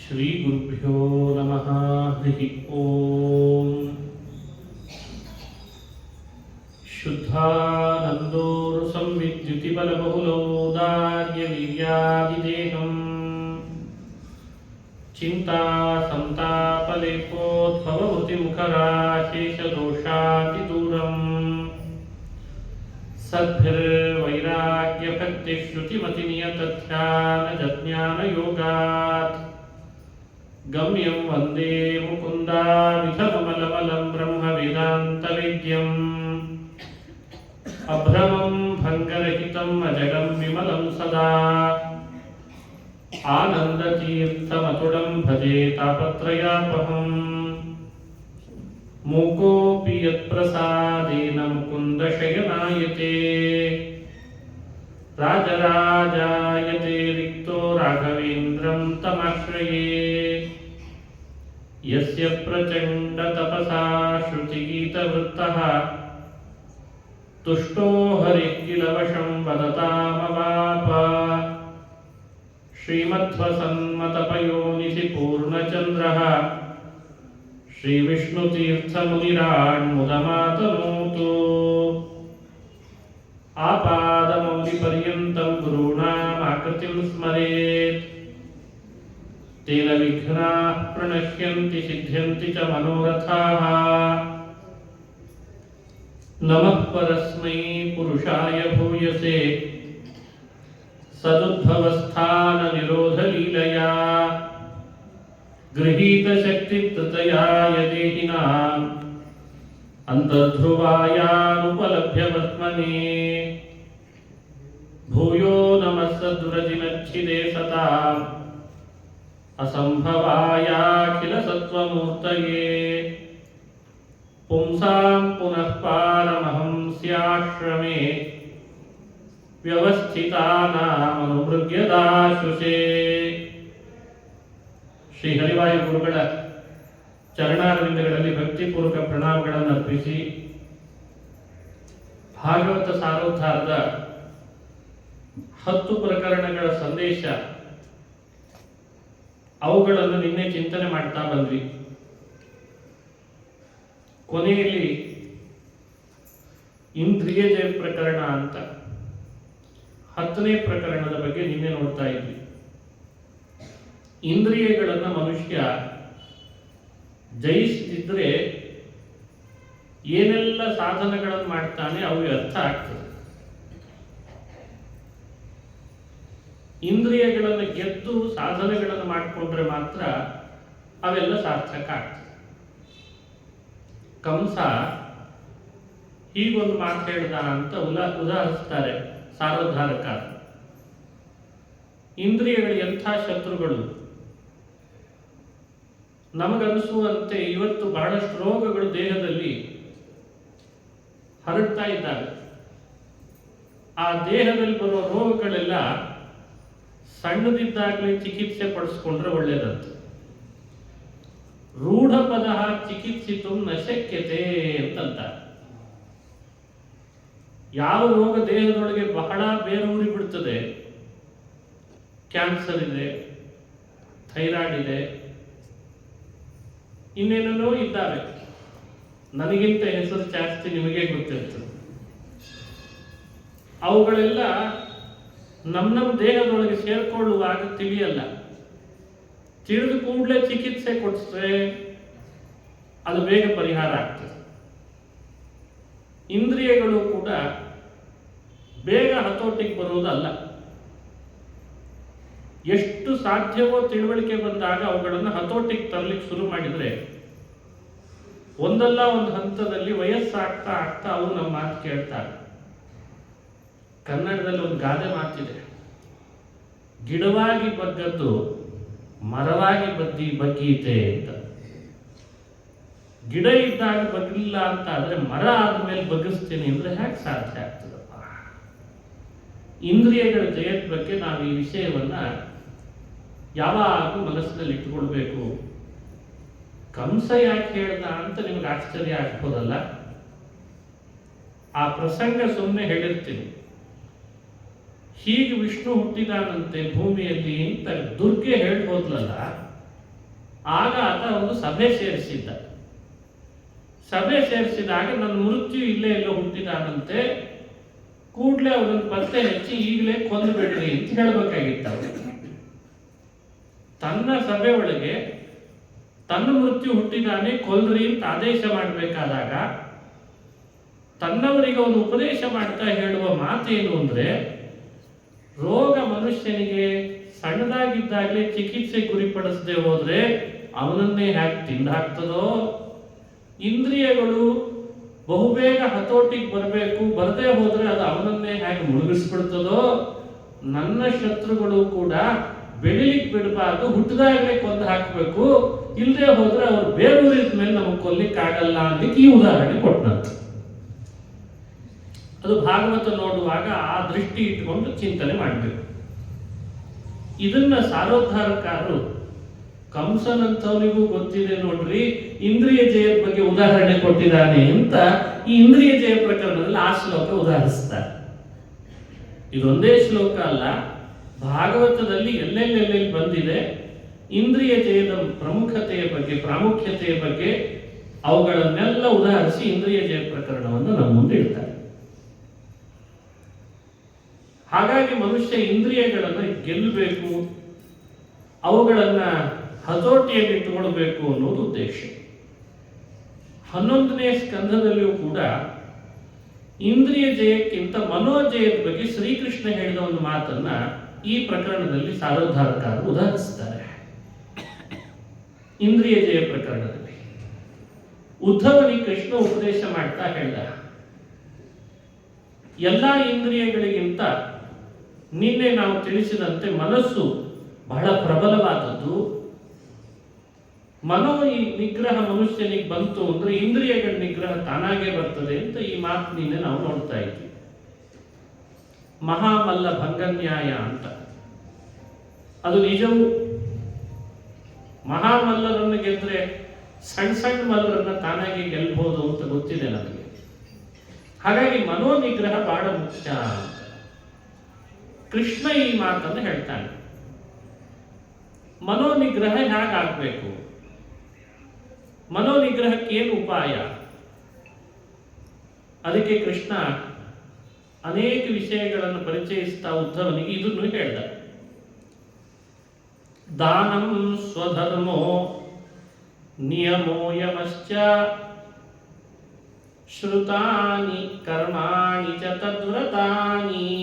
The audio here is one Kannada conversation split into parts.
ಶ್ರೀ ಗುರುಭ್ಯೋ ನಮಃ. ಹರಿ ಓಂ. ಶುದ್ಧಾನಂದೋರು ಸಂವಿದ್ಯುತಿ ಬಲಬಹುಲೋದಾರ್ಯ ವೀರ್ಯಾದಿದೇಹಂ ಚಿಂತಾ ಸಂತಾಪಲೇಪೋದ್ಭವಮೃತಿ ಮುಖರಾಶೇಷದೋಷಾತಿ ದೂರಂ ಸದ್ಭಿರ್ವೈರಾಗ್ಯಭಕ್ತಿ ಶ್ರುತಿಮತಿನಿಯತಧ್ಯಾನಜ್ಞಾನಯೋಗಾತ್ ಗಮ್ಯಂ ವಂದೇ ಮುಕುಂದಾವಿಧಕಮಲಮಲಂ ಬ್ರಹ್ಮವೇದಾಂತವೇದ್ಯಂ ಅಭ್ರಮಂ ಭಂಗರಹಿತಂ ಅಜಗಂ ವಿಮಲಂ ಸದಾ ಆನಂದತೀರ್ಥಮತುಳಂ ಭಜೆ ತಾಪತ್ರಯಾಪಹಂ ಮೂಕೋಪಿ ಯತ್ಪ್ರಸಾದೇನ ಮುಕುಂದಶಯನಾಯತೆ ರಾಜರಾಜಾಯತೆ ರಿಕ್ತೋ ರಾಘವೇಂದ್ರಂ ತಮಾಶ್ರಯೇ ಯಸ್ಯ ಪ್ರಚಂಡ ತಪಸಾ ಶ್ರುತಿಗೀತವೃತ್ತಃ ತುಷ್ಟೋ ಹರಿಃ ಕಿಲ ವಶಂ ವದತಾಮವಾಪ ಶ್ರೀಮಧ್ವಸನ್ಮತಪಯೋನಿಧಿ ಪೂರ್ಣಚಂದ್ರಃ ಶ್ರೀವಿಷ್ಣುತೀರ್ಥಮುನಿರಾಣ್ಮುದಮಾತನೋತು ಆಪಾದಮೌಲಿಪರ್ಯಂತಂ ಗುರುಣಾಮಾಕೃತಿಂ ಸ್ಮರೇತ್ ತೇನ ವಿಘ್ನಾಃ ಪ್ರಣಶ್ಯಂತಿ ಸಿದ್ಧ್ಯಂತಿ ಚ ಮನೋರಥಾಃ. ನಮಃ ಪರಸ್ಮೈ ಪುರುಷಾಯ ಭೂಯಸೆ ಸದುದ್ಭवस्थान निरोध लीलया गृहीत शक्ति ततयाय देहिनां अंतर्ध्रुवायानुपलभ्य वर्त्मने भूयो नमः सद्व्रजिनच्छिदे सताम् असंभवायाखिल सत्त्वमूर्तये पुंसां पुनः पारमहंस्याश्रमे ವ್ಯವಸ್ಥಿತಾನಾಮನುಮೃಗ್ಯದಾಶುಷೇ. ಶ್ರೀ ಹರಿವಾಯು ಗುರುಗಳ ಚರಣಾರವಿಂದಗಳಲ್ಲಿ ಭಕ್ತಿಪೂರ್ವಕ ಪ್ರಣಾಮಗಳನ್ನು ಅರ್ಪಿಸಿ ಭಾಗವತ ಸಾರೋದ್ಧಾರದ 10 ಪ್ರಕರಣಗಳ ಸಂದೇಶ ಅವುಗಳನ್ನು ನಿನ್ನೆ ಚಿಂತನೆ ಮಾಡ್ತಾ ಬಂದ್ವಿ. ಕೊನೆಯಲ್ಲಿ ಇಂದ್ರಿಯ ಜಯ ಪ್ರಕರಣ ಅಂತ 10ನೇ ಪ್ರಕರಣದ ಬಗ್ಗೆ ನಿನ್ನೆ ನೋಡ್ತಾ ಇದ್ವಿ. ಇಂದ್ರಿಯಗಳನ್ನು ಮನುಷ್ಯ ಜಯಿಸ್ತಿದ್ರೆ ಏನೆಲ್ಲ ಸಾಧನಗಳನ್ನು ಮಾಡ್ತಾನೆ ಅವು ಅರ್ಥ ಆಗ್ತದೆ. ಇಂದ್ರಿಯಗಳನ್ನು ಗೆದ್ದು ಸಾಧನೆಗಳನ್ನು ಮಾಡಿಕೊಂಡ್ರೆ ಮಾತ್ರ ಅವೆಲ್ಲ ಸಾರ್ಥಕ ಆಗ್ತದೆ. ಕಂಸ ಹೀಗೊಂದು ಮಾತು ಹೇಳ್ದ ಅಂತ ಉದಾಹರಿಸ್ತಾರೆ ಸಾರೋದ್ಧಾರಕ. ಇಂದ್ರಿಯಗಳು ಎಂಥ ಶತ್ರುಗಳು. ನಮಗನಿಸುವಂತೆ ಇವತ್ತು ಬಹಳಷ್ಟು ರೋಗಗಳು ದೇಹದಲ್ಲಿ ಹರಡ್ತಾ ಇದ್ದಾವೆ. ಆ ದೇಹದಲ್ಲಿ ಬರುವ ರೋಗಗಳೆಲ್ಲ ಸಣ್ಣದಿದ್ದಾಗಲೇ ಚಿಕಿತ್ಸೆ ಪಡಿಸ್ಕೊಂಡ್ರೆ ಒಳ್ಳೆಯದಂತ. ರೂಢ ಪದ ಚಿಕಿತ್ಸಿತು ನ ಶಕ್ಯತೆ ಅಂತಂತ. ಯಾವ ರೋಗ ದೇಹದೊಳಗೆ ಬಹಳ ಬೇರೂರಿ ಬಿಡ್ತದೆ, ಕ್ಯಾನ್ಸರ್ ಇದೆ, ಥೈರಾಯ್ಡ್ ಇದೆ, ಇನ್ನೇನೋ ಇದ್ದಾವೆ, ನನಗಿಂತ ಹೆಸರು ಜಾಸ್ತಿ ನಿಮಗೆ ಗೊತ್ತಿರ್ತದೆ. ಅವುಗಳೆಲ್ಲ ನಮ್ಮ ದೇಹದೊಳಗೆ ಸೇರ್ಕೊಳ್ಳುವಾಗ ತಿಳಿಯಲ್ಲ. ತಿಳಿದು ಕೂಡಲೇ ಚಿಕಿತ್ಸೆ ಕೊಡಿಸ್ರೆ ಅದು ಬೇಗ ಪರಿಹಾರ ಆಗ್ತದೆ. ಇಂದ್ರಿಯಗಳು ಕೂಡ ಬೇಗ ಹತೋಟಿಗೆ ಬರುವುದಲ್ಲ. ಎಷ್ಟು ಸಾಧ್ಯವೋ ತಿಳುವಳಿಕೆ ಬಂದಾಗ ಅವುಗಳನ್ನು ಹತೋಟಿಗೆ ತರಲಿಕ್ಕೆ ಶುರು ಮಾಡಿದರೆ ಒಂದಲ್ಲ ಒಂದು ಹಂತದಲ್ಲಿ ವಯಸ್ಸಾಗ್ತಾ ಆಗ್ತಾ ಅವು ನಮ್ಮ ಮಾತು ಕೇಳ್ತಾರೆ. ಕನ್ನಡದಲ್ಲಿ ಒಂದು ಗಾದೆ ಮಾತಿದೆ, ಗಿಡವಾಗಿ ಬಗ್ಗದ್ದು ಮರವಾಗಿ ಬಗ್ಗೀತೆ ಅಂತ. ಗಿಡ ಇದ್ದಾಗ ಬಗ್ಲಿಲ್ಲ ಅಂತ ಆದ್ರೆ ಮರ ಆದ್ಮೇಲೆ ಬಗ್ಗಿಸ್ತೀನಿ ಅಂದ್ರೆ ಹೇಗೆ ಸಾಧ್ಯ ಆಗ್ತದಪ್ಪ? ಇಂದ್ರಿಯಗಳ ಜಯದ ಬಗ್ಗೆ ನಾವು ಈ ವಿಷಯವನ್ನ ಯಾವಾಗಲೂ ಮನಸ್ಸಿನಲ್ಲಿ ಇಟ್ಟುಕೊಳ್ಬೇಕು. ಕಂಸ ಯಾಕೆ ಹೇಳ್ದ ಅಂತ ನಿಮ್ಗೆ ಆಶ್ಚರ್ಯ ಆಗ್ಬೋದಲ್ಲ. ಆ ಪ್ರಸಂಗ ಸುಮ್ಮನೆ ಹೇಳಿರ್ತೀನಿ. ಹೀಗೆ ವಿಷ್ಣು ಹುಟ್ಟಿದಾನಂತೆ ಭೂಮಿಯಲ್ಲಿ ಅಂತ ದುರ್ಗೆ ಹೇಳ್ಬೋದ್ಲಲ್ಲ, ಆಗ ಆತ ಒಂದು ಸಭೆ ಸೇರಿಸಿದ್ದ. ಸಭೆ ಸೇರಿಸಿದಾಗ ನನ್ನ ಮೃತ್ಯು ಇಲ್ಲೇ ಎಲ್ಲೋ ಹುಟ್ಟಿದಾನಂತೆ, ಕೂಡಲೇ ಅವರನ್ನು ಪತ್ತೆ ಹಚ್ಚಿ ಈಗಲೇ ಕೊಂದು ಬಿಡ್ರಿ ಅಂತ ಹೇಳಬೇಕಾಗಿತ್ತು. ತನ್ನ ಸಭೆ ಒಳಗೆ ತನ್ನ ಮೃತ್ಯು ಹುಟ್ಟಿದಾನೆ ಕೊಲ್ರಿ ಅಂತ ಆದೇಶ ಮಾಡಬೇಕಾದಾಗ ತನ್ನವರಿಗೆ ಅವನು ಉಪದೇಶ ಮಾಡ್ತಾ ಹೇಳುವ ಮಾತೇನು ಅಂದ್ರೆ, ರೋಗ ಮನುಷ್ಯನಿಗೆ ಸಣ್ಣದಾಗಿದ್ದಾಗಲೇ ಚಿಕಿತ್ಸೆ ಗುರಿಪಡಿಸದೆ ಹೋದ್ರೆ ಅವನನ್ನೇ ಹ್ಯಾಕ್ ತಿಂದಾಕ್ತದೋ, ಇಂದ್ರಿಯಗಳು ಬಹುಬೇಗ ಹತೋಟಿಗೆ ಬರಬೇಕು, ಬರದೇ ಹೋದ್ರೆ ಅದು ಅವನನ್ನೇ ಹೇಗೆ ಮುಳುಗಿಸ್ಬಿಡ್ತದೋ, ನನ್ನ ಶತ್ರುಗಳು ಕೂಡ ಬೆಳಿಲಿಕ್ಕೆ ಬಿಡಬಾರ್ದು, ಹುಟ್ಟಿದಾಗಲೇ ಕೊಂದು ಹಾಕಬೇಕು, ಇಲ್ಲದೆ ಹೋದ್ರೆ ಅವ್ರು ಬೇರೂರಿದ ಮೇಲೆ ನಮಗೆ ಕೊಲ್ಲಿಕ್ಕಾಗಲ್ಲ ಅನ್ನಲಿಕ್ಕೆ ಈ ಉದಾಹರಣೆ ಕೊಟ್ಟನಂತ. ಅದು ಭಾಗವತ ನೋಡುವಾಗ ಆ ದೃಷ್ಟಿ ಇಟ್ಕೊಂಡು ಚಿಂತನೆ ಮಾಡಬೇಕು. ಇದನ್ನ ಸಾರೋದ್ಧಾರಕಾರರು ಕಂಸನಂತವನಿಗೂ ಗೊತ್ತಿದೆ ನೋಡ್ರಿ, ಇಂದ್ರಿಯ ಜಯದ ಬಗ್ಗೆ ಉದಾಹರಣೆ ಕೊಟ್ಟಿದ್ದಾನೆ ಅಂತ ಈ ಇಂದ್ರಿಯ ಜಯ ಪ್ರಕರಣದಲ್ಲಿ ಆ ಶ್ಲೋಕ ಉದಾಹರಿಸ್ತಾರೆ. ಇದೊಂದೇ ಶ್ಲೋಕ ಅಲ್ಲ, ಭಾಗವತದಲ್ಲಿ ಎಲ್ಲೆಲ್ಲೆಲ್ಲಿ ಬಂದಿದೆ ಇಂದ್ರಿಯ ಜಯದ ಪ್ರಮುಖತೆಯ ಬಗ್ಗೆ, ಪ್ರಾಮುಖ್ಯತೆಯ ಬಗ್ಗೆ ಅವುಗಳನ್ನೆಲ್ಲ ಉದಾಹರಿಸಿ ಇಂದ್ರಿಯ ಜಯ ಪ್ರಕರಣವನ್ನು ನಮ್ಮ ಮುಂದೆ ಇಡ್ತಾರೆ. ಹಾಗಾಗಿ ಮನುಷ್ಯ ಇಂದ್ರಿಯಗಳನ್ನು ಗೆಲ್ಲಬೇಕು, ಅವುಗಳನ್ನ ಹತೋಟಿಯಲ್ಲಿ ಇಟ್ಟುಕೊಳ್ಬೇಕು ಅನ್ನೋದು ಉದ್ದೇಶ. 11ನೇ ಸ್ಕಂಧದಲ್ಲಿಯೂ ಕೂಡ ಇಂದ್ರಿಯ ಜಯಕ್ಕಿಂತ ಮನೋಜಯದ ಬಗ್ಗೆ ಶ್ರೀಕೃಷ್ಣ ಹೇಳಿದ ಒಂದು ಮಾತನ್ನ ಈ ಪ್ರಕರಣದಲ್ಲಿ ಸಾರೋದ್ಧಾರಕಾರರು ಉದಾಹರಿಸುತ್ತಾರೆ. ಇಂದ್ರಿಯ ಜಯ ಪ್ರಕರಣದಲ್ಲಿ ಉದ್ಧವನಿಗೆ ಕೃಷ್ಣ ಉಪದೇಶ ಮಾಡ್ತಾ ಹೇಳಿದ, ಎಲ್ಲಾ ಇಂದ್ರಿಯಗಳಿಗಿಂತ ನಿನ್ನೆ ನಾವು ತಿಳಿಸಿದಂತೆ ಮನಸ್ಸು ಬಹಳ ಪ್ರಬಲವಾದದ್ದು. ಮನೋ ಈ ನಿಗ್ರಹ ಮನುಷ್ಯನಿಗೆ ಬಂತು ಅಂದ್ರೆ ಇಂದ್ರಿಯಗಳ ನಿಗ್ರಹ ತಾನಾಗೆ ಬರ್ತದೆ ಅಂತ ಈ ಮಾತು ನಿನ್ನೆ ನಾವು ನೋಡ್ತಾ ಇದ್ವಿ. ಮಹಾಮಲ್ಲ ಭಂಗನ್ಯಾಯ ಅಂತ ಅದು ನಿಜವೂ. ಮಹಾಮಲ್ಲರನ್ನು ಗೆದ್ರೆ ಸಣ್ಣ ಸಣ್ಣ ಮಲ್ಲರನ್ನ ತಾನಾಗಿ ಗೆಲ್ಬಹುದು ಅಂತ ಗೊತ್ತಿದೆ ನಮಗೆ. ಹಾಗಾಗಿ ಮನೋನಿಗ್ರಹ ಬಹಳ ಮುಖ್ಯ ಅಂತ ಕೃಷ್ಣ ಈ ಮಾತನ್ನು ಹೇಳ್ತಾನೆ. ಮನೋನಿಗ್ರಹ ಹೇಗಾಗಬೇಕು, ಮನೋನಿಗ್ರಹಕ್ಕೆ ಏನು ಉಪಾಯ? ಅದಕ್ಕೆ ಕೃಷ್ಣ ಅನೇಕ ವಿಷಯಗಳನ್ನು ಪರಿಚಯಿಸ್ತಾ ಉದ್ಧವನಿಗೆ ಇದನ್ನು ಹೇಳ್ದ. ದಾನಂ ಸ್ವಧರ್ಮೋ ನಿಯಮೋ ಯಮಶ್ಚ ಶ್ರುತಾನಿ ಕರ್ಮಾಣಿ ಚ ತದ್ವ್ರತಾನಿ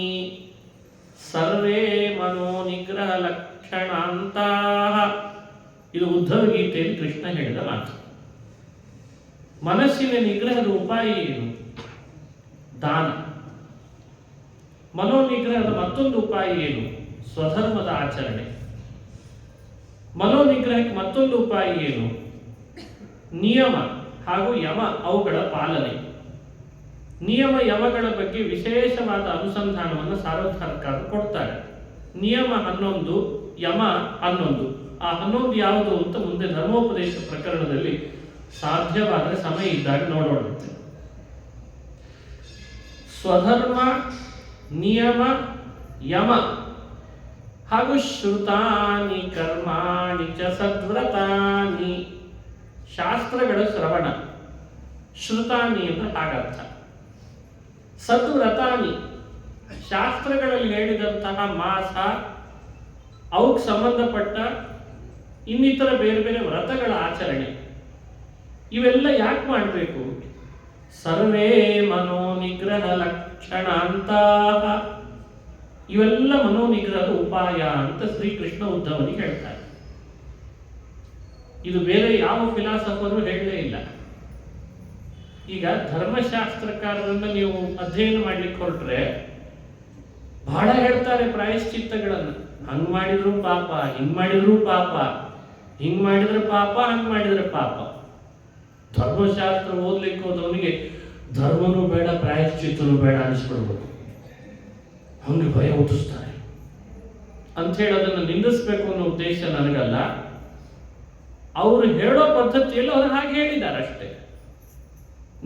ಸರ್ವೇ ಮನೋನಿಗ್ರಹ ಲಕ್ಷಣಾಂತಾಃ. ಇದು ಉದ್ಧವ ಗೀತೆಯಲ್ಲಿ ಕೃಷ್ಣ ಹೇಳಿದ ಮಾತು. ಮನಸ್ಸಿನ ನಿಗ್ರಹದ ಉಪಾಯ ಏನು? ದಾನ. ಮನೋನಿಗ್ರಹದ ಮತ್ತೊಂದು ಉಪಾಯ ಏನು? ಸ್ವಧರ್ಮದ ಆಚರಣೆ. ಮನೋನಿಗ್ರಹಕ್ಕೆ ಮತ್ತೊಂದು ಉಪಾಯ ಏನು? ನಿಯಮ ಹಾಗೂ ಯಮ, ಅವುಗಳ ಪಾಲನೆ. ನಿಯಮ ಯಮಗಳ ಬಗ್ಗೆ ವಿಶೇಷವಾದ ಅನುಸಂಧಾನವನ್ನು ಸಾರೋದ್ಧಾರಕಾರರು ಕೊಡ್ತಾರೆ. ನಿಯಮ 11, ಯಮ 11. ಆ 11 ಯಾವುದು ಅಂತ ಮುಂದೆ ಧರ್ಮೋಪದೇಶ ಪ್ರಕರಣದಲ್ಲಿ ಸಾಧ್ಯವಾದರೆ ಸಮಯ ಇದ್ದಾಗ ನೋಡೋಣಂತೆ. ಸ್ವಧರ್ಮ, ನಿಯಮ, ಯಮ ಹಾಗೂ ಶ್ರುತಾನಿ ಕರ್ಮಾಣಿ ಚ ಸದ್ವ್ರತಾನಿ. ಶಾಸ್ತ್ರಗಳ ಶ್ರವಣ. ಶ್ರುತಾನಿ ಅಂದ್ರೆ ಹಾಗರ್ಥ. ಸದ್ವ್ರತಾನಿ ಶಾಸ್ತ್ರಗಳಲ್ಲಿ ಹೇಳಿದಂತಹ ಮಾಸ, ಅವಕ್ಕೆ ಸಂಬಂಧಪಟ್ಟ ಇನ್ನಿತರ ಬೇರೆ ಬೇರೆ ವ್ರತಗಳ ಆಚರಣೆ. ಇವೆಲ್ಲ ಯಾಕೆ ಮಾಡಬೇಕು? ಸರ್ವೇ ಮನೋನಿಗ್ರಹ ಲಕ್ಷಣಾಂತಾಃ. ಇವೆಲ್ಲ ಮನೋನಿಗ್ರಹದ ಉಪಾಯ ಅಂತ ಶ್ರೀಕೃಷ್ಣ ಉದ್ಧವನಿಗೆ ಹೇಳ್ತಾರೆ. ಇದು ಬೇರೆ ಯಾವ ಫಿಲಾಸಫರು ಹೇಳಲೇ ಇಲ್ಲ. ಈಗ ಧರ್ಮಶಾಸ್ತ್ರಕಾರರನ್ನ ನೀವು ಅಧ್ಯಯನ ಮಾಡ್ಲಿಕ್ಕೆ ಹೊರಟ್ರೆ ಬಹಳ ಹೇಳ್ತಾರೆ ಪ್ರಾಯಶ್ಚಿತ್ತಗಳನ್ನು. ಹಂಗ್ ಮಾಡಿದ್ರು ಪಾಪ, ಹಿಂಗ್ ಮಾಡಿದ್ರು ಪಾಪ, ಹಿಂಗ್ ಮಾಡಿದ್ರೆ ಪಾಪ, ಹಂಗ್ ಮಾಡಿದ್ರೆ ಪಾಪ. ಧರ್ಮಶಾಸ್ತ್ರ ಓದ್ಲಿಕ್ಕೆ ಹೋದವನಿಗೆ ಧರ್ಮನೂ ಬೇಡ ಪ್ರಾಯಶ್ಚಿತ್ತನೂ ಬೇಡ ಅನಿಸ್ಬಿಡ್ಬೇಕು. ಹಂಗೆ ಭಯ ಹುಟ್ಟಿಸ್ತಾರೆ ಅಂಥೇಳಿ ಅದನ್ನು ನಿಂದಿಸ್ಬೇಕು ಅನ್ನೋ ಉದ್ದೇಶ ನನಗಲ್ಲ. ಅವರು ಹೇಳೋ ಪದ್ಧತಿಯಲ್ಲಿ ಅವರು ಹಾಗೆ ಹೇಳಿದ್ದಾರೆ ಅಷ್ಟೇ.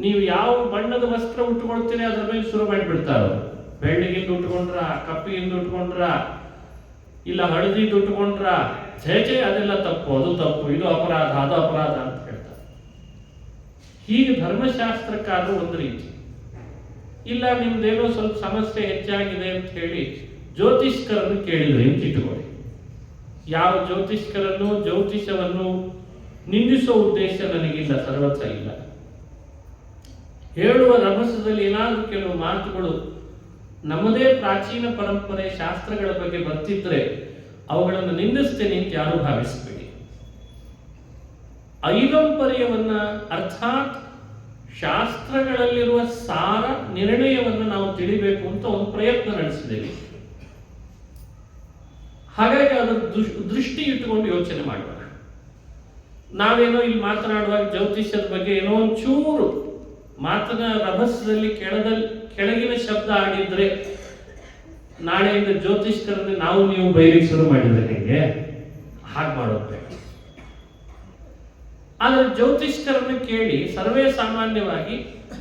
ನೀವು ಯಾವ ಬಣ್ಣದ ವಸ್ತ್ರ ಉಟ್ಕೊಳ್ತೀರಿ ಅದ್ರ ಮೇಲೆ ಶುರು ಮಾಡಿಬಿಡ್ತಾರೆ ಅವರು. ಬೆಳ್ಳಿಗಿಂದ ಉಟ್ಕೊಂಡ್ರ, ಕಪ್ಪಿಗಿಂದ ಉಟ್ಕೊಂಡ್ರ, ಇಲ್ಲ ಹಳದಿದ್ದು ಉಟ್ಕೊಂಡ್ರ, ಛೇ ಅದೆಲ್ಲ ತಪ್ಪು, ಅದು ತಪ್ಪು, ಇದು ಅಪರಾಧ, ಅದು ಅಪರಾಧ ಅಂತ ಹೇಳ್ತಾರೆ. ಹೀಗೆ ಧರ್ಮಶಾಸ್ತ್ರಕಾರರು ಒಂದು ರೀತಿ. ಇಲ್ಲ ನಿಮ್ದೇನೋ ಸ್ವಲ್ಪ ಸಮಸ್ಯೆ ಹೆಚ್ಚಾಗಿದೆ ಅಂತ ಹೇಳಿ ಜ್ಯೋತಿಷ್ಕರನ್ನು ಕೇಳಿದ್ರಿ ಅಂತ ಇಟ್ಟುಕೊಳ್ಳಿ. ಯಾವ ಜ್ಯೋತಿಷ್ಕರನ್ನು, ಜ್ಯೋತಿಷವನ್ನು ನಿಂದಿಸುವ ಉದ್ದೇಶ ನನಗಿಲ್ಲ, ಸರ್ವತ್ರ ಇಲ್ಲ. ಹೇಳುವ ರಭಸದಲ್ಲಿ ಏನಾದರೂ ಕೆಲವು ಮಾತುಗಳು ನಮ್ಮದೇ ಪ್ರಾಚೀನ ಪರಂಪರೆ ಶಾಸ್ತ್ರಗಳ ಬಗ್ಗೆ ಬರ್ತಿದ್ರೆ ಅವುಗಳನ್ನು ನಿಂದಿಸ್ತೇನೆ ಅಂತ ಯಾರು ಭಾವಿಸಬೇಡಿ. ಐವಂಪರ್ಯವನ್ನ ಅರ್ಥಾತ್ ಶಾಸ್ತ್ರಗಳಲ್ಲಿರುವ ಸಾರ ನಿರ್ಣಯವನ್ನು ನಾವು ತಿಳಿಬೇಕು ಅಂತ ಒಂದು ಪ್ರಯತ್ನ ನಡೆಸಿದ್ದೇವೆ. ಹಾಗಾಗಿ ಅದರ ದೃಷ್ಟಿ ಇಟ್ಟುಕೊಂಡು ಯೋಚನೆ ಮಾಡೋಣ. ನಾವೇನೋ ಇಲ್ಲಿ ಮಾತನಾಡುವಾಗ ಜ್ಯೋತಿಷ್ಯದ ಬಗ್ಗೆ ಏನೋ ಒಂಚೂರು ಮಾತನ ರಭಸದಲ್ಲಿ ಕೆಳಗಿನ ಶಬ್ದ ಆಡಿದ್ರೆ ನಾಳೆಯಿಂದ ಜ್ಯೋತಿಷ್ಕರನ್ನು ನಾವು ನೀವು ಬೈಲಿಕ್ಕೆ ಶುರು ಮಾಡಿದ್ರೆ ಹೇಗೆ? ಹಾಗೆ ಮಾಡೋದು. ಆದರೆ ಜ್ಯೋತಿಷ್ಕರನ್ನು ಕೇಳಿ ಸರ್ವೇ ಸಾಮಾನ್ಯವಾಗಿ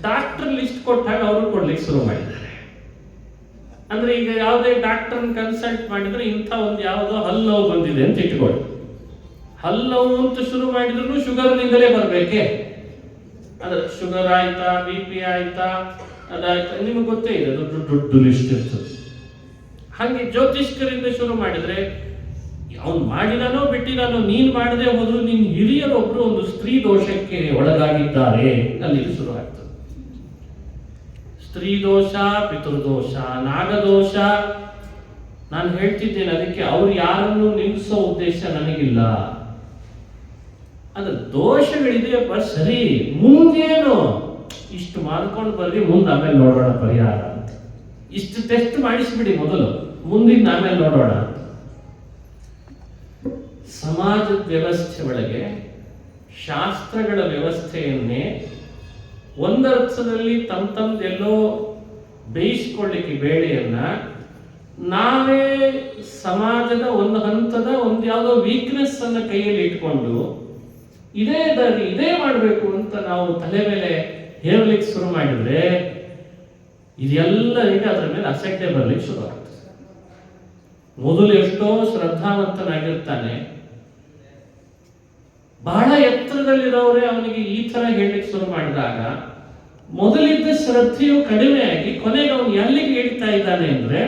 ಡಾಕ್ಟರ್ ಲಿಸ್ಟ್ ಕೊಟ್ಟಾಗ ಅವರು ಕೊಡ್ಲಿಕ್ಕೆ ಶುರು ಮಾಡಿದ್ದಾರೆ. ಅಂದ್ರೆ ಈಗ ಯಾವುದೇ ಡಾಕ್ಟರ್ನ ಕನ್ಸಲ್ಟ್ ಮಾಡಿದ್ರೆ ಇಂಥ ಒಂದು ಯಾವುದೋ ಹಲ್ಲು ನೋವು ಬಂದಿದೆ ಅಂತ ಇಟ್ಕೊಳ್ಳಿ. ಹಲ್ಲು ನೋವು ಅಂತ ಶುರು ಮಾಡಿದ್ರು ಶುಗರ್ನಿಂದಲೇ ಬರ್ಬೇಕೆ? ಅದ್ರ ಶುಗರ್ ಆಯ್ತಾ, BP ಆಯ್ತಾ, ಅದಾಯ್ತಾ, ನಿಮಗೆ ಗೊತ್ತೇ ಇದೆ, ದೊಡ್ಡ ಲಿಸ್ಟ್ ಇರ್ತದೆ. ಹಾಗೆ ಜ್ಯೋತಿಷ್ಕರಿಂದ ಶುರು ಮಾಡಿದ್ರೆ ಅವನು ಮಾಡಿದಾನೋ ಬಿಟ್ಟಿದಾನೋ, ನೀನ್ ಮಾಡದೆ ಹೋದ್ರು ನಿನ್ ಹಿರಿಯರೊಬ್ರು ಒಂದು ಸ್ತ್ರೀ ದೋಷಕ್ಕೆ ಒಳಗಾಗಿದ್ದಾರೆ ಅಲ್ಲಿ ಶುರು ಆಗ್ತದೆ. ಸ್ತ್ರೀ ದೋಷ, ಪಿತೃದೋಷ, ನಾಗದೋಷ. ನಾನು ಹೇಳ್ತಿದ್ದೇನೆ, ಅದಕ್ಕೆ ಅವ್ರು ಯಾರನ್ನು ನಿಲ್ಲಿಸೋ ಉದ್ದೇಶ ನನಗಿಲ್ಲ. ಅದ್ರ ದೋಷಗಳಿದೆಯಪ್ಪ, ಸರಿ, ಮುಂದೇನು ಇಷ್ಟು ಮಾಡ್ಕೊಂಡು ಬರ್ರಿ, ಮುಂದೆ ಆಮೇಲೆ ನೋಡೋಣ ಪರಿಹಾರ ಅಂತ. ಇಷ್ಟು ಟೆಸ್ಟ್ ಮಾಡಿಸ್ಬಿಡಿ ಮೊದಲು, ಮುಂದಿನ ಆಮೇಲೆ ನೋಡೋಣ. ಸಮಾಜದ ವ್ಯವಸ್ಥೆ ಒಳಗೆ ಶಾಸ್ತ್ರಗಳ ವ್ಯವಸ್ಥೆಯನ್ನೇ ಒಂದರ್ಥದಲ್ಲಿ ತಮ್ಮದೆಲ್ಲೋ ಬೇಯಿಸ್ಕೊಳ್ಳಿಕ್ಕೆ ಬೇಳೆಯನ್ನ ನಾವೇ ಸಮಾಜದ ಒಂದು ಹಂತದ ಒಂದು ಯಾವುದೋ ವೀಕ್ನೆಸ್ ಅನ್ನ ಕೈಯಲ್ಲಿ ಇಟ್ಕೊಂಡು ಇದೇ ದಾರಿ, ಇದೇ ಮಾಡಬೇಕು ಅಂತ ನಾವು ತಲೆ ಮೇಲೆ ಹೇಳಲಿಕ್ಕೆ ಶುರು ಮಾಡಿದ್ರೆ ಇದೆಲ್ಲರಿಗೆ ಅದರ ಮೇಲೆ ಅಸಡ್ಡೆ ಬರಲಿಕ್ಕೆ ಶುರು ಆಗ್ತದೆ. ಮೊದಲು ಎಷ್ಟೋ ಶ್ರದ್ಧಾವಂತನಾಗಿರ್ತಾನೆ, ಬಹಳ ಎತ್ತರದಲ್ಲಿರೋರೇ ಅವನಿಗೆ ಈ ತರ ಹೇಳಲಿಕ್ಕೆ ಶುರು ಮಾಡಿದಾಗ ಮೊದಲಿದ್ದ ಶ್ರದ್ಧೆಯು ಕಡಿಮೆಯಾಗಿ ಕೊನೆಗೆ ಅವನು ಎಲ್ಲಿಗೆ ಹೇಳ್ತಾ ಇದ್ದಾನೆ ಅಂದ್ರೆ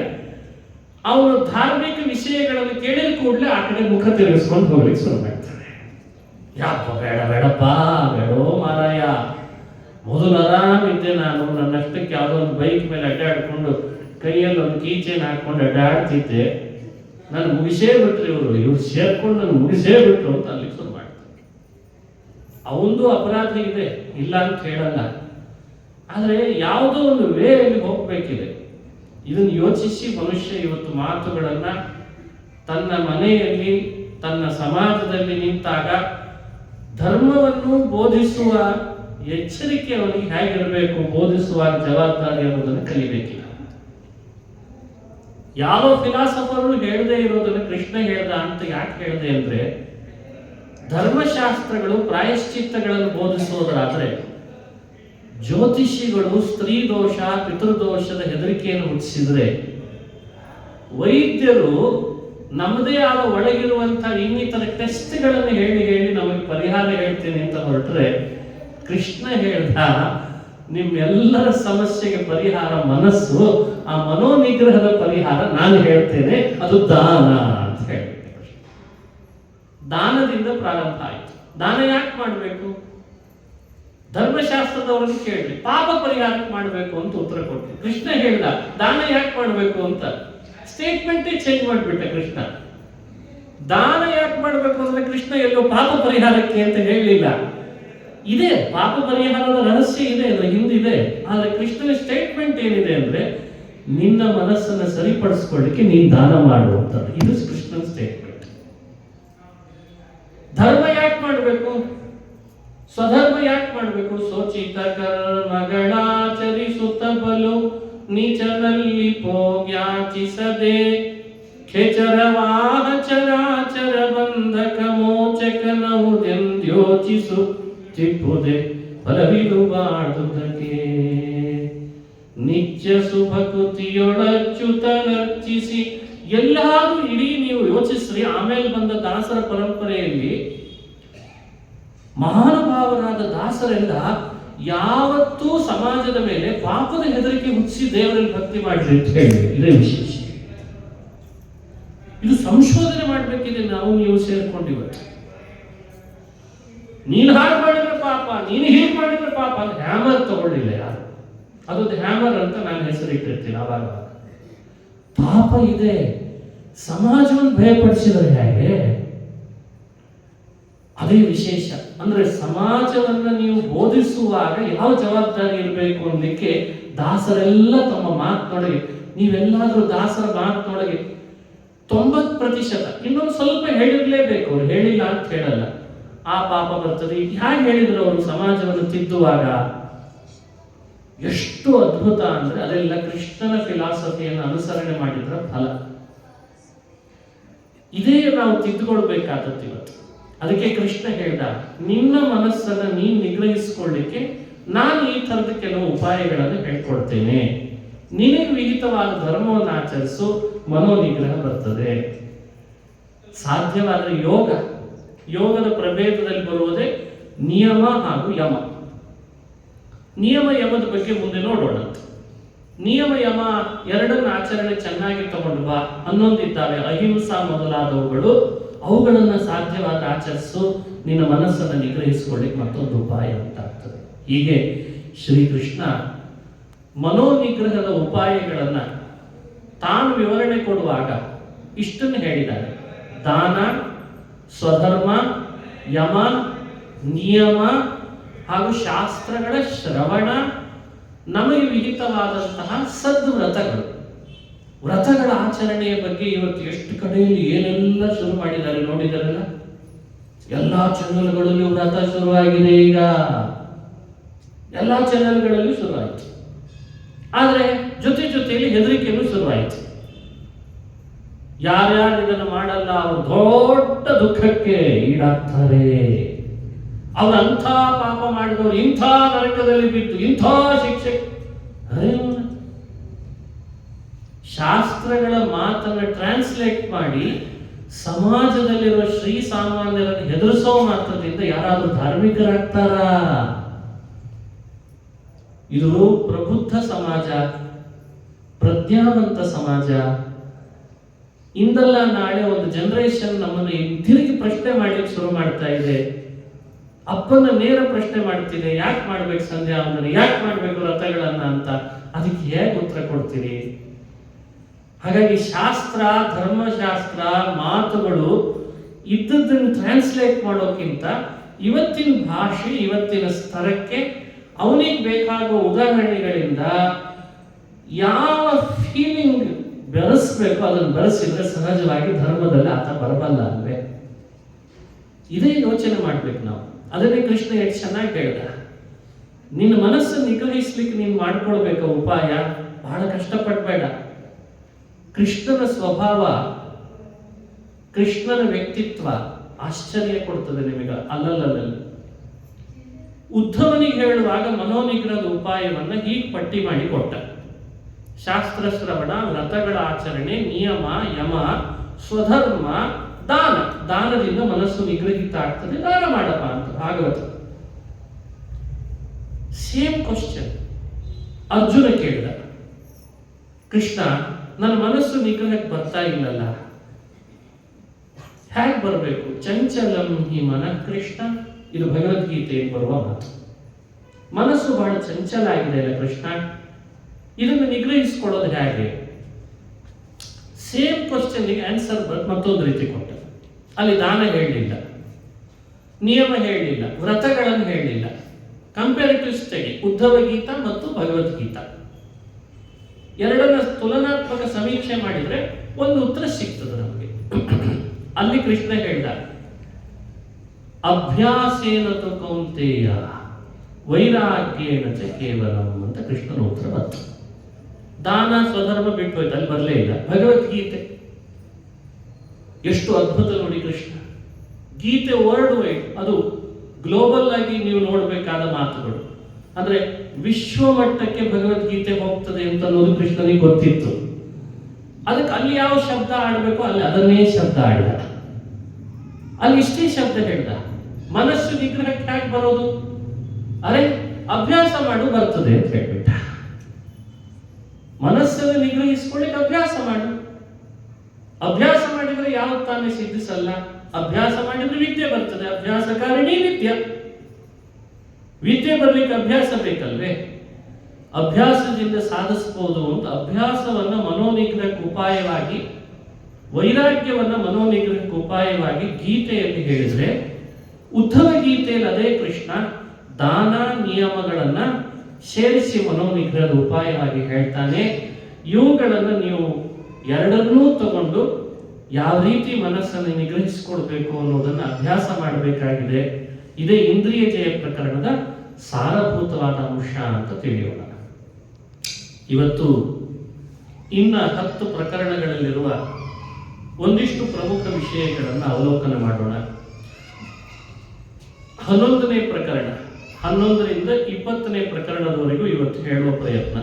ಅವನು ಧಾರ್ಮಿಕ ವಿಷಯಗಳನ್ನು ಕೇಳಿದ ಕೂಡಲೇ ಆ ಕಡೆ ಮುಖ ತಿರುಗಿಸ್ಕೊಂಡು ಹೋಗ್ಲಿಕ್ಕೆ ಶುರು ಮಾಡ್ತಾನೆ. ಯಾಪ ಬೇಡಪ್ಪ, ಬೇಡೋ ಮಾರಾಯ, ಮೊದಲು ಆರಾಮಿದ್ದೆ ನಾನು, ನನ್ನಷ್ಟಕ್ಕೆ ಯಾವುದೋ ಒಂದು ಬೈಕ್ ಮೇಲೆ ಅಡ್ಡಾಡ್ಕೊಂಡು ಕೈಯಲ್ಲಿ ಒಂದು ಕೀಚೇನ್ ಹಾಕೊಂಡು ಅಡ್ಡಾಡ್ತಿದ್ದೆ, ನಾನು ಮುಗಿಸೇ ಬಿಟ್ರು ಇವ್ರು ಸೇರ್ಕೊಂಡು ನಾನು ಮುಗಿಸೇ ಬಿಟ್ರು ಅಂತ ಅಲ್ಲಿ ಶುರು ಮಾಡ್ತಾರೆ. ಅವಂದು ಅಪರಾಧ ಇದೆ, ಇಲ್ಲ ಅಂತ ಹೇಳಲ್ಲ, ಆದರೆ ಯಾವುದೋ ಒಂದು ವೇಯಲ್ಲಿ ಹೋಗ್ಬೇಕಿದೆ. ಇದನ್ನು ಯೋಚಿಸಿ ಮನುಷ್ಯ ಇವತ್ತು ಮಾತುಗಳನ್ನ ತನ್ನ ಮನೆಯಲ್ಲಿ, ತನ್ನ ಸಮಾಜದಲ್ಲಿ ನಿಂತಾಗ ಧರ್ಮವನ್ನು ಬೋಧಿಸುವ ಎಚ್ಚರಿಕೆ ಅವನಿಗೆ ಹೇಗಿರಬೇಕು, ಬೋಧಿಸುವ ಜವಾಬ್ದಾರಿ ಅನ್ನೋದನ್ನು ಕಲಿಬೇಕಿಲ್ಲ. ಯಾವ ಫಿಲಾಸಫರು ಹೇಳದೇ ಇರೋದನ್ನು ಕೃಷ್ಣ ಹೇಳ್ದ ಅಂತ ಯಾಕೆ ಹೇಳಿದೆ ಅಂದ್ರೆ, ಧರ್ಮಶಾಸ್ತ್ರಗಳು ಪ್ರಾಯಶ್ಚಿತ್ತಗಳನ್ನು ಬೋಧಿಸೋದಾದ್ರೆ ಜ್ಯೋತಿಷಿಗಳು ಸ್ತ್ರೀ ದೋಷ, ಪಿತೃದೋಷದ ಹೆದರಿಕೆಯನ್ನು ಹುಟ್ಟಿಸಿದ್ರೆ, ವೈದ್ಯರು ನಮ್ಮದೇ ಆದ ಒಳಗಿರುವಂತಹ ಇನ್ನಿತರ ಟೆಸ್ಟ್ಗಳನ್ನು ಹೇಳಿ ನಮಗೆ ಪರಿಹಾರ ಹೇಳ್ತೇನೆ ಅಂತ ಹೊರಟ್ರೆ, ಕೃಷ್ಣ ಹೇಳ್ದ ನಿಮ್ಮೆಲ್ಲರ ಸಮಸ್ಯೆಗೆ ಪರಿಹಾರ ಮನಸ್ಸು, ಆ ಮನೋನಿಗ್ರಹದ ಪರಿಹಾರ ನಾನು ಹೇಳ್ತೇನೆ, ಅದು ದಾನ ಅಂತ ಹೇಳ್ತೇನೆ. ದಾನದಿಂದ ಪ್ರಾರಂಭ ಆಯಿತು. ದಾನ ಯಾಕೆ ಮಾಡಬೇಕು? ಧರ್ಮಶಾಸ್ತ್ರದವರನ್ನು ಕೇಳಿ ಪಾಪ ಪರಿಹಾರಕ್ಕೆ ಮಾಡಬೇಕು ಅಂತ ಉತ್ತರ ಕೊಟ್ಟು ಕೃಷ್ಣ ಹೇಳ್ದ ದಾನ ಯಾಕೆ ಮಾಡಬೇಕು ಅಂತ. ಸ್ಟೇಟ್ಮೆಂಟೇ ಚೇಂಜ್ ಮಾಡಿಬಿಟ್ಟ ಕೃಷ್ಣ. ದಾನ ಯಾಕೆ ಮಾಡಬೇಕು ಅಂದ್ರೆ ಕೃಷ್ಣ ಎಲ್ಲೋ ಪಾಪ ಪರಿಹಾರಕ್ಕೆ ಅಂತ ಹೇಳಲಿಲ್ಲ. ಇದೆ ಪಾಪ ಪರಿಹಾರದ ರಹಸ್ಯ ಇದೆ, ಅದರ ಹಿಂದಿದೆ. ಆದ್ರೆ ಕೃಷ್ಣನ ಸ್ಟೇಟ್ಮೆಂಟ್ ಏನಿದೆ ಅಂದ್ರೆ ನಿನ್ನ ಮನಸ್ಸನ್ನು ಸರಿಪಡಿಸ್ಕೊಳ್ಳಿಕ್ಕೆ ನೀನ್ ದಾನ ಮಾಡುವಂಥದ್ದು. ಇದು ಕೃಷ್ಣನ ಸ್ಟೇಟ್ಮೆಂಟ್. ಧರ್ಮ ಯಾಕೆ ಮಾಡಬೇಕು? ಸ್ವಧರ್ಮ ಯಾಕೆ ಮಾಡಬೇಕು? ಸೋಚಿತ ಕರ್ಮಗಳಾಚರಿಸುತ್ತ ಬಲು ನೀಚನಲ್ಲಿ ಪೋಗ್ಯಾಚಿಸದೆ ಖೇಚರವಾಹ ಚರಾಚರ ಬಂಧಕ ಮೋಚಕನಹುದೆಂದ್ಯೋಚಿಸು ಚಿಪ್ಪುದೆ ಫಲವಿದು ಬಾಡುವುದಕ್ಕೆ ನಿತ್ಯ ಸುಭಕುತಿಯೊಳಚ್ಚುತ ನರ್ಚಿಸಿ ಎಲ್ಲಾದ್ರೂ ಇಡೀ ನೀವು ಯೋಚಿಸ್ರಿ, ಆಮೇಲೆ ಬಂದ ದಾಸರ ಪರಂಪರೆಯಲ್ಲಿ ಮಹಾನುಭಾವರಾದ ದಾಸರೆಲ್ಲ ಯಾವತ್ತೂ ಸಮಾಜದ ಮೇಲೆ ಪಾಪದ ಹೆದರಿಕೆ ಹುಟ್ಟಿಸಿ ದೇವರಲ್ಲಿ ಭಕ್ತಿ ಮಾಡ್ರಿ ಅಂತ ಹೇಳಿ, ಇದೇ ವಿಶೇಷ. ಇದು ಸಂಶೋಧನೆ ಮಾಡಬೇಕಿದೆ. ನಾವು ನೀವು ಸೇರ್ಕೊಂಡಿವತ್ತು ನೀನು ಹಾಗೆ ಮಾಡಿದ್ರೆ ಪಾಪ, ನೀನು ಹೀಗೆ ಮಾಡಿದ್ರೆ ಪಾಪ ಅಂತ ಹ್ಯಾಮರ್ ತಗೊಳ್ಳಿಲ್ಲ ಯಾರು. ಅದೊಂದು ಹ್ಯಾಮರ್ ಅಂತ ನಾನು ಹೆಸರಿಟ್ಟಿರ್ತೀನಿ. ಅವಾಗ ಪಾಪ ಇದೆ, ಸಮಾಜವನ್ನು ಭಯಪಡಿಸಿದರೆ ಹೇಗೆ? ಅದೇ ವಿಶೇಷ. ಅಂದ್ರೆ ಸಮಾಜವನ್ನ ನೀವು ಬೋಧಿಸುವಾಗ ಯಾವ ಜವಾಬ್ದಾರಿ ಇರಬೇಕು ಅನ್ನಲಿಕ್ಕೆ ದಾಸರೆಲ್ಲ ತಮ್ಮ ಮಾತಿನೊಳಗೆ, ನೀವೆಲ್ಲಾದ್ರೂ ದಾಸರ ಮಾತಿನೊಳಗೆ 90%, ಇನ್ನೊಂದು ಸ್ವಲ್ಪ ಹೇಳಿರ್ಲೇಬೇಕು. ಅವ್ರು ಹೇಳಿಲ್ಲ ಅಂತ ಹೇಳಲ್ಲ, ಆ ಪಾಪ ಬರ್ತದೆ. ಹೇಗೆ ಹೇಳಿದ್ರು ಅವರು ಸಮಾಜವನ್ನು ತಿದ್ದುವಾಗ? ಎಷ್ಟು ಅದ್ಭುತ ಅಂದ್ರೆ ಅದೆಲ್ಲ ಕೃಷ್ಣನ ಫಿಲಾಸಫಿಯನ್ನು ಅನುಸರಣೆ ಮಾಡಿದ್ರ ಫಲ. ಇದೇ ನಾವು ತಿದ್ದುಕೊಳ್ಬೇಕಾದದ್ದು ಇವತ್ತು. ಅದಕ್ಕೆ ಕೃಷ್ಣ ಹೇಳ್ದ, ನಿನ್ನ ಮನಸ್ಸನ್ನ ನೀನ್ ನಿಗ್ರಹಿಸಿಕೊಳ್ಳಿಕ್ಕೆ ನಾನು ಈ ತರದ ಕೆಲವು ಉಪಾಯಗಳನ್ನು ಹೇಳ್ಕೊಡ್ತೇನೆ. ನಿನಗೆ ವಿಹಿತವಾದ ಧರ್ಮವನ್ನು ಆಚರಿಸು, ಮನೋನಿಗ್ರಹ ಬರ್ತದೆ. ಸಾಧ್ಯವಾದರೆ ಯೋಗದ ಪ್ರಭೇದದಲ್ಲಿ ಬರುವುದೇ ನಿಯಮ ಹಾಗೂ ಯಮ. ನಿಯಮ ಯಮದ ಬಗ್ಗೆ ಮುಂದೆ ನೋಡೋಣ. ನಿಯಮ ಯಮ ಎರಡನ್ನ ಆಚರಣೆ ಚೆನ್ನಾಗಿ ತಗೊಂಡು ಬಾ. ಹನ್ನೊಂದಿದ್ದಾವೆ, ಅಹಿಂಸಾ ಮೊದಲಾದವುಗಳು. ಅವುಗಳನ್ನು ಸಾಧ್ಯವಾದ ಆಚರಿಸು, ನಿನ್ನ ಮನಸ್ಸನ್ನು ನಿಗ್ರಹಿಸಿಕೊಳ್ಳಿಕ್ಕೆ ಮತ್ತೊಂದು ಉಪಾಯ ಉಂಟಾಗ್ತದೆ. ಹೀಗೆ ಶ್ರೀಕೃಷ್ಣ ಮನೋನಿಗ್ರಹದ ಉಪಾಯಗಳನ್ನ ತಾನು ವಿವರಣೆ ಕೊಡುವಾಗ ಇಷ್ಟನ್ನು ಹೇಳಿದ್ದಾರೆ. ದಾನ, ಸ್ವಧರ್ಮ, ಯಮ, ನಿಯಮ ಹಾಗೂ ಶಾಸ್ತ್ರಗಳ ಶ್ರವಣ, ನಮಗೆ ವಿಹಿತವಾದಂತಹ ಸದ್ವ್ರತಗಳು. ವ್ರತಗಳ ಆಚರಣೆಯ ಬಗ್ಗೆ ಇವತ್ತು ಎಷ್ಟು ಕಡೆಯಲ್ಲಿ ಏನೆಲ್ಲ ಶುರು ಮಾಡಿದ್ದಾರೆ ನೋಡಿದಾರಲ್ಲ. ಎಲ್ಲಾ ಚಾನೆಲ್ಗಳಲ್ಲಿ ವ್ರತ ಶುರುವಾಗಿದೆ. ಈಗ ಎಲ್ಲಾ ಚಾನೆಲ್ಗಳಲ್ಲಿ ಶುರುವಾಯಿತು. ಆದರೆ ಜೊತೆಯಲ್ಲಿ ಹೆದರಿಕೆಯೂ ಶುರುವಾಯಿತು. ಯಾರ್ಯಾರು ಇದನ್ನು ಮಾಡಲ್ಲ ಅವರು ದೊಡ್ಡ ದುಃಖಕ್ಕೆ ಈಡಾಗ್ತಾರೆ. ಅವ್ರು ಅಂಥ ಪಾಪ ಮಾಡಿದವರು ಇಂಥ ನರಕದಲ್ಲಿ ಬಿದ್ದು ಇಂಥ ಶಿಕ್ಷೆ. ಶಾಸ್ತ್ರಗಳ ಮಾತನ್ನು ಟ್ರಾನ್ಸ್ಲೇಟ್ ಮಾಡಿ ಸಮಾಜದಲ್ಲಿರುವ ಶ್ರೀ ಸಾಮಾನ್ಯರನ್ನು ಹೆದರಿಸೋ ಮಾತ್ರದಿಂದ ಯಾರಾದ್ರೂ ಧಾರ್ಮಿಕರಾಗ್ತಾರ? ಇದು ಪ್ರಬುದ್ಧ ಸಮಾಜ, ಪ್ರಜ್ಞಾವಂತ ಸಮಾಜ. ಇಂದಲ್ಲ ನಾಳೆ ಒಂದು ಜನರೇಷನ್ ನಮ್ಮನ್ನು ತಿರುಗಿ ಪ್ರಶ್ನೆ ಮಾಡ್ಲಿಕ್ಕೆ ಶುರು ಮಾಡ್ತಾ ಇದೆ. ಅಪ್ಪನ ನೇರ ಪ್ರಶ್ನೆ ಮಾಡ್ತಿದೆ, ಯಾಕೆ ಮಾಡ್ಬೇಕು ಸಂಧ್ಯಾ ವಂದನೆ, ಯಾಕೆ ಮಾಡ್ಬೇಕು ವ್ರತಗಳನ್ನ ಅಂತ. ಅದಕ್ಕೆ ಹೇಗೆ ಉತ್ತರ ಕೊಡ್ತೀರಿ? ಹಾಗಾಗಿ ಶಾಸ್ತ್ರ, ಧರ್ಮಶಾಸ್ತ್ರ ಮಾತುಗಳು ಇದ್ದದ್ದನ್ನು ಟ್ರಾನ್ಸ್ಲೇಟ್ ಮಾಡೋಕ್ಕಿಂತ ಇವತ್ತಿನ ಭಾಷೆ, ಇವತ್ತಿನ ಸ್ತರಕ್ಕೆ ಅವನಿಗೆ ಬೇಕಾಗುವ ಉದಾಹರಣೆಗಳಿಂದ ಯಾವ ಫೀಲಿಂಗ್ ಬೆರೆಸ್ಬೇಕು ಅದನ್ನು ಬೆರೆಸಿದ್ರೆ ಸಹಜವಾಗಿ ಧರ್ಮದಲ್ಲಿ ಆತ ಬರಬಲ್ಲ ಅಲ್ವೇ? ಇದೇ ಯೋಚನೆ ಮಾಡ್ಬೇಕು ನಾವು. ಅದನ್ನೇ ಕೃಷ್ಣ ಎಷ್ಟು ಚೆನ್ನಾಗಿ ಹೇಳ್ದ. ನಿನ್ನ ಮನಸ್ಸನ್ನು ನಿಗ್ರಹಿಸ್ಲಿಕ್ಕೆ ನೀನು ಮಾಡ್ಕೊಳ್ಬೇಕು ಉಪಾಯ. ಬಹಳ ಕಷ್ಟಪಡಬೇಡ. ಕೃಷ್ಣನ ಸ್ವಭಾವ, ಕೃಷ್ಣನ ವ್ಯಕ್ತಿತ್ವ ಆಶ್ಚರ್ಯ ಕೊಡ್ತದೆ ನಿಮಗೆ. ಅಲ್ಲಲ್ಲಿ ಉದ್ಧವನಿಗೆ ಹೇಳುವಾಗ ಮನೋನಿಗ್ರಹದ ಉಪಾಯವನ್ನ ಹೀಗೆ ಪಟ್ಟಿ ಮಾಡಿ ಕೊಟ್ಟ. ಶಾಸ್ತ್ರ ಶ್ರವಣ, ವ್ರತಗಳ ಆಚರಣೆ, ನಿಯಮ, ಯಮ, ಸ್ವಧರ್ಮ, ದಾನ. ದಾನದಿಂದ ಮನಸ್ಸು ನಿಗ್ರಹಿತ ಆಗ್ತದೆ, ದಾನ ಮಾಡಪ್ಪ ಅಂತ ಭಾಗವತ. ಸೇಮ್ ಕ್ವಶನ್ ಅರ್ಜುನ ಕೇಳಿದ, ಕೃಷ್ಣ ನನ್ನ ಮನಸ್ಸು ನಿಗ್ರಹಕ್ಕೆ ಬರ್ತಾ ಇಲ್ಲಲ್ಲ, ಹೇಗೆ ಬರಬೇಕು? ಚಂಚಲಂ ಹಿ ಮನಃ ಕೃಷ್ಣ. ಇದು ಭಗವದ್ಗೀತೆಯಲ್ಲಿ ಬರುವ ಮಾತು. ಮನಸ್ಸು ಬಹಳ ಚಂಚಲ ಆಗಿದೆ ಅಲ್ಲ ಕೃಷ್ಣ, ಇದನ್ನು ನಿಗ್ರಹಿಸಿಕೊಳ್ಳೋದು ಹೇಗೆ? ಸೇಮ್ ಕ್ವಶನ್ಗೆ ಆನ್ಸರ್ ಮತ್ತೊಂದು ರೀತಿ ಕೊಟ್ಟ. ಅಲ್ಲಿ ದಾನ ಹೇಳಲಿಲ್ಲ, ನಿಯಮ ಹೇಳಲಿಲ್ಲ, ವ್ರತಗಳನ್ನು ಹೇಳಲಿಲ್ಲ. ಕಂಪೇರಿಟಿವ್ ಸ್ಟಡಿ, ಉದ್ಧವ ಗೀತಾ ಮತ್ತು ಭಗವದ್ಗೀತಾ ಎರಡನ್ನ ತುಲನಾತ್ಮಕ ಸಮೀಕ್ಷೆ ಮಾಡಿದ್ರೆ ಒಂದು ಉತ್ತರ ಸಿಗ್ತದೆ ನಮಗೆ. ಅಲ್ಲಿ ಕೃಷ್ಣ ಹೇಳ್ದ, ಅಭ್ಯಾಸೇನ ತು ಕೌಂತೆಯ ವೈರಾಗ್ಯೇನ ಚ ಕೇವಲಂ ಅಂತ ಕೃಷ್ಣನ ಉತ್ತರ ಬಂತು. ದಾನ ಸ್ವಧರ್ಮ ಬಿಟ್ಟು ಹೋಯ್ತು, ಅಲ್ಲಿ ಬರಲೇ ಇಲ್ಲ. ಭಗವದ್ಗೀತೆ ಎಷ್ಟು ಅದ್ಭುತ ನೋಡಿ ಕೃಷ್ಣ. ಗೀತೆ ವರ್ಲ್ಡ್ ವೈಡ್, ಅದು ಗ್ಲೋಬಲ್ ಆಗಿ ನೀವು ನೋಡಬೇಕಾದ ಮಾತುಗಳು. ಅಂದ್ರೆ ವಿಶ್ವ ಮಟ್ಟಕ್ಕೆ ಭಗವದ್ಗೀತೆ ಹೋಗ್ತದೆ ಅಂತ ಅನ್ನೋದು ಕೃಷ್ಣನಿಗೆ ಗೊತ್ತಿತ್ತು. ಅದಕ್ಕೆ ಅಲ್ಲಿ ಯಾವ ಶಬ್ದ ಆಡಬೇಕು ಅಲ್ಲಿ ಅದನ್ನೇ ಶಬ್ದ ಆಡಿದ, ಅಲ್ಲಿ ಇಷ್ಟೇ ಶಬ್ದ ಹೇಳ್ದ. ಮನಸ್ಸು ನಿಗ್ರಹಕ್ಕೆ ಹೇಗೆ ಬರೋದು? ಅರೆ ಅಭ್ಯಾಸ ಮಾಡು ಬರ್ತದೆ ಅಂತ ಹೇಳ್ಬಿಟ್ಟ. ಮನಸ್ಸನ್ನು ನಿಗ್ರಹಿಸ್ಕೊಳ್ಳಿಕ್ಕೆ ಅಭ್ಯಾಸ ಮಾಡು. ಅಭ್ಯಾಸ ಮಾಡಿದ್ರೆ ಯಾವ ತಾನೇ ಸಿದ್ಧಿಸಲ್ಲ. ಅಭ್ಯಾಸ ಮಾಡಿದ್ರೆ ವಿದ್ಯೆ ಬರ್ತದೆ. ಅಭ್ಯಾಸಕಾರಿಣಿ ವಿದ್ಯೆ. ವಿದ್ಯೆ ಬರ್ಲಿಕ್ಕೆ ಅಭ್ಯಾಸ ಬೇಕಲ್ವೇ? ಅಭ್ಯಾಸದಿಂದ ಸಾಧಿಸಬಹುದು ಅಂತ ಅಭ್ಯಾಸವನ್ನ ಮನೋನಿಗ್ರಹಕ್ಕೆ ಉಪಾಯವಾಗಿ, ವೈರಾಗ್ಯವನ್ನ ಮನೋನಿಗ್ರಹಕ್ಕೆ ಉಪಾಯವಾಗಿ ಗೀತೆಯಲ್ಲಿ ಹೇಳಿದ್ರೆ, ಉದ್ಧವ ಗೀತೆಯಲ್ಲಿ ಅದೇ ಕೃಷ್ಣ ದಾನ ನಿಯಮಗಳನ್ನ ಸೇರಿಸಿ ಮನೋನಿಗ್ರಹದ ಉಪಾಯವಾಗಿ ಹೇಳ್ತಾನೆ. ಇವುಗಳನ್ನು ನೀವು ಎರಡನ್ನೂ ತಗೊಂಡು ಯಾವ ರೀತಿ ಮನಸ್ಸನ್ನು ನಿಗ್ರಹಿಸಿಕೊಳ್ಬೇಕು ಅನ್ನೋದನ್ನು ಅಭ್ಯಾಸ ಮಾಡಬೇಕಾಗಿದೆ. ಇದೇ ಇಂದ್ರಿಯ ಜಯ ಪ್ರಕರಣದ ಸಾರಭೂತವಾದ ಅಂಶ ಅಂತ ತಿಳಿಯೋಣ. ಇವತ್ತು ಇನ್ನ 10 ಪ್ರಕರಣಗಳಲ್ಲಿರುವ ಒಂದಿಷ್ಟು ಪ್ರಮುಖ ವಿಷಯಗಳನ್ನು ಅವಲೋಕನ ಮಾಡೋಣ. 11ನೇ ಪ್ರಕರಣ, 11ರಿಂದ 20ನೇ ಪ್ರಕರಣದವರೆಗೂ ಇವತ್ತು ಹೇಳುವ ಪ್ರಯತ್ನ.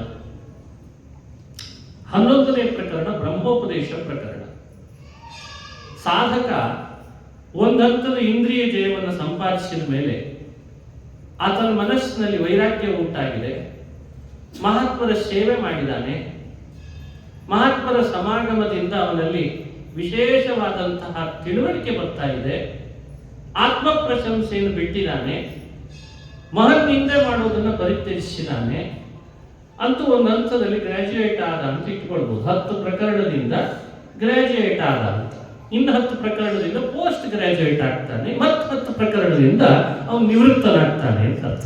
11ನೇ ಪ್ರಕರಣ ಬ್ರಹ್ಮೋಪದೇಶ ಪ್ರಕರಣ. ಸಾಧಕ ಒಂದು ಹಂತದ ಇಂದ್ರಿಯ ಜಯವನ್ನು ಸಂಪಾದಿಸಿದ ಮೇಲೆ ಆತನ ಮನಸ್ಸಿನಲ್ಲಿ ವೈರಾಗ್ಯ ಉಂಟಾಗಿದೆ. ಮಹಾತ್ಮರ ಸೇವೆ ಮಾಡಿದ್ದಾನೆ. ಮಹಾತ್ಮರ ಸಮಾಗಮದಿಂದ ಅವನಲ್ಲಿ ವಿಶೇಷವಾದಂತಹ ತಿಳುವಳಿಕೆ ಬರ್ತಾ ಇದೆ. ಆತ್ಮ ಪ್ರಶಂಸೆಯನ್ನು ಬಿಟ್ಟಿದ್ದಾನೆ. ಮಹನ್ ನಿಂದೆ ಮಾಡೋದನ್ನು ಪರಿತ್ಯಜಿಸಿದ್ದಾನೆ. ಅಂತೂ ಒಂದು ಹಂತದಲ್ಲಿ ಗ್ರಾಜ್ಯುಯೇಟ್ ಆದ ಅಂತ ಇಟ್ಕೊಳ್ಬಹುದು. 10 ಪ್ರಕರಣದಿಂದ ಗ್ರಾಜ್ಯುಯೇಟ್ ಆದ ಅಂತ. ಇನ್ನು 10 ಪ್ರಕರಣದಿಂದ ಪೋಸ್ಟ್ ಗ್ರಾಜ್ಯುಯೇಟ್ ಆಗ್ತಾನೆ. ಮತ್ತೆ 10 ಪ್ರಕರಣದಿಂದ ಅವನು ನಿವೃತ್ತನಾಗ್ತಾನೆ ಅಂತ ಅರ್ಥ.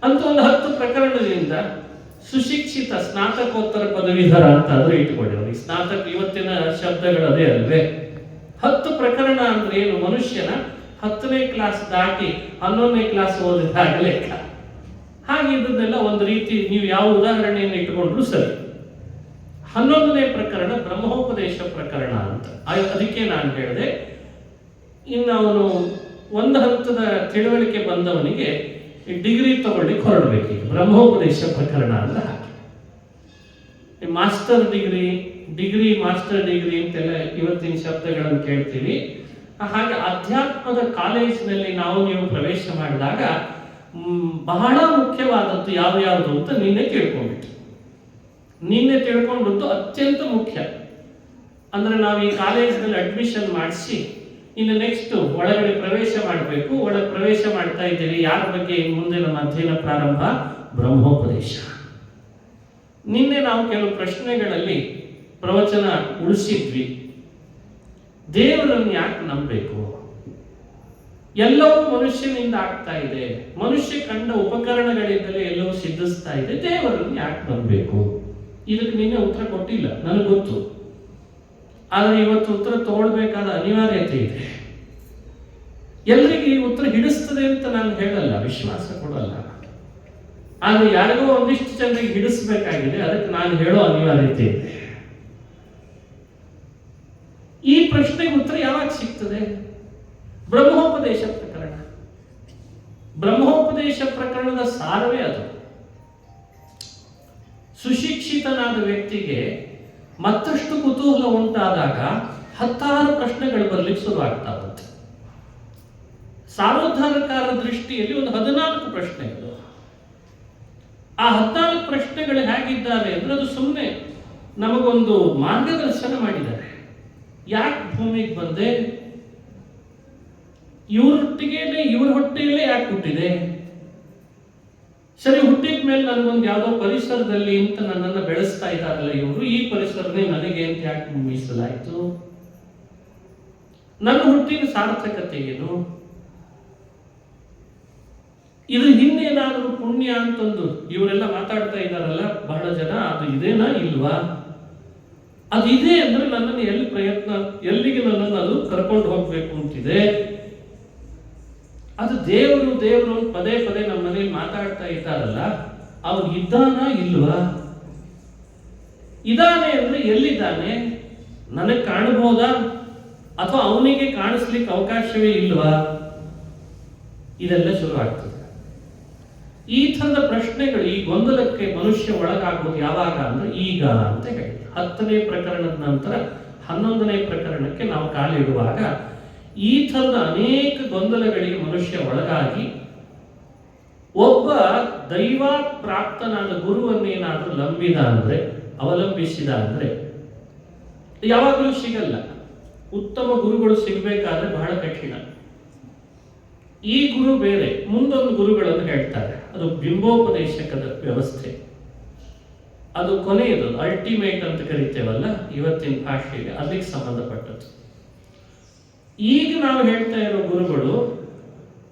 ಅಂತೂ ಒಂದು 10 ಪ್ರಕರಣದಿಂದ ಸುಶಿಕ್ಷಿತ ಸ್ನಾತಕೋತ್ತರ ಪದವೀಧರ ಅಂತ ಆದ್ರೂ ಇಟ್ಟುಕೊಳ್ಳಿ. ಅವನಿಗೆ ಸ್ನಾತಕ ಇವತ್ತಿನ ಶಬ್ದಗಳದೇ ಅಲ್ವೇ. 10 ಪ್ರಕರಣ ಅಂದ್ರೆ ಏನು? ಮನುಷ್ಯನ 10ನೇ ಕ್ಲಾಸ್ ದಾಟಿ 11ನೇ ಕ್ಲಾಸ್ ಓದಿದಾಗ ಲೆಕ್ಕ. ಹಾಗೆ ಇದನ್ನೆಲ್ಲ ಒಂದು ರೀತಿ ನೀವು ಯಾವ ಉದಾಹರಣೆಯನ್ನು ಇಟ್ಟುಕೊಂಡ್ರು ಸರಿ. 11ನೇ ಪ್ರಕರಣ ಬ್ರಹ್ಮೋಪದೇಶ ಪ್ರಕರಣ ಅಂತ. ಅದಕ್ಕೆ ನಾನು ಹೇಳಿದೆ, ಇನ್ನು ಅವನು ಒಂದು ಹಂತದ ತಿಳುವಳಿಕೆ ಬಂದವನಿಗೆ ಡಿಗ್ರಿ ತಗೊಳ್ಳಿಕ್ಕೆ ಹೊರಡಬೇಕು. ಬ್ರಹ್ಮೋಪದೇಶ ಪ್ರಕರಣ ಅಂದ್ರೆ ಹಾಗೆ. ಮಾಸ್ಟರ್ ಡಿಗ್ರಿ ಮಾಸ್ಟರ್ ಡಿಗ್ರಿ ಅಂತೆಲ್ಲ ಇವತ್ತಿನ ಶಬ್ದಗಳನ್ನು ಕೇಳ್ತೀವಿ. ಹಾಗೆ ಅಧ್ಯಾತ್ಮದ ಕಾಲೇಜಿನಲ್ಲಿ ನೀವು ಪ್ರವೇಶ ಮಾಡಿದಾಗ ಬಹಳ ಮುಖ್ಯವಾದದ್ದು ಯಾವ್ಯಾವುದು ಅಂತ ನಿನ್ನೆ ತಿಳ್ಕೊಂಡದ್ದು ಅತ್ಯಂತ ಮುಖ್ಯ. ಅಂದ್ರೆ ನಾವು ಈ ಕಾಲೇಜಿನಲ್ಲಿ ಅಡ್ಮಿಷನ್ ಮಾಡಿಸಿ ಇನ್ನು ನೆಕ್ಸ್ಟ್ ಒಳಗಡೆ ಪ್ರವೇಶ ಮಾಡಬೇಕು. ಒಳಗೆ ಪ್ರವೇಶ ಮಾಡ್ತಾ ಇದ್ದೀವಿ. ಯಾರ ಬಗ್ಗೆ ಮುಂದೆ ನಮ್ಮ ಅಧ್ಯಯನ ಪ್ರಾರಂಭ? ಬ್ರಹ್ಮೋಪದೇಶ. ನಿನ್ನೆ ನಾವು ಕೆಲವು ಪ್ರಶ್ನೆಗಳಲ್ಲಿ ಪ್ರವಚನ ಉಳಿಸಿದ್ವಿ. ದೇವರನ್ನು ಯಾಕೆ ನಂಬಬೇಕು? ಎಲ್ಲವೂ ಮನುಷ್ಯನಿಂದ ಆಗ್ತಾ ಇದೆ. ಮನುಷ್ಯ ಕಂಡ ಉಪಕರಣಗಳಿಂದಲೇ ಎಲ್ಲವೂ ಸಿದ್ಧಿಸ್ತಾ ಇದೆ. ದೇವರನ್ನು ಯಾಕೆ ನಂಬಬೇಕು? ಇದಕ್ಕೆ ನಿನ್ನೆ ಉತ್ತರ ಕೊಟ್ಟಿಲ್ಲ, ನನಗೆ ಗೊತ್ತು. ಆದರೆ ಇವತ್ತು ಉತ್ತರ ತಗೊಳ್ಬೇಕಾದ ಅನಿವಾರ್ಯತೆ ಇದೆ. ಎಲ್ರಿಗೂ ಈ ಉತ್ತರ ಹಿಡಿಸ್ತದೆ ಅಂತ ನಾನು ಹೇಳಲ್ಲ, ವಿಶ್ವಾಸ ಕೊಡಲ್ಲ. ಆದರೆ ಯಾರಿಗೋ ಒಂದಿಷ್ಟು ಜನರಿಗೆ ಹಿಡಿಸ್ಬೇಕಾಗಿದೆ. ಅದಕ್ಕೆ ನಾನು ಹೇಳೋ ಅನಿವಾರ್ಯತೆ ಇದೆ. ಈ ಪ್ರಶ್ನೆಗೆ ಉತ್ತರ ಯಾವಾಗ ಸಿಗ್ತದೆ? ಬ್ರಹ್ಮೋಪದೇಶ ಪ್ರಕರಣ. ಬ್ರಹ್ಮೋಪದೇಶ ಪ್ರಕರಣದ ಸಾರವೇ ಅದು. ಸುಶಿಕ್ಷಿತನಾದ ವ್ಯಕ್ತಿಗೆ ಮತ್ತಷ್ಟು ಕುತೂಹಲ ಉಂಟಾದಾಗ 10 ಪ್ರಶ್ನೆಗಳು ಬರ್ಲಿಕ್ಕೆ ಶುರುವಾಗ್ತಾ ಬಂತು. ಸಾರೋದ್ಧಾರಕಾರ ದೃಷ್ಟಿಯಲ್ಲಿ ಒಂದು 14 ಪ್ರಶ್ನೆಗಳು. ಆ 14 ಪ್ರಶ್ನೆಗಳು ಹೇಗಿದ್ದಾರೆ ಅಂದ್ರೆ ಅದು ಸುಮ್ಮನೆ ನಮಗೊಂದು ಮಾರ್ಗದರ್ಶನ ಮಾಡಿದ್ದಾರೆ. ಯಾಕೆ ಭೂಮಿಗೆ ಬಂದೆ? ಇವ್ರ ಹೊಟ್ಟೆಯಲ್ಲೇ ಯಾಕೆ ಹುಟ್ಟಿದೆ? ಸರಿ, ಹುಟ್ಟಿದ ಮೇಲೆ ನನಗೊಂದು ಯಾವುದೋ ಪರಿಸರದಲ್ಲಿ ಅಂತ ನನ್ನನ್ನು ಬೆಳೆಸ್ತಾ ಇದ್ದಾರಲ್ಲ ಇವರು, ಈ ಪರಿಸರನೇ ನನಗೆ ಅಂತ ಯಾಕೆ ಮೀಸಲಾಯಿತು? ನನ್ನ ಹುಟ್ಟಿನ ಸಾರ್ಥಕತೆ ಏನು? ಇದು ಹಿಂದೇನಾದರೂ ಪುಣ್ಯ ಅಂತಂದು ಇವರೆಲ್ಲ ಮಾತಾಡ್ತಾ ಇದ್ದಾರಲ್ಲ ಬಹಳ ಜನ, ಅದು ಇದೇನಾ ಇಲ್ವಾ? ಅದು ಇದೆ ಅಂದ್ರೆ ನನ್ನನ್ನು ಎಲ್ಲಿಗೆ ನನ್ನನ್ನು ಅದು ಕರ್ಕೊಂಡು ಹೋಗ್ಬೇಕು ಅಂತಿದೆ. ಅದು ದೇವರು ಪದೇ ಪದೇ ನಮ್ಮ ಮನೇಲಿ ಮಾತಾಡ್ತಾ ಇದ್ದಾರಲ್ಲ, ಅವನು ಇದ್ದಾನ ಇಲ್ವಾ? ಇದ್ದಾನೆ ಅಂದ್ರೆ ಎಲ್ಲಿದ್ದಾನೆ? ನನಗೆ ಕಾಣಬಹುದಾ ಅಥವಾ ಅವನಿಗೆ ಕಾಣಿಸ್ಲಿಕ್ಕೆ ಅವಕಾಶವೇ ಇಲ್ವಾ? ಇದೆಲ್ಲ ಶುರು ಆಗ್ತದೆ. ಈ ಥರದ ಪ್ರಶ್ನೆಗಳು, ಈ ಗೊಂದಲಕ್ಕೆ ಮನುಷ್ಯ ಒಳಗಾಗೋದು ಯಾವಾಗ ಅಂದ್ರೆ ಈಗ ಅಂತ ಹೇಳಿ 10ನೇ ಪ್ರಕರಣದ ನಂತರ 11ನೇ ಪ್ರಕರಣಕ್ಕೆ ನಾವು ಕಾಲಿಡುವಾಗ ಈ ಥರದ ಅನೇಕ ಗೊಂದಲಗಳಿಗೆ ಮನುಷ್ಯ ಒಳಗಾಗಿ ಒಬ್ಬ ದೈವ ಪ್ರಾಪ್ತನಾದ ಗುರುವನ್ನೇನಾದ್ರೂ ನಂಬಿದ ಅಂದ್ರೆ, ಅವಲಂಬಿಸಿದ ಅಂದ್ರೆ ಯಾವಾಗಲೂ ಸಿಗಲ್ಲ. ಉತ್ತಮ ಗುರುಗಳು ಸಿಗಬೇಕಾದ್ರೆ ಬಹಳ ಕಠಿಣ. ಈ ಗುರು ಬೇರೆ, ಮುಂದೊಂದು ಗುರುಗಳನ್ನು ಹೇಳ್ತಾರೆ, ಅದು ಬಿಂಬೋಪದೇಶಕದ ವ್ಯವಸ್ಥೆ. ಅದು ಕೊನೆಯದು, ಅಲ್ಟಿಮೇಟ್ ಅಂತ ಕರಿತೇವಲ್ಲ ಇವತ್ತಿನ ಭಾಷೆಗೆ, ಅದಕ್ಕೆ ಸಂಬಂಧಪಟ್ಟದ್ದು. ಈಗ ನಾವು ಹೇಳ್ತಾ ಇರೋ ಗುರುಗಳು,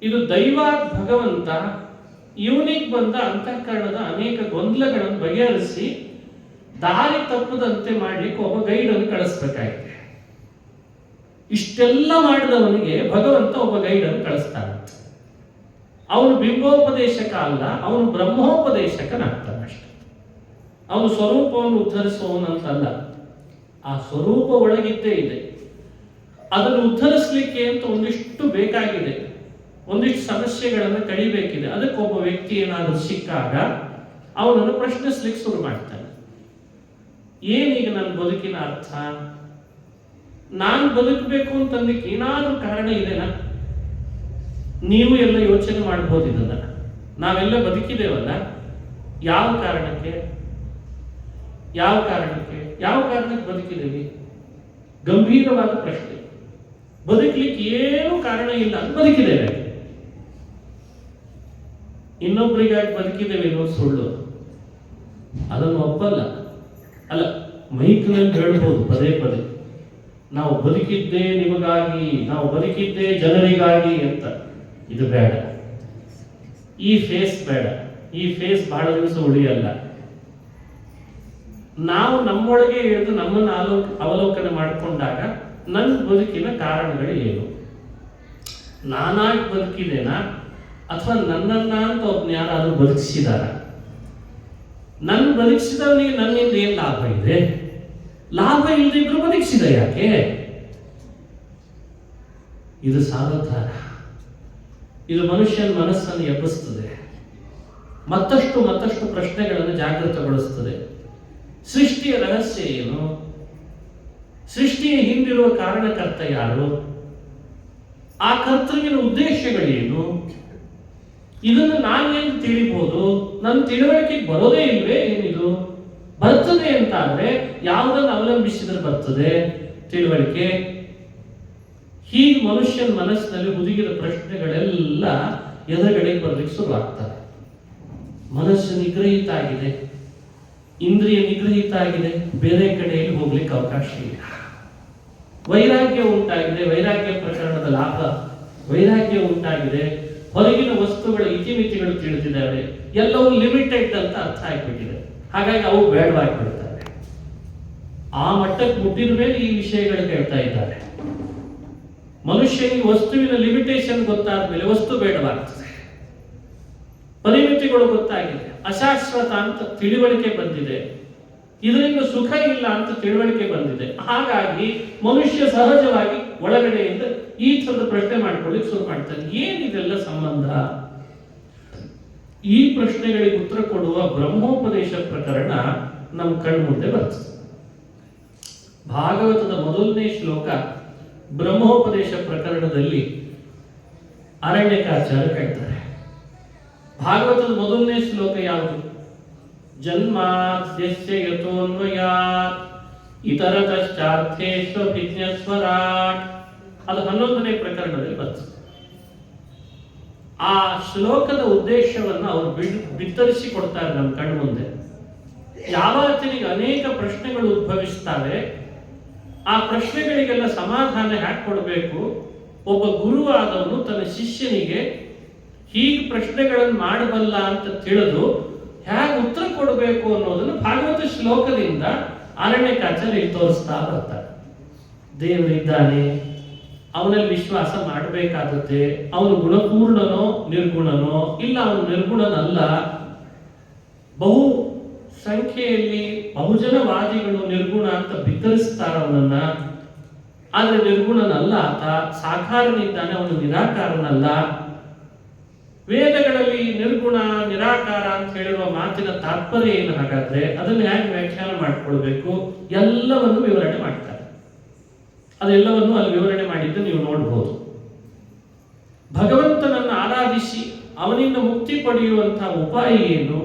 ಇದು ದೈವ ಭಗವಂತ ಇವನಿಗೆ ಬಂದ ಅಂತಃಕರಣದ ಅನೇಕ ಗೊಂದಲಗಳನ್ನು ಬಗೆಹರಿಸಿ ದಾರಿ ತಪ್ಪದಂತೆ ಮಾಡ್ಲಿಕ್ಕೆ ಒಬ್ಬ ಗೈಡನ್ನು ಕಳಿಸ್ಬೇಕಾಗಿದೆ. ಇಷ್ಟೆಲ್ಲ ಮಾಡಿದವನಿಗೆ ಭಗವಂತ ಒಬ್ಬ ಗೈಡನ್ನು ಕಳಿಸ್ತಾನೆ. ಅವನು ಬಿಂಬೋಪದೇಶಕ ಅಲ್ಲ, ಅವನು ಬ್ರಹ್ಮೋಪದೇಶಕನಾಗ್ತಾನೆ ಅಷ್ಟೆ. ಅವನು ಸ್ವರೂಪವನ್ನು ಉದ್ಧರಿಸುವವನಂತಲ್ಲ, ಆ ಸ್ವರೂಪ ಒಳಗಿದ್ದೇ ಇದೆ. ಅದನ್ನು ಉದ್ಧರಿಸಲಿಕ್ಕೆ ಅಂತ ಒಂದಿಷ್ಟು ಬೇಕಾಗಿದೆ, ಒಂದಿಷ್ಟು ಸಮಸ್ಯೆಗಳನ್ನು ಕಡಿಬೇಕಿದೆ. ಅದಕ್ಕೊಬ್ಬ ವ್ಯಕ್ತಿ ಏನಾದರೂ ಸಿಕ್ಕಾಗ ಅವನನ್ನು ಪ್ರಶ್ನಿಸ್ಲಿಕ್ಕೆ ಶುರು ಮಾಡ್ತಾನೆ. ಏನೀಗ ನನ್ನ ಬದುಕಿನ ಅರ್ಥ? ನಾನು ಬದುಕಬೇಕು ಅಂತಂದಕ್ಕೆ ಏನಾದ್ರೂ ಕಾರಣ ಇದೆನಾ? ನೀವು ಎಲ್ಲ ಯೋಚನೆ ಮಾಡ್ಬೋದು ಇದನ್ನ. ನಾವೆಲ್ಲ ಬದುಕಿದೇವಲ್ಲ, ಯಾವ ಕಾರಣಕ್ಕೆ ಬದುಕಿದ್ದೇವೆ? ಗಂಭೀರವಾದ ಪ್ರಶ್ನೆ. ಬದುಕಲಿಕ್ಕೆ ಏನು ಕಾರಣ ಇಲ್ಲ ಅಂತ ಬದುಕಿದ್ದೇವೆ. ಇನ್ನೊಬ್ಬರಿಗಾಗಿ ಬದುಕಿದ್ದೇವೆ ಅನ್ನೋದು ಸುಳ್ಳು. ಅದನ್ನು ಒಪ್ಪಲ್ಲ. ಅಲ್ಲ, ಮೈಕ್ನಲ್ಲಿ ಹೇಳ್ಬೋದು ಪದೇ ಪದೇ, ನಾವು ಬದುಕಿದ್ದೇ ನಿಮಗಾಗಿ, ನಾವು ಬದುಕಿದ್ದೇ ಜನರಿಗಾಗಿ ಅಂತ. ಇದು ಬೇಡ, ಈ ಫೇಸ್ ಬೇಡ. ಈ ಫೇಸ್ ಬಹಳ ದಿವಸ ಉಳಿಯಲ್ಲ. ನಾವು ನಮ್ಮೊಳಗೆ ಇಳಿದು ನಮ್ಮನ್ನು ಅವಲೋಕನೆ ಮಾಡಿಕೊಂಡಾಗ ನನ್ನ ಬದುಕಿನ ಕಾರಣಗಳು ಏನು? ನಾನಾಗಿ ಬದುಕಿದೇನಾ ಅಥವಾ ನನ್ನನ್ನ ಅಂತ ಒಬ್ಬನ ಯಾರಾದ್ರೂ ಬದುಕಿಸಿದಾರ? ನನ್ನ ಬದುಕಿಸಿದವನಿಗೆ ನನ್ನಿಂದ ಏನ್ ಲಾಭ ಇದೆ? ಲಾಭ ಇಲ್ಲದಿದ್ರು ಬದುಕಿಸಿದ ಯಾಕೆ? ಇದು ಸಾರೋದ್ಧಾರ. ಇದು ಮನುಷ್ಯನ ಮನಸ್ಸನ್ನು ಎಬ್ಬಿಸ್ತದೆ, ಮತ್ತಷ್ಟು ಪ್ರಶ್ನೆಗಳನ್ನು ಜಾಗೃತಗೊಳಿಸ್ತದೆ. ಸೃಷ್ಟಿಯ ರಹಸ್ಯ ಏನು? ಸೃಷ್ಟಿಯ ಹಿಂದಿರುವ ಕಾರಣಕರ್ತ ಯಾರು? ಆ ಕರ್ತೃವಿನ ಉದ್ದೇಶಗಳೇನು? ಇದನ್ನು ನಾನೇನು ತಿಳಿಬಹುದು? ನನ್ನ ತಿಳುವಳಿಕೆಗೆ ಬರೋದೇ ಇಲ್ವೇ? ಏನಿದು ಬರ್ತದೆ ಅಂತಾದ್ರೆ ಯಾವುದನ್ನು ಅವಲಂಬಿಸಿದ್ರೆ ಬರ್ತದೆ ತಿಳುವಳಿಕೆ? ಹೀಗೆ ಮನುಷ್ಯನ ಮನಸ್ಸಿನಲ್ಲಿ ಹುದುಗಿದ ಪ್ರಶ್ನೆಗಳೆಲ್ಲ ಎದುರುಗಡೆ ಬರಲಿಕ್ಕೆ ಶುರುವಾಗ್ತವೆ. ಮನಸ್ಸು ನಿಗ್ರಹಿತ ಆಗಿದೆ, ಇಂದ್ರಿಯ ನಿಗ್ರಹಿತ ಆಗಿದೆ, ಬೇರೆ ಕಡೆಯಲ್ಲಿ ಹೋಗ್ಲಿಕ್ಕೆ ಅವಕಾಶ ಇಲ್ಲ. ವೈರಾಗ್ಯ ಉಂಟಾಗಿದೆ, ವೈರಾಗ್ಯ ಪ್ರಕರಣದ ಲಾಭ. ವೈರಾಗ್ಯ ಉಂಟಾಗಿದೆ, ಹೊರಗಿನ ವಸ್ತುಗಳ ಇತಿಮಿತಿಗಳು ತಿಳಿದಿದ್ದಾವೆ, ಎಲ್ಲವೂ ಲಿಮಿಟೆಡ್ ಅಂತ ಅರ್ಥ ಆಗಿಬಿಟ್ಟಿದೆ. ಹಾಗಾಗಿ ಅವು ಬೇಡವಾಗಿಬಿಡ್ತವೆ. ಆ ಮಟ್ಟಕ್ಕೆ ಮುಟ್ಟಿದ ಮೇಲೆ ಈ ವಿಷಯಗಳು ಕೇಳ್ತಾ ಇದ್ದಾರೆ. ಮನುಷ್ಯನಿಗೆ ವಸ್ತುವಿನ ಲಿಮಿಟೇಷನ್ ಗೊತ್ತಾದ ಮೇಲೆ ವಸ್ತು ಬೇಡವಾಗ್ತದೆ. ಪರಿಮಿತಿಗಳು ಗೊತ್ತಾಗಿದೆ, ಅಶಾಶ್ವತ ಅಂತ ತಿಳುವಳಿಕೆ ಬಂದಿದೆ, ಇದರಿಂದ ಸುಖ ಇಲ್ಲ ಅಂತ ತಿಳುವಳಿಕೆ ಬಂದಿದೆ. ಹಾಗಾಗಿ ಮನುಷ್ಯ ಸಹಜವಾಗಿ ಒಳಗಡೆಯಿಂದ ಈ ಥರದ ಪ್ರಶ್ನೆ ಮಾಡ್ಕೊಳ್ಳಿಕ್ಕೆ ಶುರು ಮಾಡ್ತಾನೆ. ಏನಿದೆಲ್ಲ ಸಂಬಂಧ? ಈ ಪ್ರಶ್ನೆಗಳಿಗೆ ಉತ್ತರ ಕೊಡುವ ಬ್ರಹ್ಮೋಪದೇಶ ಪ್ರಕರಣ ನಮ್ಮ ಕಣ್ಮುಂದೆ ಬರ್ತದೆ. ಭಾಗವತದ ಮೊದಲನೇ ಶ್ಲೋಕ ಬ್ರಹ್ಮೋಪದೇಶ ಪ್ರಕರಣದಲ್ಲಿ ಅರಣ್ಯಕಾಚಾರ್ಯ ಹೇಳ್ತಾರೆ. ಭಾಗವತದ ಮೊದಲನೇ ಶ್ಲೋಕ ಯಾವುದು? ಜನ್ಮಾದ್ಯಸ್ಯ ಯತೋನ್ವಯಾತ್ ಇತರತಶ್ಚಾರ್ಥೇಷ್ವಭಿಜ್ಞಸ್ವರಾಟ್. ಅದು 11ನೇ ಪ್ರಕರಣದಲ್ಲಿ ಬರ್ತದೆ. ಆ ಶ್ಲೋಕದ ಉದ್ದೇಶವನ್ನು ಅವರು ಬಿತ್ತರಿಸಿ ಕೊಡ್ತಾರೆ ನಮ್ಮ ಕಣ್ಣು ಮುಂದೆ. ಯಾವತ್ತಿನಿಗೆ ಅನೇಕ ಪ್ರಶ್ನೆಗಳು ಉದ್ಭವಿಸ್ತವೆ, ಆ ಪ್ರಶ್ನೆಗಳಿಗೆಲ್ಲ ಸಮಾಧಾನ ಹ್ಯಾಕ್ ಕೊಡಬೇಕು? ಒಬ್ಬ ಗುರುವಾದವನು ತನ್ನ ಶಿಷ್ಯನಿಗೆ ಹೀಗೆ ಪ್ರಶ್ನೆಗಳನ್ನು ಮಾಡಬಲ್ಲ ಅಂತ ತಿಳಿದು ಹೇಗೆ ಉತ್ತರ ಕೊಡಬೇಕು ಅನ್ನೋದನ್ನು ಭಾಗವತ ಶ್ಲೋಕದಿಂದ ಅರಣ್ಯಕಾಚಾರ್ಯ ತೋರಿಸ್ತಾ ಬರ್ತಾರೆ. ದೇವರಿದ್ದಾನೆ, ಅವನಲ್ಲಿ ವಿಶ್ವಾಸ ಮಾಡಬೇಕಾಗುತ್ತೆ. ಅವನು ಗುಣಪೂರ್ಣನೋ ನಿರ್ಗುಣನೋ? ಇಲ್ಲ, ಅವನು ನಿರ್ಗುಣನಲ್ಲ. ಬಹು ಸಂಖ್ಯೆಯಲ್ಲಿ ಬಹುಜನವಾದಿಗಳು ನಿರ್ಗುಣ ಅಂತ ಬಿತ್ತರಿಸ್ತಾರ ಅವನನ್ನ. ಆದ್ರೆ ನಿರ್ಗುಣನಲ್ಲ ಆತ, ಸಾಕಾರನಿದ್ದಾನೆ, ಅವನು ನಿರಾಕಾರನಲ್ಲ. ವೇದಗಳಲ್ಲಿ ನಿರ್ಗುಣ ನಿರಾಕಾರ ಅಂತ ಹೇಳಿರುವ ಮಾತಿನ ತಾತ್ಪರ್ಯ ಏನು ಹಾಗಾದ್ರೆ ಅದನ್ನು ಹೇಗೆ ವ್ಯಾಖ್ಯಾನ ಮಾಡಿಕೊಳ್ಬೇಕು ಎಲ್ಲವನ್ನು ವಿವರಣೆ ಮಾಡ್ತಾರೆ. ಅದೆಲ್ಲವನ್ನು ಅಲ್ಲಿ ವಿವರಣೆ ಮಾಡಿದ್ದು ನೀವು ನೋಡಬಹುದು. ಭಗವಂತನನ್ನು ಆರಾಧಿಸಿ ಅವನಿಂದ ಮುಕ್ತಿ ಪಡೆಯುವಂತಹ ಉಪಾಯ ಏನು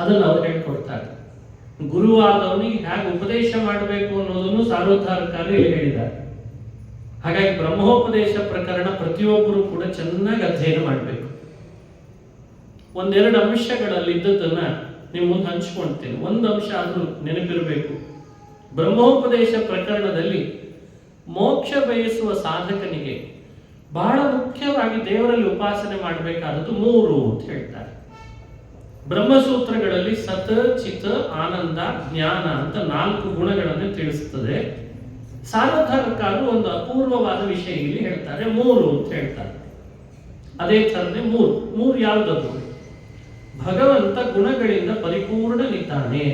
ಅದನ್ನು ಅವರು ಹೇಳ್ಕೊಡ್ತಾರೆ. ಗುರುವಾದವನಿಗೆ ಹೇಗೆ ಉಪದೇಶ ಮಾಡಬೇಕು ಅನ್ನೋದನ್ನು ಸಾರ್ವಧಾರಕಾರಿ ಹೇಳಿದ್ದಾರೆ. ಹಾಗಾಗಿ ಬ್ರಹ್ಮೋಪದೇಶ ಪ್ರಕರಣ ಪ್ರತಿಯೊಬ್ಬರು ಕೂಡ ಚೆನ್ನಾಗಿ ಅಧ್ಯಯನ ಮಾಡಬೇಕು. ಒಂದೆರಡು ಅಂಶಗಳಲ್ಲಿ ಇದ್ದದನ್ನ ನಿಮ್ಮ ಮುಂದೆ ಹಂಚ್ಕೊಳ್ತೇನೆ. ಒಂದು ಅಂಶ ಆದರೂ ನೆನಪಿರಬೇಕು. ಬ್ರಹ್ಮೋಪದೇಶ ಪ್ರಕರಣದಲ್ಲಿ ಮೋಕ್ಷ ಬಯಸುವ ಸಾಧಕನಿಗೆ ಬಹಳ ಮುಖ್ಯವಾಗಿ ದೇವರಲ್ಲಿ ಉಪಾಸನೆ ಮಾಡಬೇಕಾದದ್ದು 3 ಅಂತ ಹೇಳ್ತಾರೆ. ಬ್ರಹ್ಮಸೂತ್ರಗಳಲ್ಲಿ ಸತ್, ಚಿತ್, ಆನಂದ, ಜ್ಞಾನ ಅಂತ 4 ಗುಣಗಳನ್ನು ತಿಳಿಸುತ್ತದೆ. ಸಾರ್ವಧಾರಕಾರರು ಒಂದು ಅಪೂರ್ವವಾದ ವಿಷಯ ಇಲ್ಲಿ ಹೇಳ್ತಾರೆ, 3 ಅಂತ ಹೇಳ್ತಾರೆ. ಅದೇ ಥರನೇ 3 ಯಾವುದದು? ಭಗವಂತ ಗುಣಗಳಿಂದ ಪರಿಪೂರ್ಣನಿದ್ದಾನೆ.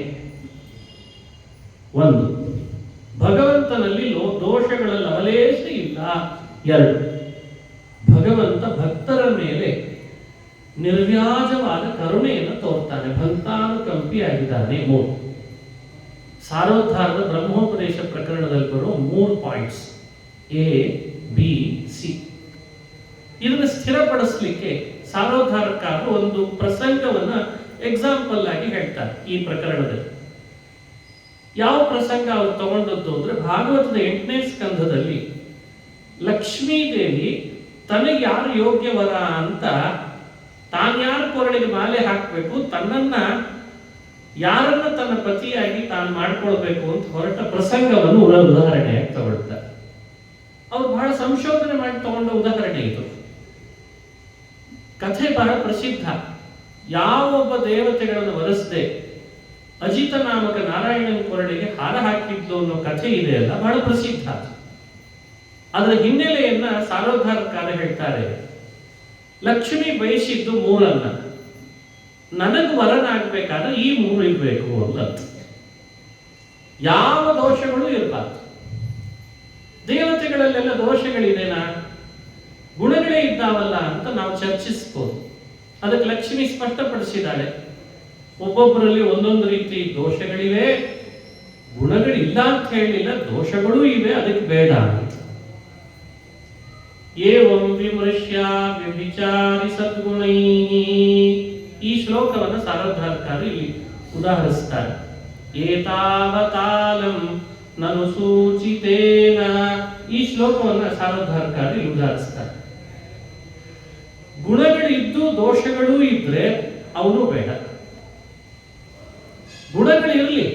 1. ಭಗವಂತನಲ್ಲಿ ದೋಷಗಳ ಲವಲೇಶ ಇಲ್ಲ. 2. ಭಗವಂತ ಭಕ್ತರ ಮೇಲೆ ನಿರ್ವ್ಯಾಜವಾದ ಕರುಣೆಯನ್ನು ತೋರ್ತಾನೆ, ಭಕ್ತಾನುಕಂಪಿಯಾಗಿದ್ದಾನೆ. 3. ಸಾರೋದ್ಧಾರದ ಬ್ರಹ್ಮೋಪದೇಶ ಪ್ರಕರಣದಲ್ಲಿ ಬರೋ 3 ಪಾಯಿಂಟ್ಸ್ A, B, C. ಇದನ್ನು ಸ್ಥಿರಪಡಿಸಲಿಕ್ಕೆ ಸಾರೋದ್ಧಾರಕಾರರು ಒಂದು ಪ್ರಸಂಗವನ್ನ ಎಕ್ಸಾಂಪಲ್ ಆಗಿ ಹೇಳ್ತಾರೆ ಈ ಪ್ರಕರಣದಲ್ಲಿ. ಯಾವ ಪ್ರಸಂಗ ಅವರು ತಗೊಂಡದ್ದು ಅಂದ್ರೆ ಭಾಗವತದ 8ನೇ ಸ್ಕಂಧದಲ್ಲಿ ಲಕ್ಷ್ಮೀದೇವಿ ತನಗೆ ಯಾರು ಯೋಗ್ಯವರ ಅಂತ ತಾನ್ಯಾರ ಕೊರಳಿಗೆ ಮಾಲೆ ಹಾಕಬೇಕು, ತನ್ನನ್ನ ಯಾರನ್ನ ತನ್ನ ಪತಿಯಾಗಿ ತಾನು ಮಾಡ್ಕೊಳ್ಬೇಕು ಅಂತ ಹೊರಟ ಪ್ರಸಂಗವನ್ನು ಉದಾಹರಣೆಯಾಗಿ ತಗೊಳ್ತಾರೆ. ಅವ್ರು ಬಹಳ ಸಂಶೋಧನೆ ಮಾಡಿ ತಗೊಂಡ ಉದಾಹರಣೆ ಇದು. ಕಥೆ ಬಹಳ ಪ್ರಸಿದ್ಧ. ಯಾವೊಬ್ಬ ದೇವತೆಗಳನ್ನು ವರಿಸದೆ ಅಜಿತ ನಾಮಕ ನಾರಾಯಣನ ಕೊರಳಿಗೆ ಹಾರ ಹಾಕಿದ್ಲು ಅನ್ನೋ ಕಥೆ ಇದೆ ಅಲ್ಲ, ಬಹಳ ಪ್ರಸಿದ್ಧ. ಅದರ ಹಿನ್ನೆಲೆಯನ್ನ ಸಾರೋದ್ಧಾರಕಾರ ಹೇಳ್ತಾರೆ. ಲಕ್ಷ್ಮಿ ಬಯಸಿದ್ದು 3 ನನಗೆ ವರನಾಗಬೇಕಾದ್ರೆ ಈ 3 ಇರಬೇಕು ಅಂತ. ಯಾವ ದೋಷಗಳು ಇರಬಾರ್ದು. ದೇವತೆಗಳಲ್ಲೆಲ್ಲ ದೋಷಗಳಿದೆನಾ, ಗುಣಗಳೇ ಇದ್ದಾವಲ್ಲ ಅಂತ ನಾವು ಚರ್ಚಿಸಬಹುದು. ಅದಕ್ಕೆ ಲಕ್ಷ್ಮಿ ಸ್ಪಷ್ಟಪಡಿಸಿದ್ದಾಳೆ, ಒಬ್ಬೊಬ್ಬರಲ್ಲಿ ಒಂದೊಂದು ರೀತಿ ದೋಷಗಳಿವೆ, ಗುಣಗಳಿಲ್ಲ ಅಂತ ಹೇಳಿಲ್ಲ, ದೋಷಗಳೂ ಇವೆ, ಅದಕ್ಕೆ ಬೇಡ ಅಂತ. ಏವಂ ವಿಮೃಶ್ಯ ವ್ಯಭಿಚಾರಿ ಸದ್ಗುಣೈ, ಈ ಶ್ಲೋಕವನ್ನು ಸಾರೋದ್ಧಾರಕಾರರು ಇಲ್ಲಿ ಉದಾಹರಿಸ್ತಾರೆ. ಏತಾವತಾಲಂ ನನು ಸೂಚಿತೇನ, ಈ ಶ್ಲೋಕವನ್ನು ಸಾರೋದ್ಧಾರಕಾರರು ಇಲ್ಲಿ ಉದಾಹರಿಸ್ತಾರೆ. ಗುಣಗಳಿದ್ದು ದೋಷಗಳೂ ಇದ್ರೆ ಅವನು ಬೇಡ. ಗುಣಗಳಿರಲಿ,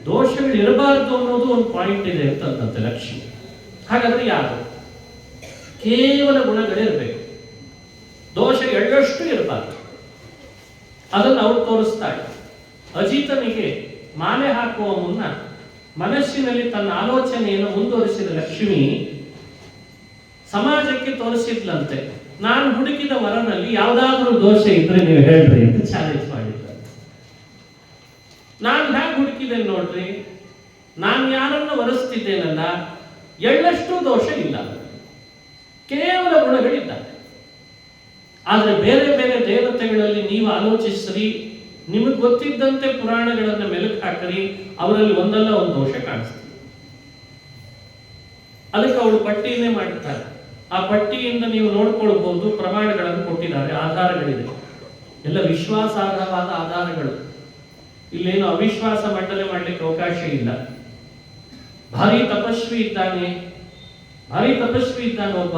ದೋಷಗಳು ಇರಬಾರದು ಅನ್ನೋದು ಒಂದು ಪಾಯಿಂಟ್ ಇದೆ ಅಂತಂತೆ ಲಕ್ಷ್ಮಿ. ಹಾಗಾದ್ರೆ ಯಾರು? ಕೇವಲ ಗುಣಗಳಿರಬೇಕು, ದೋಷ ಎಳ್ಳಷ್ಟು ಇರಬಾರ್ದು. ಅದನ್ನು ಅವರು ತೋರಿಸ್ತಾರೆ. ಅಜಿತನಿಗೆ ಮಾಲೆ ಹಾಕುವ ಮುನ್ನ ಮನಸ್ಸಿನಲ್ಲಿ ತನ್ನ ಆಲೋಚನೆಯನ್ನು ಮುಂದುವರಿಸಿದ ಲಕ್ಷ್ಮಿ ಸಮಾಜಕ್ಕೆ ತೋರಿಸಿದ್ಲಂತೆ, ನಾನು ಹುಡುಕಿದ ವರನಲ್ಲಿ ಯಾವುದಾದ್ರೂ ದೋಷ ಇದ್ರೆ ನೀವು ಹೇಳ್ರಿ ಅಂತ ಚಾಲೆಂಜ್ ಮಾಡಿದ್ರಂತೆ. ನಾನು ಹೇಗೆ ಹುಡುಕಿದೆ ನೋಡ್ರಿ, ನಾನು ಯಾರನ್ನು ವರಿಸ್ತಿದ್ದೇನಲ್ಲ, ಎಳ್ಳಷ್ಟು ದೋಷ ಇಲ್ಲ, ಕೇವಲ ಗುಣಗಳಿದ್ದಾವೆ. ಆದರೆ ಬೇರೆ ಬೇರೆ ದೇವತೆಗಳಲ್ಲಿ ನೀವು ಆಲೋಚಿಸ್ರಿ, ನಿಮಗೆ ಗೊತ್ತಿದ್ದಂತೆ ಪುರಾಣಗಳನ್ನು ಮೆಲುಕು ಹಾಕರಿ, ಅವರಲ್ಲಿ ಒಂದಲ್ಲ ಒಂದು ದೋಷ ಕಾಣಿಸ್ತದೆ. ಅದಕ್ಕೆ ಅವಳು ಪಟ್ಟಿಯನ್ನೇ ಮಾಡ್ತಾರೆ. ಆ ಪಟ್ಟಿಯಿಂದ ನೀವು ನೋಡ್ಕೊಳ್ಬಹುದು, ಪ್ರಮಾಣಗಳನ್ನು ಕೊಟ್ಟಿದ್ದಾರೆ, ಆಧಾರಗಳಿದೆ, ಎಲ್ಲ ವಿಶ್ವಾಸಾರ್ಹವಾದ ಆಧಾರಗಳು. ಇಲ್ಲೇನು ಅವಿಶ್ವಾಸ ಮಂಡನೆ ಮಾಡಲಿಕ್ಕೆ ಅವಕಾಶ ಇಲ್ಲ. ಭಾರಿ ತಪಸ್ವಿ ಇದ್ದಾನೆ ಒಬ್ಬ,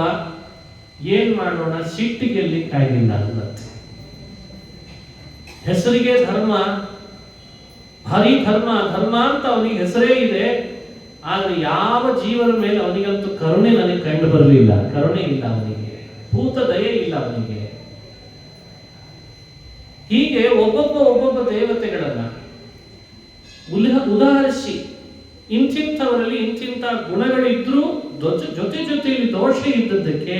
ಏನ್ ಮಾಡೋಣ, ಸಿಟ್ಟಿಗೆ ಗೆಲ್ಲಿಕ್ಕಾಗಿಲ್ಲ ಅನ್ನತ್ತೆ. ಹೆಸರಿಗೆ ಧರ್ಮ, ಭಾರಿ ಧರ್ಮ ಅಂತ ಅವನಿಗೆ ಹೆಸರೇ ಇದೆ, ಆದ್ರೆ ಯಾವ ಜೀವನ ಮೇಲೆ ಅವನಿಗಂತೂ ಕರುಣೆ ನನಗೆ ಕಂಡು ಬರಲಿಲ್ಲ. ಕರುಣೆ ಇಲ್ಲ ಅವನಿಗೆ, ಭೂತ ದಯೆ ಇಲ್ಲ ಅವನಿಗೆ. ಹೀಗೆ ಒಬ್ಬೊಬ್ಬ ದೇವತೆಗಳನ್ನ ಉದಾಹರಿಸಿ ಇಂಥವರಲ್ಲಿ ಇಂಥ ಗುಣಗಳಿದ್ರೂ ಜೊತೆಯಲ್ಲಿ ದೋಷ ಇದ್ದದ್ದಕ್ಕೆ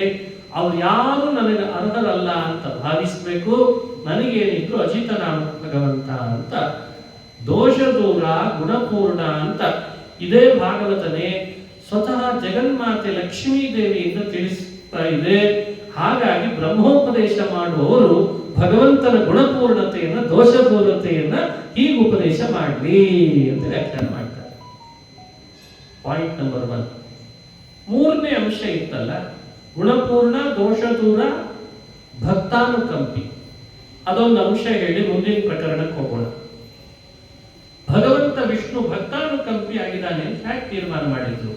ಅವ್ರು ಯಾರು ನನಗೆ ಅರ್ಹರಲ್ಲ ಅಂತ ಭಾವಿಸಬೇಕು. ನನಗೇನಿದ್ರು ಅಜಿತ ನಾಮ ಭಗವಂತ ಅಂತ, ದೋಷ ದೂರ ಗುಣಪೂರ್ಣ ಅಂತ ಇದೇ ಭಾಗವತನೇ ಸ್ವತಃ ಜಗನ್ಮಾತೆ ಲಕ್ಷ್ಮೀ ದೇವಿಯಿಂದ ತಿಳಿಸ್ತಾ ಇದೆ. ಹಾಗಾಗಿ ಬ್ರಹ್ಮೋಪದೇಶ ಮಾಡುವವರು ಭಗವಂತನ ಗುಣಪೂರ್ಣತೆಯನ್ನ ದೋಷಪೂರ್ಣತೆಯನ್ನ ಹೀಗೆ ಉಪದೇಶ ಮಾಡ್ಲಿ ಅಂತ ವ್ಯಾಖ್ಯಾನ ಮಾಡ್ತಾರೆ. Point number 1. ಮೂರನೇ ಅಂಶ ಇತ್ತಲ್ಲ, ಗುಣಪೂರ್ಣ, ದೋಷ ದೂರ, ಭಕ್ತಾನುಕಂಪಿ. ಅದೊಂದು ಅಂಶ ಹೇಳಿ ಮುಂದಿನ ಪ್ರಕರಣಕ್ಕೆ ಹೋಗೋಣ. ಭಗವಂತ ವಿಷ್ಣು ಭಕ್ತಾನುಕಂಪಿ ಆಗಿದ್ದಾನೆ ಅಂತ ಯಾಕೆ ತೀರ್ಮಾನ ಮಾಡಿದ್ರು?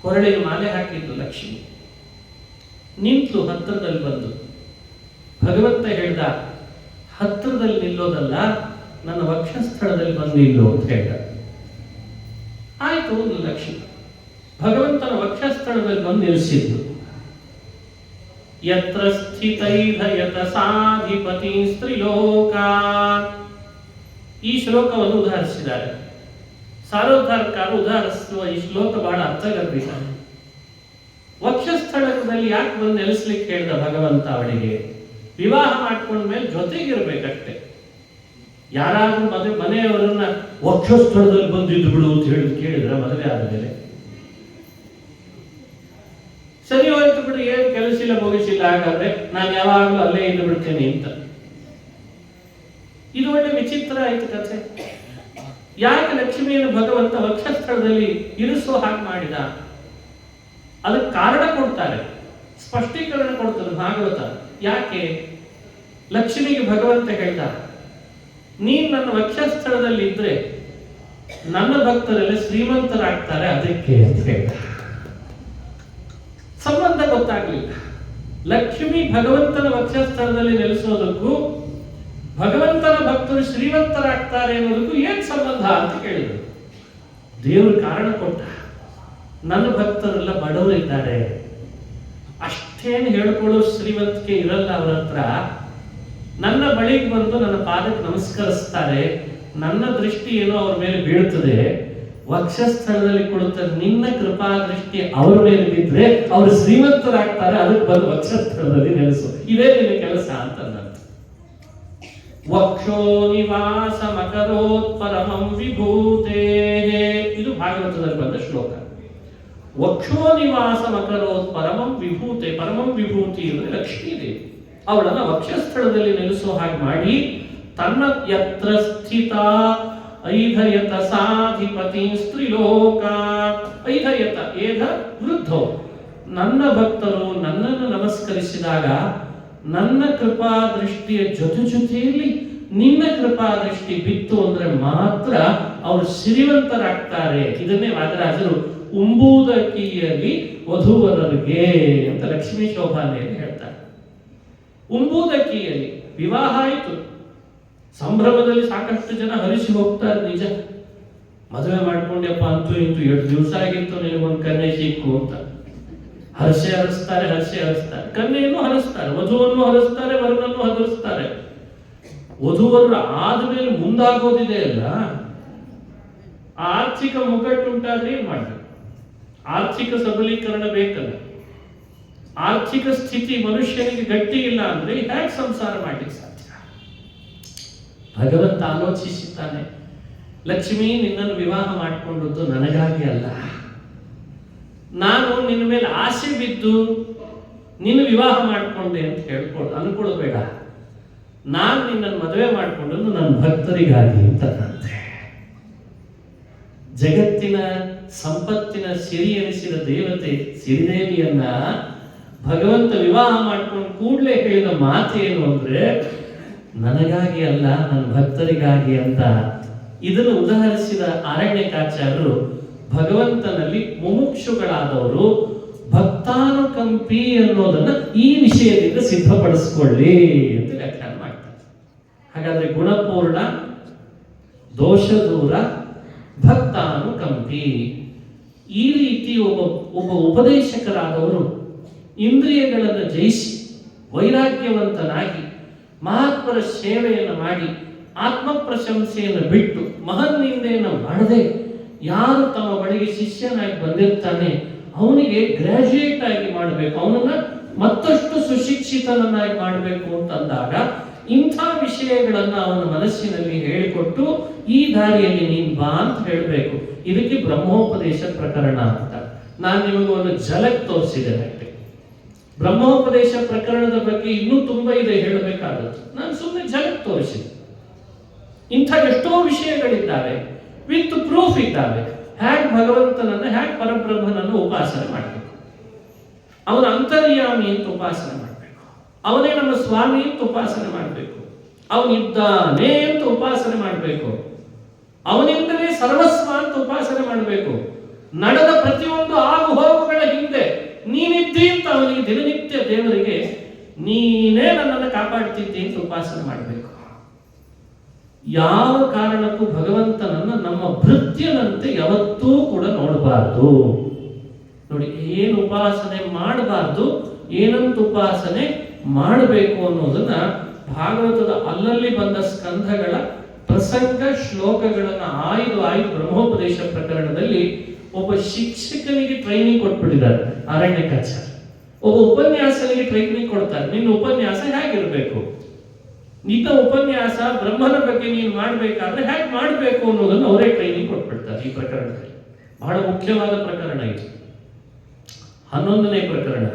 ಕೊರಳಿಗೆ ಮಾಲೆ ಹಾಕಿದ್ದು ಲಕ್ಷ್ಮಿ ನಿಂತು ಹತ್ತಿರದಲ್ಲಿ ಬಂದು ಭಗವಂತ ಹೇಳ್ದ, ಹತ್ತಿರದಲ್ಲಿ ನಿಲ್ಲೋದಲ್ಲ, ನನ್ನ ವಕ್ಷಸ್ಥಳದಲ್ಲಿ ಬಂದು ನಿಲ್ಲು ಅಂತ ಹೇಳ್ದ. ಆಯ್ತು, ಒಂದು ಲಕ್ಷ್ಮಿ ಭಗವಂತನ ವಕ್ಷಸ್ಥಳದಲ್ಲಿ ಬಂದು ನಿಲ್ಲಿಸಿದ್ದು. ಯತ್ರ ಸ್ಥಿತೈಧಯತ ಸಾಧಿಪತಿ ಸ್ತ್ರೀಲೋಕ. ಈ ಶ್ಲೋಕವನ್ನು ಉದಾಹರಿಸಿದ್ದಾರೆ ಸಾರೋದ್ಧಾರಕಾರ. ಉದಾಹರಿಸುವ ಈ ಶ್ಲೋಕ ಬಹಳ ಅರ್ಥಗರ್ಭಿತ. ವಕ್ಷಸ್ಥಳದಲ್ಲಿ ಯಾಕೆ ಬಂದು ನೆಲೆಸ್ಲಿಕ್ಕೆ ಹೇಳ್ದ ಭಗವಂತ? ಅವಳಿಗೆ ವಿವಾಹ ಮಾಡ್ಕೊಂಡ್ಮೇಲೆ ಜೊತೆಗಿರ್ಬೇಕಷ್ಟೆ. ಯಾರಾದ್ರೂ ಮನೆಯವರನ್ನ ವಕ್ಷಸ್ಥಳದಲ್ಲಿ ಬಂದಿದ್ದು ಬಿಡು ಅಂತ ಹೇಳಿ ಕೇಳಿದ್ರೆ ಮದುವೆ ಆದ್ಮೇಲೆ ಸರಿ ಹೋಯ್ತು ಬಿಡು, ಏನ್ ಕೆಲಸ ಇಲ್ಲ ಮುಗಿಸಿಲ್ಲ, ಹಾಗಾದ್ರೆ ನಾನು ಯಾವಾಗಲೂ ಅಲ್ಲೇ ಇದ್ದು ಬಿಡ್ತೇನೆ ಅಂತ. ಇದು ಒಳ್ಳೆ ವಿಚಿತ್ರ ಆಯ್ತು ಕಥೆ. ಯಾಕೆ ಲಕ್ಷ್ಮಿಯನ್ನು ಭಗವಂತ ವಕ್ಷಸ್ಥಳದಲ್ಲಿ ಇರಿಸೋ ಹಾಗೆ ಮಾಡಿದ? ಅದಕ್ಕೆ ಕಾರಣ ಕೊಡ್ತಾರೆ, ಸ್ಪಷ್ಟೀಕರಣ ಕೊಡ್ತಾರೆ ಭಾಗವತ. ಯಾಕೆ ಲಕ್ಷ್ಮಿಗೆ ಭಗವಂತ ಹೇಳ್ದ, ನೀನ್ ನನ್ನ ವಕ್ಷಸ್ಥಳದಲ್ಲಿ ಇದ್ರೆ ನನ್ನ ಭಕ್ತರಲ್ಲಿ ಶ್ರೀಮಂತರಾಗ್ತಾರೆ, ಅದಕ್ಕೆ ಅಂತ ಹೇಳ್ದ. ಸಂಬಂಧ ಗೊತ್ತಾಗ್ಲಿಲ್ಲ. ಲಕ್ಷ್ಮಿ ಭಗವಂತನ ವಕ್ಷಸ್ಥಳದಲ್ಲಿ ನೆಲೆಸೋದಕ್ಕೂ ಭಗವಂತನ ಭಕ್ತರು ಶ್ರೀಮಂತರಾಗ್ತಾರೆ ಅನ್ನೋದಕ್ಕೂ ಏನ್ ಸಂಬಂಧ ಅಂತ ಕೇಳಿದ್ರು. ದೇವರು ಕಾರಣ ಕೊಟ್ಟ, ನನ್ನ ಭಕ್ತರೆಲ್ಲ ಬಡವರಿದ್ದಾರೆ, ಅಷ್ಟೇನು ಹೇಳ್ಕೊಳ್ಳೋ ಶ್ರೀಮಂತಿಕೆ ಇರಲ್ಲ ಅವರ ಹತ್ರ. ನನ್ನ ಬಳಿಗೆ ಬಂದು ನನ್ನ ಪಾದಕ್ಕೆ ನಮಸ್ಕರಿಸ್ತಾರೆ, ನನ್ನ ದೃಷ್ಟಿ ಏನೋ ಅವ್ರ ಮೇಲೆ ಬೀಳ್ತದೆ, ವಕ್ಷಸ್ಥಳದಲ್ಲಿ ಕೊಡುತ್ತಾರೆ, ನಿನ್ನ ಕೃಪಾ ದೃಷ್ಟಿ ಅವ್ರ ಮೇಲೆ ಬಿದ್ರೆ ಅವರು ಶ್ರೀಮಂತರಾಗ್ತಾರೆ, ಅದಕ್ಕೆ ಬಂದು ವಕ್ಷಸ್ಥಳದಲ್ಲಿ ನೆಲೆಸು, ಇದೇ ನಿನ್ನ ಕೆಲಸ ಅಂತ. ವಕ್ಷೋ ನಿವಾಸ ಮಕರೋತ್ ಪರಮಂ ವಿಭೂತೆ. ಇದು ಭಾಗವತದಲ್ಲಿ ಬಂದ ಶ್ಲೋಕ. ವಕ್ಷೋ ನಿವಾಸ ಮಕರೋತ್ ಪರಮಂ ವಿಭೂತೆ. ಪರಮಂ ವಿಭೂತಿ ಅಂದರೆ ಲಕ್ಷ್ಮೀ ದೇವಿ. ಅವಳನ್ನ ವಕ್ಷಸ್ಥಳದಲ್ಲಿ ನೆಲೆಸೋ ಹಾಗೆ ಮಾಡಿ, ತನ್ನ ಯತ್ರ ಸ್ಥಿತ ಐಧಯತ ಸಾಧಿಪತಿ ಸ್ತ್ರೀಲೋಕ. ಐಧಯತ ಏಧ ವೃದ್ಧೋ. ನನ್ನ ಭಕ್ತರು ನನ್ನನ್ನು ನಮಸ್ಕರಿಸಿದಾಗ ನನ್ನ ಕೃಪಾ ದೃಷ್ಟಿಯ ಜೊತೆಯಲ್ಲಿ ನಿನ್ನ ಕೃಪಾ ದೃಷ್ಟಿ ಬಿತ್ತು ಅಂದ್ರೆ ಮಾತ್ರ ಅವರು ಶ್ರೀಮಂತರಾಗ್ತಾರೆ. ಇದನ್ನೇ ವಾದರಾಜರು ಉಂಬೂದಕಿಯಲ್ಲಿ ವಧುವರರಿಗೆ ಅಂತ ಲಕ್ಷ್ಮೀ ಶೋಭಾನೆಯಲ್ಲಿ ಹೇಳ್ತಾರೆ. ಉಂಬೂದಕಿಯಲ್ಲಿ ವಿವಾಹ ಆಯಿತು, ಸಂಭ್ರಮದಲ್ಲಿ ಸಾಕಷ್ಟು ಜನ ಹರಿಸಿ ಹೋಗ್ತಾರೆ. ನಿಜ, ಮದುವೆ ಮಾಡ್ಕೊಂಡ್ಯಪ್ಪ ಅಂತೂ ಇಂತೂ 2 ದಿವಸ ಆಗಿತ್ತು ನಿನಗೊಂದು ಕನ್ಯೆ ಸಿಕ್ಕು ಅಂತ ಹರಸೆ ಹರಿಸ್ತಾರೆ. ಕನ್ಯೆಯನ್ನು ಹರಿಸ್ತಾರೆ, ವಧುವನ್ನು ಹರಿಸ್ತಾರೆ, ವರನನ್ನು ಹರಿಸ್ತಾರೆ. ವಧುವರು ಆದ್ಮೇಲೆ ಮುಂದಾಗೋದಿದೆ ಅಲ್ಲ, ಆರ್ಥಿಕ ಮುಗ್ಗಟ್ಟುಂಟಾದ್ರೆ ಏನ್ ಮಾಡ್ಬೇಕು? ಆರ್ಥಿಕ ಸಬಲೀಕರಣ ಬೇಕಲ್ಲ. ಆರ್ಥಿಕ ಸ್ಥಿತಿ ಮನುಷ್ಯನಿಗೆ ಗಟ್ಟಿ ಇಲ್ಲ ಅಂದ್ರೆ ಹೇಗೆ ಸಂಸಾರ ಮಾಡ್ಲಿಕ್ಕೆ ಸಾಧ್ಯ? ಭಗವಂತ ಆಲೋಚಿಸುತ್ತಾನೆ, ಲಕ್ಷ್ಮಿ ನಿನ್ನನ್ನು ವಿವಾಹ ಮಾಡಿಕೊಂಡದ್ದು ನನಗಾಗಿ ಅಲ್ಲ, ನಾನು ನಿನ್ನ ಮೇಲೆ ಆಸೆ ಬಿದ್ದು ನಿನ್ನ ವಿವಾಹ ಮಾಡಿಕೊಂಡೆ ಅಂತ ಅನ್ಕೊಳ್ಬೇಡ. ನಾನು ನಿನ್ನನ್ನು ಮದುವೆ ಮಾಡಿಕೊಂಡದ್ದು ನನ್ನ ಭಕ್ತರಿಗಾಗಿ ಅಂತ. ಜಗತ್ತಿನ ಸಂಪತ್ತಿನ ಸಿರಿ ಎನಿಸಿದ ದೇವತೆ ಸಿರಿದೇವಿಯನ್ನ ಭಗವಂತ ವಿವಾಹ ಮಾಡ್ಕೊಂಡು ಕೂಡಲೇ ಹೇಳಿದ ಮಾತೇನು ಅಂದ್ರೆ, ನನಗಾಗಿ ಅಲ್ಲ, ನನ್ನ ಭಕ್ತರಿಗಾಗಿ ಅಂತ. ಇದನ್ನು ಉದಾಹರಿಸಿದ ಅರಣ್ಯಕಾಚಾರ್ಯರು ಭಗವಂತನಲ್ಲಿ ಮುಮುಕ್ಷುಗಳಾದವರು ಭಕ್ತಾನುಕಂಪಿ ಅನ್ನೋದನ್ನ ಈ ವಿಷಯದಿಂದ ಸಿದ್ಧಪಡಿಸಿಕೊಳ್ಳಿ ಅಂತ ವ್ಯಾಖ್ಯಾನ ಮಾಡ್ತಾರೆ. ಹಾಗಾದ್ರೆ ಗುಣಪೂರ್ಣ, ದೋಷ ದೂರ, ಭಕ್ತಾನುಕಂಪಿ, ಈ ರೀತಿ ಒಬ್ಬ ಉಪದೇಶಕರಾದವರು ಇಂದ್ರಿಯಗಳನ್ನು ಜಯಿಸಿ ವೈರಾಗ್ಯವಂತನಾಗಿ ಮಹಾತ್ಮರ ಸೇವೆಯನ್ನು ಮಾಡಿ ಆತ್ಮ ಪ್ರಶಂಸೆಯನ್ನು ಬಿಟ್ಟು ಮಹನ್ನಿಂದೆಯನ್ನು ಮಾಡದೆ ಯಾರು ತಮ್ಮ ಬಳಿಗೆ ಶಿಷ್ಯನಾಗಿ ಬಂದಿರ್ತಾನೆ ಅವನಿಗೆ ಗ್ರಾಜುಯೇಟ್ ಆಗಿ ಮಾಡಬೇಕು, ಅವನನ್ನ ಮತ್ತಷ್ಟು ಸುಶಿಕ್ಷಿತನನ್ನಾಗಿ ಮಾಡಬೇಕು ಅಂತಂದಾಗ ಇಂಥ ವಿಷಯಗಳನ್ನ ಅವನ ಮನಸ್ಸಿನಲ್ಲಿ ಹೇಳಿಕೊಟ್ಟು ಈ ದಾರಿಯಲ್ಲಿ ನೀನ್ ಬಾ ಅಂತ ಹೇಳಬೇಕು. ಇದಕ್ಕೆ ಬ್ರಹ್ಮೋಪದೇಶ ಪ್ರಕರಣ ಅಂತ. ನಾನು ನಿಮಗೆ ಒಂದು ಝಲಕ್ ತೋರಿಸಿದ್ದೇನೆ. ಬ್ರಹ್ಮೋಪದೇಶ ಪ್ರಕರಣದ ಬಗ್ಗೆ ಇನ್ನೂ ತುಂಬಾ ಇದೆ ಹೇಳಬೇಕಾದದ್ದು. ನಾನು ಸುಮ್ಮನೆ ಜಗತ್ತು ತೋರಿಸಿದೆ. ಇಂಥ ಎಷ್ಟೋ ವಿಷಯಗಳಿದ್ದಾವೆ, ವಿತ್ ಪ್ರೂಫ್ ಇದ್ದಾವೆ. ಹ್ಯಾಕ್ ಭಗವಂತನನ್ನು, ಹ್ಯಾಕ್ ಪರಬ್ರಹ್ಮನನ್ನು ಉಪಾಸನೆ ಮಾಡಬೇಕು, ಅವನ ಅಂತರ್ಯಾಮಿ ಅಂತ ಉಪಾಸನೆ ಮಾಡಬೇಕು, ಅವನೇ ನಮ್ಮ ಸ್ವಾಮಿ ಅಂತ ಉಪಾಸನೆ ಮಾಡಬೇಕು, ಅವನಿದ್ದಾನೆ ಅಂತ ಉಪಾಸನೆ ಮಾಡಬೇಕು, ಅವನಿಂದಲೇ ಸರ್ವಸ್ವ ಅಂತ ಉಪಾಸನೆ ಮಾಡಬೇಕು. ನಡೆದ ಪ್ರತಿಯೊಂದು ಆಗು ಹೋಗುಗಳ ಹಿಂದೆ ನೀನಿದ್ದಿ ಅಂತ ಅವನಿಗೆ ದಿನನಿತ್ಯ ದೇವರಿಗೆ ನೀನೇ ನನ್ನನ್ನು ಕಾಪಾಡ್ತಿದ್ದಿ ಅಂತ ಉಪಾಸನೆ ಮಾಡಬೇಕು. ಯಾವ ಕಾರಣಕ್ಕೂ ಭಗವಂತನನ್ನು ನಮ್ಮ ಭೃತ್ಯನಂತೆ ಯಾವತ್ತೂ ಕೂಡ ನೋಡಬಾರ್ದು. ನೋಡಿ, ಏನು ಉಪಾಸನೆ ಮಾಡಬಾರ್ದು, ಏನಂತ ಉಪಾಸನೆ ಮಾಡಬೇಕು ಅನ್ನೋದನ್ನ ಭಾಗವತದ ಅಲ್ಲಲ್ಲಿ ಬಂದ ಸ್ಕಂಧಗಳ ಪ್ರಸಂಗ ಶ್ಲೋಕಗಳನ್ನು ಆಯ್ದು ಬ್ರಹ್ಮೋಪದೇಶ ಪ್ರಕರಣದಲ್ಲಿ ಒಬ್ಬ ಶಿಕ್ಷಕನಿಗೆ ಟ್ರೈನಿಂಗ್ ಕೊಟ್ಬಿಟ್ಟಿದ್ದಾರೆ ಅರಣ್ಯಕಾಚಾರ್ಯ. ಒಬ್ಬ ಉಪನ್ಯಾಸನಿಗೆ ಟ್ರೈನಿಂಗ್ ಕೊಡ್ತಾರೆ, ನಿನ್ನ ಉಪನ್ಯಾಸ ಹೇಗಿರಬೇಕು, ನಿನ್ನ ಉಪನ್ಯಾಸ ಬ್ರಹ್ಮನ ಬಗ್ಗೆ ನೀನು ಮಾಡಬೇಕಾದ್ರೆ ಹೇಗೆ ಮಾಡಬೇಕು ಅನ್ನೋದನ್ನು ಅವರೇ ಟ್ರೈನಿಂಗ್ ಕೊಟ್ಬಿಡ್ತಾರೆ. ಈ ಪ್ರಕರಣದಲ್ಲಿ ಬಹಳ ಮುಖ್ಯವಾದ ಪ್ರಕರಣ ಇದು. 11ನೇ ಪ್ರಕರಣ,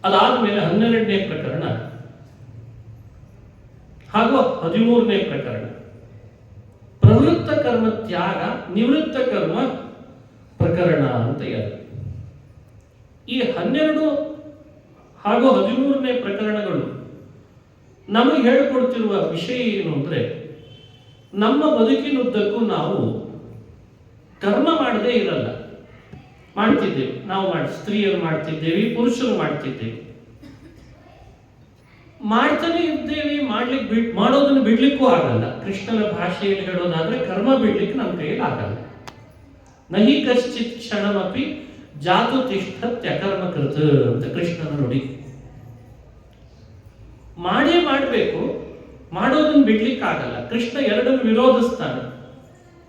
ಅದಾದ್ಮೇಲೆ 12ನೇ ಪ್ರಕರಣ ಹಾಗೂ 13ನೇ ಪ್ರಕರಣ. ಪ್ರವೃತ್ತ ಕರ್ಮ ತ್ಯಾಗ, ನಿವೃತ್ತ ಕರ್ಮ ಪ್ರಕರಣ ಅಂತ ಯಾರು. ಈ 12 ಹಾಗೂ 13ನೇ ಪ್ರಕರಣಗಳು ನಮಗೆ ಹೇಳಿಕೊಡ್ತಿರುವ ವಿಷಯ ಏನು ಅಂದ್ರೆ, ನಮ್ಮ ಬದುಕಿನುದ್ದಕ್ಕೂ ನಾವು ಕರ್ಮ ಮಾಡದೇ ಇರಲ್ಲ. ಮಾಡ್ತಿದ್ದೇವೆ, ನಾವು ಸ್ತ್ರೀಯರು ಮಾಡ್ತಿದ್ದೇವೆ, ಪುರುಷರು ಮಾಡ್ತಿದ್ದೇವೆ, ಮಾಡ್ತಾನೆ ಇದ್ದೇವೆ. ಮಾಡೋದನ್ನು ಬಿಡ್ಲಿಕ್ಕೂ ಆಗಲ್ಲ. ಕೃಷ್ಣನ ಭಾಷೆಯಲ್ಲಿ ಹೇಳೋದಾದ್ರೆ ಕರ್ಮ ಬಿಡ್ಲಿಕ್ಕೆ ನಮ್ಮ ಕೈಯಲ್ಲಿ ಆಗಲ್ಲ. ನಹಿ ಕಶ್ಚಿತ್ ಕ್ಷಣಮಪಿ ಜಾತು ತಿಷ್ಠತ್ಯಕರ್ಮ ಕೃತ ಅಂತ ಕೃಷ್ಣನ ನುಡಿ. ಮಾಡಬೇಕು, ಮಾಡೋದನ್ನು ಬಿಡ್ಲಿಕ್ಕಾಗಲ್ಲ. ಕೃಷ್ಣ ಎರಡನ್ನು ವಿರೋಧಿಸ್ತಾನೆ.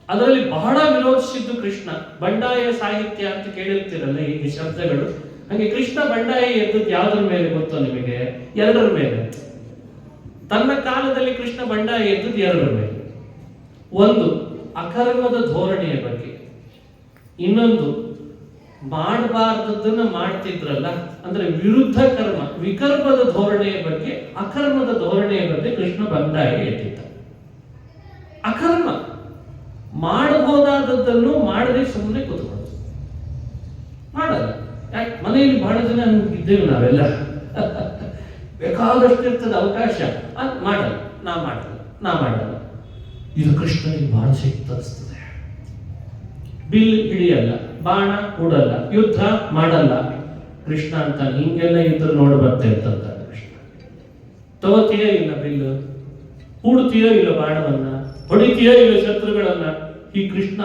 ಅದರಲ್ಲಿ ಬಹಳ ವಿರೋಧಿಸಿದ್ದು ಕೃಷ್ಣ. ಬಂಡಾಯ ಸಾಹಿತ್ಯ ಅಂತ ಕೇಳಿರ್ತೀರಲ್ಲ ಈ ಶಬ್ದಗಳು. ಹಾಗೆ ಕೃಷ್ಣ ಬಂಡಾಯ ಎದ್ದದ್ದು ಯಾವುದರ ಮೇಲೆ ಗೊತ್ತೋ ನಿಮಗೆ? ಎರಡರ ಮೇಲೆ. ತನ್ನ ಕಾಲದಲ್ಲಿ ಕೃಷ್ಣ ಬಂಡಾಯ ಎದ್ದದ್ದು ಎರಡರ ಮೇಲೆ. ಒಂದು ಅಕರ್ಮದ ಧೋರಣೆಯ ಬಗ್ಗೆ, ಇನ್ನೊಂದು ಮಾಡಬಾರ್ದನ್ನ ಮಾಡ್ತಿದ್ರಲ್ಲ, ಅಂದ್ರೆ ವಿರುದ್ಧ ಕರ್ಮ, ವಿಕರ್ಮದ ಧೋರಣೆಯ ಬಗ್ಗೆ, ಅಕರ್ಮದ ಧೋರಣೆಯ ಬಗ್ಗೆ ಕೃಷ್ಣ ಬಂಡಾಯ ಎದ್ದಿದ್ದ. ಅಕರ್ಮ ಮಾಡಬಹುದಾದದ್ದನ್ನು ಮಾಡದೆ ಸುಮ್ಮನೆ ಕೂತ್ಕೊಂಡು ಮಾಡಲ್ಲ. ಯಾಕೆ? ಮನೆಯಲ್ಲಿ ಬಹಳ ಜನ ಇದ್ದೇವೆ ನಾವೆಲ್ಲ, ಬೇಕಾದಷ್ಟು ಇರ್ತದೆ ಅವಕಾಶ, ಅದು ಮಾಡಲ್ಲ, ನಾ ಮಾಡಲ್ಲ. ಇದು ಕೃಷ್ಣನಿಗೆ ಬಹಳ ಶಕ್ತಿ ಅನಿಸ್ತದೆ. ಬಿಲ್ ಹಿಡಿಯಲ್ಲ, ಬಾಣ ಹೂಡಲ್ಲ, ಯುದ್ಧ ಮಾಡಲ್ಲ. ಕೃಷ್ಣ ಅಂತ ಹಿಂಗೆಲ್ಲ ಇದ್ರು ನೋಡ ಬರ್ತೇ ಅಂತ ಕೃಷ್ಣ. ತಗೋತೀಯೇ ಇಲ್ಲ ಬಿಲ್ಲು, ಹೂಡ್ತೀಯೋ ಇಲ್ಲ ಬಾಣವನ್ನ, ಹೊಡಿತೀಯೋ ಇಲ್ಲ ಶತ್ರುಗಳನ್ನ. ಈ ಕೃಷ್ಣ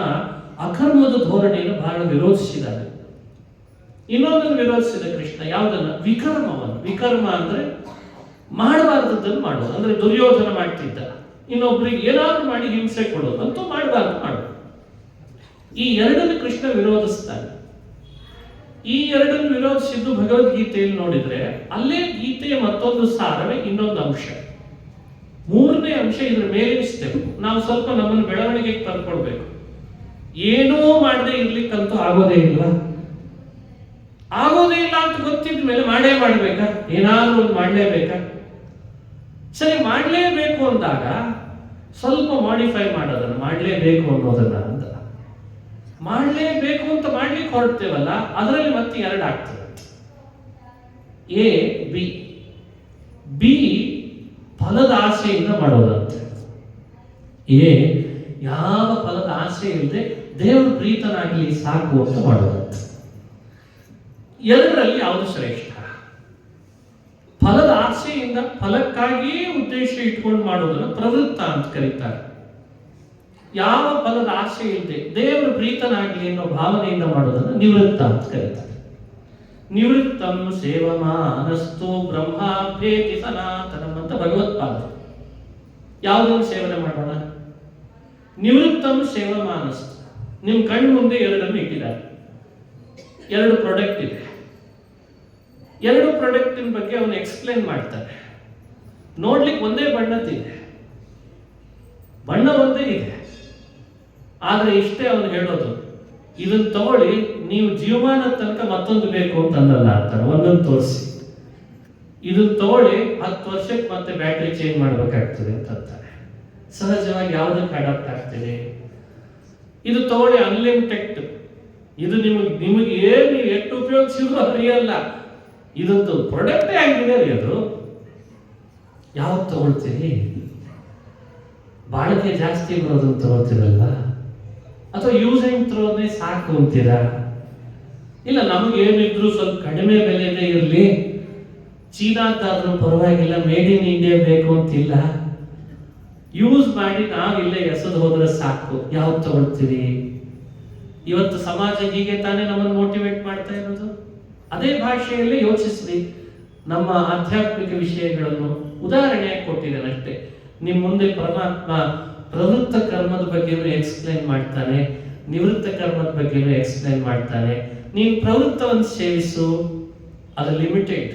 ಅಕರ್ಮದ ಧೋರಣೆಯನ್ನು ಬಹಳ ವಿರೋಧಿಸಿದ್ದಾನೆ. ಇನ್ನೊಂದನ್ನು ವಿರೋಧಿಸಿದ ಕೃಷ್ಣ, ಯಾವುದನ್ನ? ವಿಕರ್ಮವನ್ನು. ವಿಕರ್ಮ ಅಂದ್ರೆ ಮಾಡಬಾರ್ದದ್ದನ್ನು ಮಾಡೋದು. ಅಂದ್ರೆ ದುರ್ಯೋಧನ ಮಾಡ್ತಿದ್ದ, ಇನ್ನೊಬ್ರಿಗೆ ಏನಾದ್ರು ಮಾಡಿ ಹಿಂಸೆ ಕೊಡೋದು, ಅಂತೂ ಮಾಡಬಾರ್ದು ಮಾಡೋದು. ಈ ಎರಡನ್ನು ಕೃಷ್ಣ ವಿರೋಧಿಸ್ತಾನೆ. ಈ ಎರಡನ್ನು ವಿರೋಧಿಸಿದ್ದು ಭಗವದ್ಗೀತೆಯಲ್ಲಿ ನೋಡಿದ್ರೆ ಅಲ್ಲೇ ಗೀತೆಯ ಮತ್ತೊಂದು ಸಾರವೇ ಇನ್ನೊಂದು ಅಂಶ. ಮೂರನೇ ಅಂಶ ಇದ್ರ ಮೇಲಿನ ಸ್ಟೆಪ್. ನಾವು ಸ್ವಲ್ಪ ನಮ್ಮನ್ನು ಬೆಳವಣಿಗೆಗೆ ತಂದ್ಕೊಳ್ಬೇಕು. ಏನೂ ಮಾಡದೆ ಇರ್ಲಿಕ್ಕಂತೂ ಆಗೋದೇ ಇಲ್ಲ ಅಂತ ಗೊತ್ತಿದ್ದ ಮೇಲೆ ಮಾಡಬೇಕಾ? ಏನಾದ್ರೂ ಒಂದು ಮಾಡಲೇಬೇಕಾ? ಸರಿ, ಮಾಡಲೇಬೇಕು ಅಂದಾಗ ಸ್ವಲ್ಪ ಮಾಡಿಫೈ ಮಾಡೋದನ್ನ, ಮಾಡಲೇಬೇಕು ಅನ್ನೋದನ್ನ ಅಂತ ಮಾಡಲೇಬೇಕು ಅಂತ ಮಾಡ್ಲಿಕ್ಕೆ ಹೊರಡ್ತೇವಲ್ಲ, ಅದರಲ್ಲಿ ಮತ್ತೆ ಎರಡು ಆಗ್ತದೆ. ಎ ಬಿ ಫಲದ ಆಸೆಯಿಂದ ಮಾಡೋದಂತೆ. ಎ ಯಾವ ಫಲದ ಆಸೆ ಇಲ್ಲದೆ ದೇವರು ಪ್ರೀತನಾಗಲಿ ಸಾಕು ಅಂತ ಮಾಡೋದಂತೆ. ಎರಡರಲ್ಲಿ ಯಾವುದು ಶ್ರೇಷ್ಠ? ಫಲದ ಆಸೆಯಿಂದ, ಫಲಕ್ಕಾಗಿಯೇ ಉದ್ದೇಶ ಇಟ್ಕೊಂಡು ಮಾಡೋದನ್ನ ಪ್ರವೃತ್ತ ಅಂತ ಕರೀತಾರೆ. ಯಾವ ಫಲದ ಆಸೆ ಇಲ್ಲದೆ ದೇವರು ಪ್ರೀತನಾಗಲಿ ಅನ್ನೋ ಭಾವನೆಯಿಂದ ಮಾಡೋದನ್ನ ನಿವೃತ್ತ ಅಂತ ಕರೀತಾರೆ. ನಿವೃತ್ತಂ ಸೇವಮಾನಸ್ತು ಬ್ರಹ್ಮಾಭ್ಯೇತಿ ಸನಾತನಂ ಅಂತ ಭಗವತ್ಪಾದ. ಯಾವುದನ್ನು ಸೇವನೆ ಮಾಡೋಣ? ನಿವೃತ್ತಂ ಸೇವಮಾನಸ್ತು. ನಿಮ್ಮ ಕಣ್ಣು ಮುಂದೆ ಎರಡನ್ನು ಇಟ್ಟಿದ್ದಾರೆ. ಎರಡು ಪ್ರಾಡಕ್ಟ್ ಇದೆ. ಎರಡು ಪ್ರಾಡಕ್ಟಿನ ಬಗ್ಗೆ ಅವನು ಎಕ್ಸ್ಪ್ಲೇನ್ ಮಾಡ್ತಾರೆ. ನೋಡ್ಲಿಕ್ಕೆ ಒಂದೇ ಬಣ್ಣದ್ದಿದೆ, ಬಣ್ಣ ಒಂದೇ ಇದೆ, ಆದ್ರೆ ಇಷ್ಟೇ ಅವನು ಹೇಳೋದು, ಇದನ್ನ ತಗೊಳ್ಳಿ, ನೀವು ಜೀವಮಾನದ ತನಕ ಮತ್ತೊಂದು ಬೇಕು ಅಂತ ಅನ್ನಲ್ಲ ಅಂತಾರೆ, ಒಂದೊಂದು ತೋರಿಸಿ. ಇದು ತಗೊಳ್ಳಿ 10 ವರ್ಷಕ್ಕೆ ಮತ್ತೆ ಬ್ಯಾಟ್ರಿ ಚೇಂಜ್ ಮಾಡ್ಬೇಕಾಗ್ತದೆ ಅಂತ ಅಂತಾರೆ. ಸಹಜವಾಗಿ ಯಾವುದಕ್ಕೆ ಅಡಾಪ್ಟ್ ಆಗ್ತದೆ? ಇದು ತಗೊಳ್ಳಿ ಅನ್ಲಿಮಿಟೆಡ್, ಇದು ನಿಮಗೆ ಏನು ಎಷ್ಟು ಉಪಯೋಗಿಸಿದ್ರು ಅರಿಯಲ್ಲ, ಇದೊಂದು ಪ್ರಾಡಕ್ಟೇ ಆಗಿದೆ ರೀ. ಅದು ಯಾವ್ದು ತಗೊಳ್ತೀರಿ? ಬಾಳಿಕೆ ಜಾಸ್ತಿ ಬರೋದನ್ನು ತಗೊಳ್ತೀರಲ್ಲ, ಅಥವಾ ಯೂಸ್ ಆ್ಯಂಡ್ ಥ್ರೋನೇ ಸಾಕು ಅಂತೀರಾ? ಇಲ್ಲ, ನಮಗೇನಿದ್ರು ಸ್ವಲ್ಪ ಕಡಿಮೆ ಬೆಲೆದೇ ಇರಲಿ, ಚೀನಾದಾದ್ರೂ ಪರವಾಗಿಲ್ಲ, ಮೇಡ್ ಇನ್ ಇಂಡಿಯಾ ಬೇಕು ಅಂತಿಲ್ಲ, ಯೂಸ್ ಮಾಡಿ ನಾವಿಲ್ಲೇ ಎಸೆದು ಹೋದ್ರೆ ಸಾಕು. ಯಾವ್ದು ತಗೊಳ್ತೀರಿ? ಇವತ್ತು ಸಮಾಜ ಹೀಗೆ ತಾನೇ ನಮ್ಮನ್ನು ಮೋಟಿವೇಟ್ ಮಾಡ್ತಾ ಇರೋದು. ಅದೇ ಭಾಷೆಯಲ್ಲಿ ಯೋಚಿಸ್ರಿ. ನಮ್ಮ ಆಧ್ಯಾತ್ಮಿಕ ವಿಷಯಗಳನ್ನು ಉದಾಹರಣೆ ಕೊಟ್ಟಿದ್ದೇನೆ ಅಷ್ಟೇ. ನಿಮ್ಮ ಮುಂದೆ ಪರಮಾತ್ಮ ಪ್ರವೃತ್ತ ಕರ್ಮದ ಬಗ್ಗೆನೂ ಎಕ್ಸ್ಪ್ಲೈನ್ ಮಾಡ್ತಾನೆ, ನಿವೃತ್ತ ಕರ್ಮದ ಬಗ್ಗೆನೂ ಎಕ್ಸ್ಪ್ಲೈನ್ ಮಾಡ್ತಾನೆ. ನೀನು ಪ್ರವೃತ್ತವನ್ನು ಸೇವಿಸು, ಅದು ಲಿಮಿಟೆಡ್,